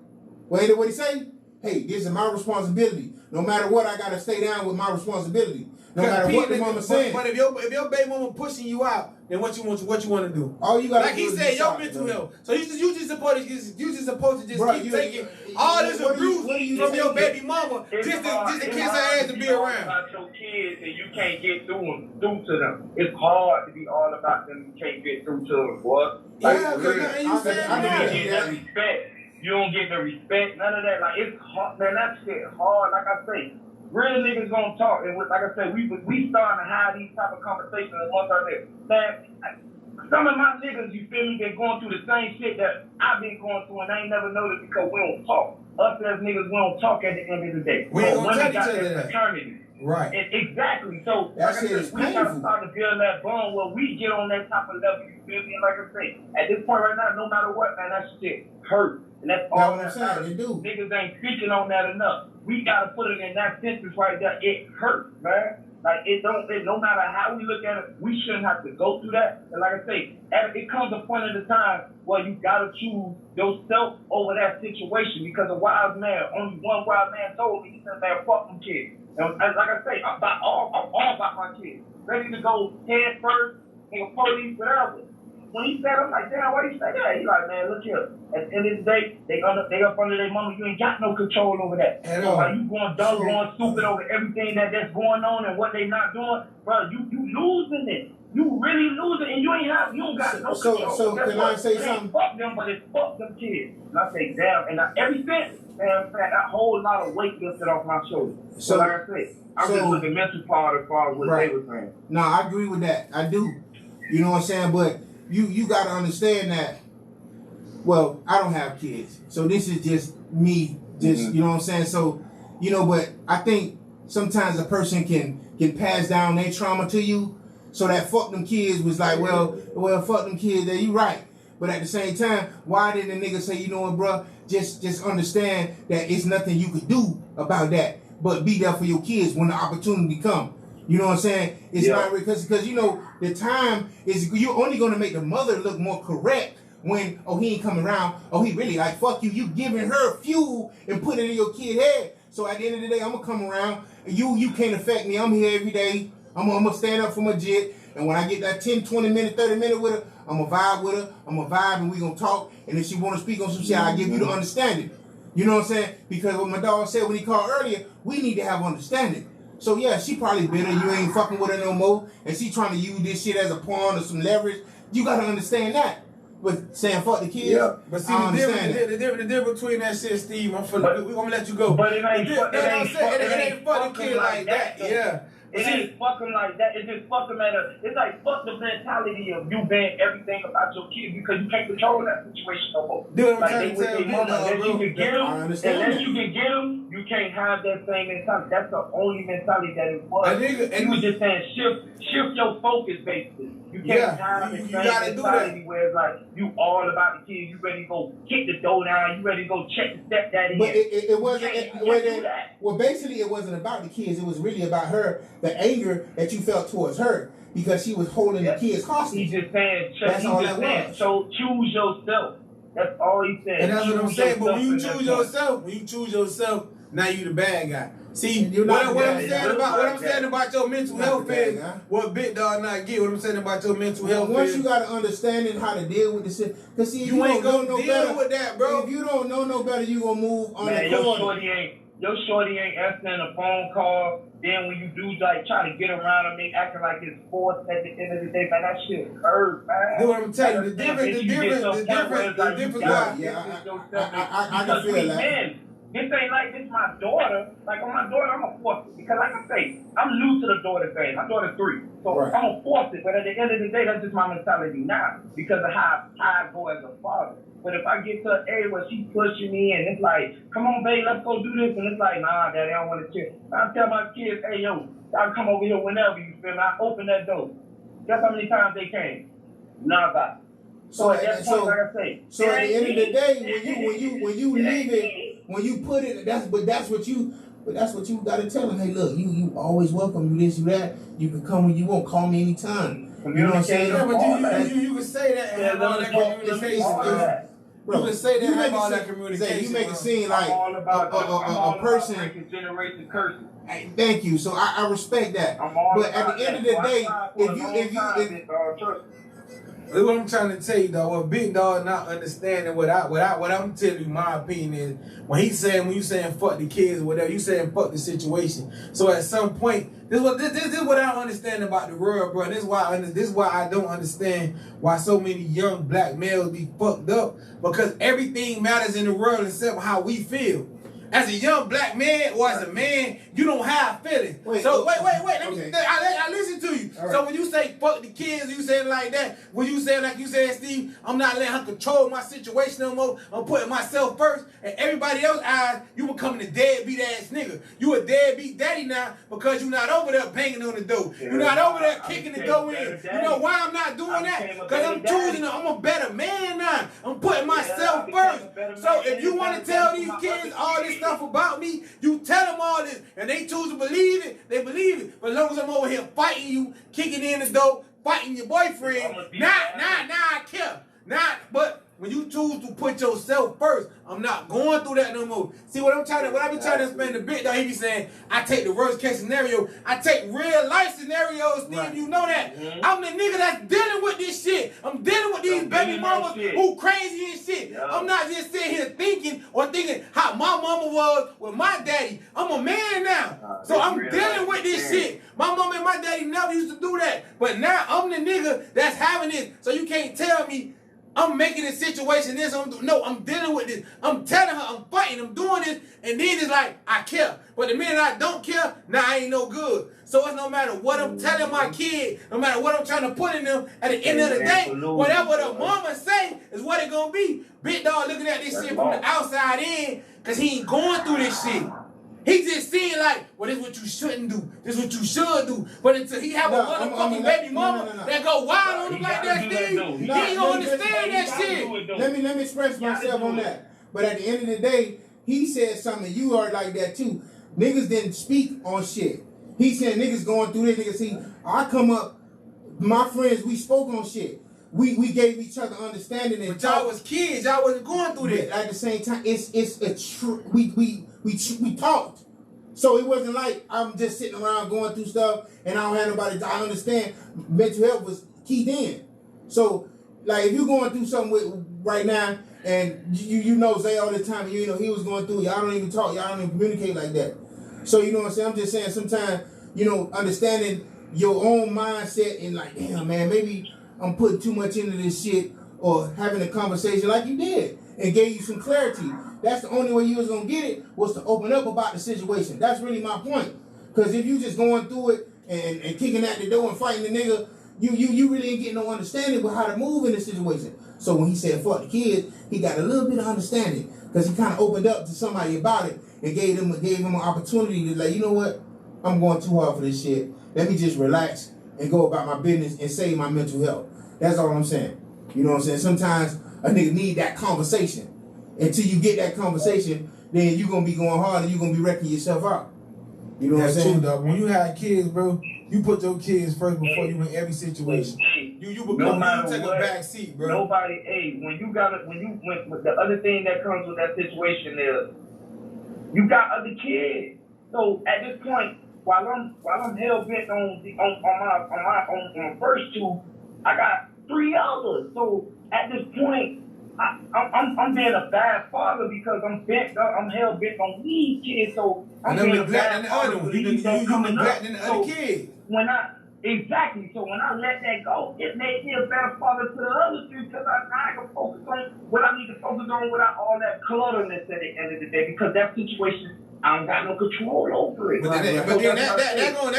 What he say? Hey, this is my responsibility. No matter what, I gotta stay down with my responsibility. No matter what the mama saying. But if your baby mama pushing you out, then what you want to do? All you gotta like do he said, your mental health. So you just supposed to just keep taking all this abuse from your baby mama just to kiss her ass to be around. About your kids and you can't get through to them. It's hard to be all about them. You can't get through to them, boy. Like, yeah, because you saying you don't get that respect. You don't get the respect. None of that. Like it's hard, man. That shit hard. Like I say. Real niggas gonna talk, and like I said, we starting to have these type of conversations amongst ourselves. Man, some of my niggas, you feel me, they going through the same shit that I've been going through, and I ain't never noticed because we don't talk. Us as niggas, we don't talk at the end of the day. We ain't gonna tell each other that. Eternity. Right. Exactly. So, like I said, we gotta start to build that bond where we get on that type of level. You feel me? And like I say, at this point right now, no matter what, man, that shit hurt. And that's all I'm saying. They do. Niggas ain't speaking on that enough. We gotta put it in that sentence right there. It hurts, man. Like no matter how we look at it, we shouldn't have to go through that. And like I say, it comes a point in the time where you gotta choose yourself over that situation. Because a wise man, only one wise man told me, he said, man, fuck them kids. And like I say, I'm all about my kids. Ready to go head first, nigga, police, whatever. When he said, I'm like, damn, why you say that? He like, man, look here. At the end of the day, they up under their mama. You ain't got no control over that. So while you going dumb, going stupid over everything that's going on and what they not doing, bro, you losing it. You really losing, and you don't got no control. So can I say something? Fuck them, but it's fuck them kids. And I say, damn, and every since, man, that whole lot of weight lifted off my shoulders. So like I say, I'm just looking mental part as far as what they were saying. No, I agree with that. I do. You know what I'm saying? But you got to understand that, well, I don't have kids. So this is just me, you know what I'm saying? So, you know, but I think sometimes a person can can pass down their trauma to you. So that fuck them kids was like, well, fuck them kids. That you right. But at the same time, why didn't the nigga say, you know what, bro? Just understand that it's nothing you could do about that, but be there for your kids when the opportunity come. You know what I'm saying? It's not because you know the time is you're only gonna make the mother look more correct when he ain't coming around. He really like fuck you. You giving her fuel and put it in your kid head. So at the end of the day, I'm gonna come around. You can't affect me. I'm here every day. I'm gonna stand up for my jit. And when I get that 10, 20 minute, 30 minute with her, I'm gonna vibe with her. I'm gonna vibe and we gonna talk. And if she wanna speak on some shit, I give you the understanding. You know what I'm saying? Because what my dog said when he called earlier, we need to have understanding. So yeah, she probably bitter. You ain't fucking with her no more. And she trying to use this shit as a pawn or some leverage. You gotta understand that. But saying fuck the kids, yeah. But see the difference between that shit, Steve. We're gonna let you go. But it ain't fuck the kid like that. Yeah. It ain't fucking like that. It's just fucking it's like fuck the mentality of you being everything about your kids because you can't control that situation no more. Dude, like they with their mama, unless you can get them, you can't have that same mentality. That's the only mentality that it was. You was just saying shift your focus basically. You can't have the same mentality where it's like you all about the kids. You ready to go kick the door down. You ready to go check the stepdaddy. But it wasn't. Well, basically, it wasn't about the kids. It was really about her. The anger that you felt towards her because she was holding the kids hostage. He's just saying, that's all that was. So choose yourself. That's all he said. And that's what I'm saying. But when you choose yourself, now you the bad guy. See, what I'm saying about your mental health is what Big Dog not get. What I'm saying about your mental health once you got to understanding how to deal with this shit. Because see, you ain't gonna deal with that, bro. If you don't know no better, you gonna move on the corner. Your shorty ain't answering a phone call. Then when you do like try to get around him, they acting like it's forced at the end of the day. Man, that shit hurt, man. You know what I'm telling you? The difference. I can feel that. This ain't like this my daughter. Like on my daughter, I'm gonna force it. Because like I say, I'm new to the daughter thing. My daughter's 3. So I'm gonna force it. But at the end of the day, that's just my mentality now. Because of how I go as a father. But if I get to an area where she's pushing me and it's like, come on, babe, let's go do this. And it's like, nah, daddy, I don't want to chill. I tell my kids, hey, yo, y'all come over here whenever you feel me. I open that door. Guess how many times they came? None. So at that point, like I say. So at the end of the day, when you leave it, when you put it, that's what you gotta tell them. Hey, look, you always welcome. You this, you that. You can come when you want. Call me anytime. You know what I'm saying? Yeah, but you can say that and have all that communication. You can say that and have all that communication. You make it seem like a person can generate the curses. Thank you. So I respect that. But at the end of the day, that's what I'm trying to tell you, though. What Big Dog not understanding what I'm telling you, my opinion is when you saying fuck the kids or whatever, you saying fuck the situation. So at some point, this is what I don't understand about the world, bro. This is why I don't understand why so many young black males be fucked up, because everything matters in the world except how we feel. As a young black man or as a man, you don't have feelings. Wait. I listen to you. Right. So when you say fuck the kids, you say it like that. When you say like you said, Steve, I'm not letting her control my situation no more. I'm putting myself first. And everybody else's eyes, you becoming a deadbeat ass nigga. You a deadbeat daddy now because you're not over there banging on the door. You're not over there kicking the door in. You know why I'm not doing that? Because I'm choosing, I'm a better man now. I'm putting myself first. So if you want to tell these kids all this stuff about me, you tell them all this, and they choose to believe it, they believe it. But as long as I'm over here fighting you, kicking in the door, fighting your boyfriend, I care. But when you choose to put yourself first, I'm not going through that no more. See what I be trying to explain to Big Dog, he be saying, I take the worst case scenario. I take real life scenarios, Steve, right. You know that. Mm-hmm. I'm the nigga that's dealing with this shit. I'm dealing with these baby mamas who crazy and shit. Yo. I'm not just sitting here thinking how my mama was with my daddy. I'm a man now. So I'm dealing with this shit. My mama and my daddy never used to do that. But now I'm the nigga that's having this. So you can't tell me I'm making this situation this. I'm dealing with this. I'm telling her I'm fighting. I'm doing this. And then it's like, I care. But the minute I don't care, I ain't no good. So it's no matter what I'm telling my kid, no matter what I'm trying to put in them, at the end of the day, whatever the mama say is what it gonna be. Big Dog looking at this shit from the outside in, because he ain't going through this shit. He just seeing like, well, this is what you shouldn't do. This is what you should do. But until he have a motherfucking baby mama that go wild on him like that, Steve, he don't understand that shit. Let me express myself on that. But at the end of the day, he said something. You are like that too. Niggas didn't speak on shit. He said niggas going through this. Niggas see, I come up, my friends, we spoke on shit. We gave each other understanding. And but y'all was kids. Y'all wasn't going through this. At the same time, we talked. So it wasn't like I'm just sitting around going through stuff and I don't have nobody. I understand mental health was key then. So like if you're going through something right now and you know Zay all the time, you know he was going through. Y'all don't even talk. Y'all don't even communicate like that. So you know what I'm saying. I'm just saying sometimes understanding your own mindset and like damn man maybe I'm putting too much into this shit or having a conversation like you did and gave you some clarity. That's the only way you was going to get it was to open up about the situation. That's really my point. Because if you just going through it and kicking at the door and fighting the nigga, you really ain't getting no understanding with how to move in this situation. So when he said fuck the kids, he got a little bit of understanding because he kind of opened up to somebody about it and gave him an opportunity to like, you know what? I'm going too hard for this shit. Let me just relax and go about my business and save my mental health. That's all I'm saying. You know what I'm saying? Sometimes a nigga need that conversation. Until you get that conversation, then you're going to be going hard and you're going to be wrecking yourself out. You know what I'm saying? True, dog. When you have kids, bro, you put your kids first before you in every situation. You become you take a back seat, bro. Nobody, when the other thing that comes with that situation is you got other kids. So at this point, while I'm hell bent on my first two, I got 3 others. So at this point, I'm being a bad father because I'm hell bent on these kids. So I'm being a bad father. You neglecting the other kids. So when I let that go, it made me a better father to the other two because I can focus on what I need to focus on without all that clutterness at the end of the day because that situation I don't got no control over it. But then that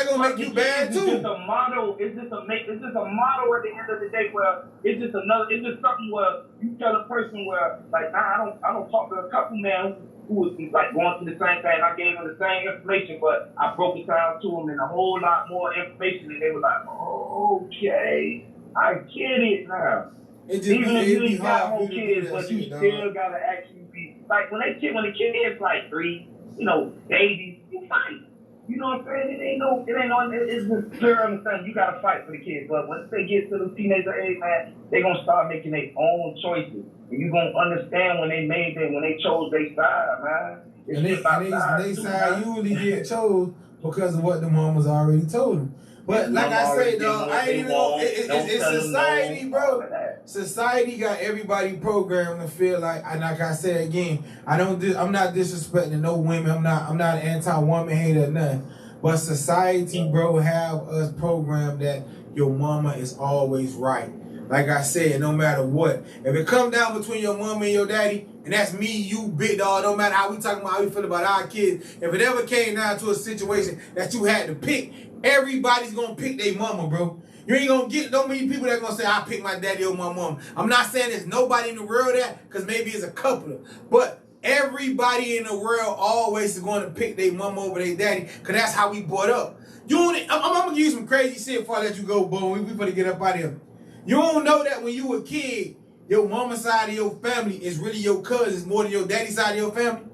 gonna make you bad too. It's just a model. It's just a model at the end of the day where it's just something where you tell a person where like nah, I don't talk to a couple man who was like going through the same thing. I gave them the same information, but I broke it down to them in a whole lot more information, and they were like, oh, okay, I get it now. Even if you ain't got more kids, but you still gotta actually be like when the kid is like 3. Babies, you fight. You know what I'm saying? It's just clear understanding. You gotta fight for the kids. But once they get to the teenager age, man, they gonna start making their own choices. And you gonna understand when they chose their side, man. And they side usually get chose because of what the mamas already told them. But like I say, dog, I ain't even know. It's society, bro. Society got everybody programmed to feel like, and like I said again, I'm not disrespecting no women. I'm not an anti-woman hater or nothing. But society, bro, have us programmed that your mama is always right. Like I said, no matter what. If it come down between your mama and your daddy, and that's me, you, big dog, no matter how we talking about how we feel about our kids, if it ever came down to a situation that you had to pick, everybody's gonna pick their mama, bro. You ain't gonna get no many people that gonna say, I pick my daddy over my mama. I'm not saying there's nobody in the world that, because maybe it's a couple. But everybody in the world always is going to pick their mama over their daddy, because that's how we brought up. I'm gonna give you some crazy shit before I let you go, Bo. We better get up out of here. You don't know that when you a kid, your mama side of your family is really your cousins more than your daddy side of your family.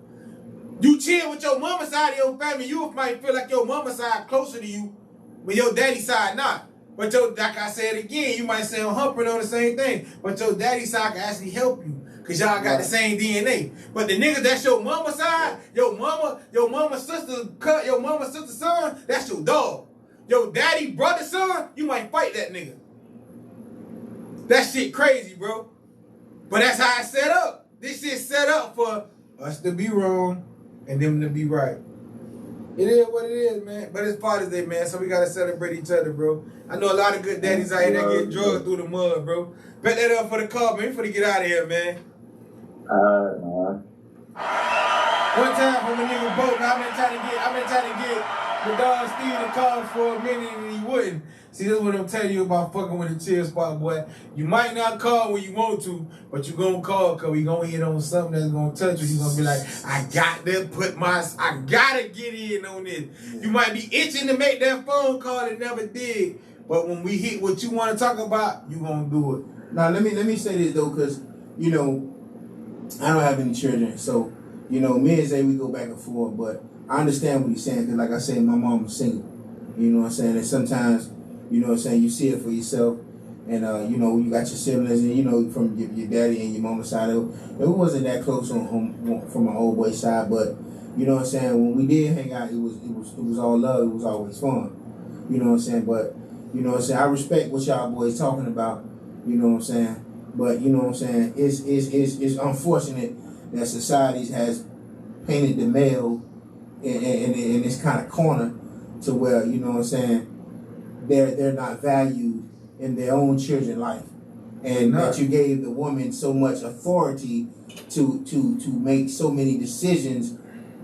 You chill with your mama side of your family, you might feel like your mama side closer to you, but your daddy side not. But like I said again, you might say I'm humping on the same thing, but your daddy side can actually help you, cause y'all got the same DNA. But the nigga that's your mama side, your mama sister son, that's your dog. Your daddy brother son, you might fight that nigga. That shit crazy, bro. But that's how it's set up. This shit set up for us to be wrong and them to be right. It is what it is, man. But it's Father's Day, man, so we gotta celebrate each other, bro. I know a lot of good daddies out here that get drugged through the mud, bro. Bet that up for the call, man. We finna get out of here, man. All right, man. One time when a nigga broke, I've been trying to get the dog Steve to call for a minute and he wouldn't. See, this is what I'm telling you about fucking with a chill spot, boy. You might not call when you want to, but you gonna call because we gonna hit on something that's gonna touch you. You gonna be like, I gotta get in on this. You might be itching to make that phone call that never did, but when we hit what you want to talk about, you gonna do it. Now let me say this though, because you know I don't have any children, so you know me and Zay we go back and forth, but I understand what he's saying because like I said, my mom was single. You know what I'm saying, and sometimes. You know what I'm saying? You see it for yourself. And, you know, you got your siblings and, you know, from your daddy and your mama's side. It wasn't that close from my old boy side. But, you know what I'm saying? When we did hang out, it was all love. It was always fun. You know what I'm saying? But, you know what I'm saying? I respect what y'all boys talking about. You know what I'm saying? But, you know what I'm saying? It's unfortunate that society has painted the male in this kind of corner to where, you know what I'm saying, they're not valued in their own children's life, and that you gave the woman so much authority to make so many decisions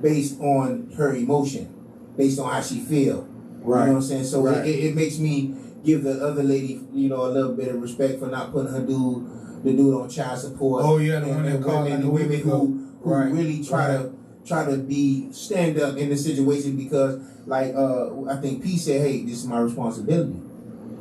based on her emotion, based on how she feel. Right. You know what I'm saying? So it makes me give the other lady, you know, a little bit of respect for not putting the dude on child support. Oh yeah, the one that called the women who really try to stand up in the situation because. Like I think P said, hey, this is my responsibility.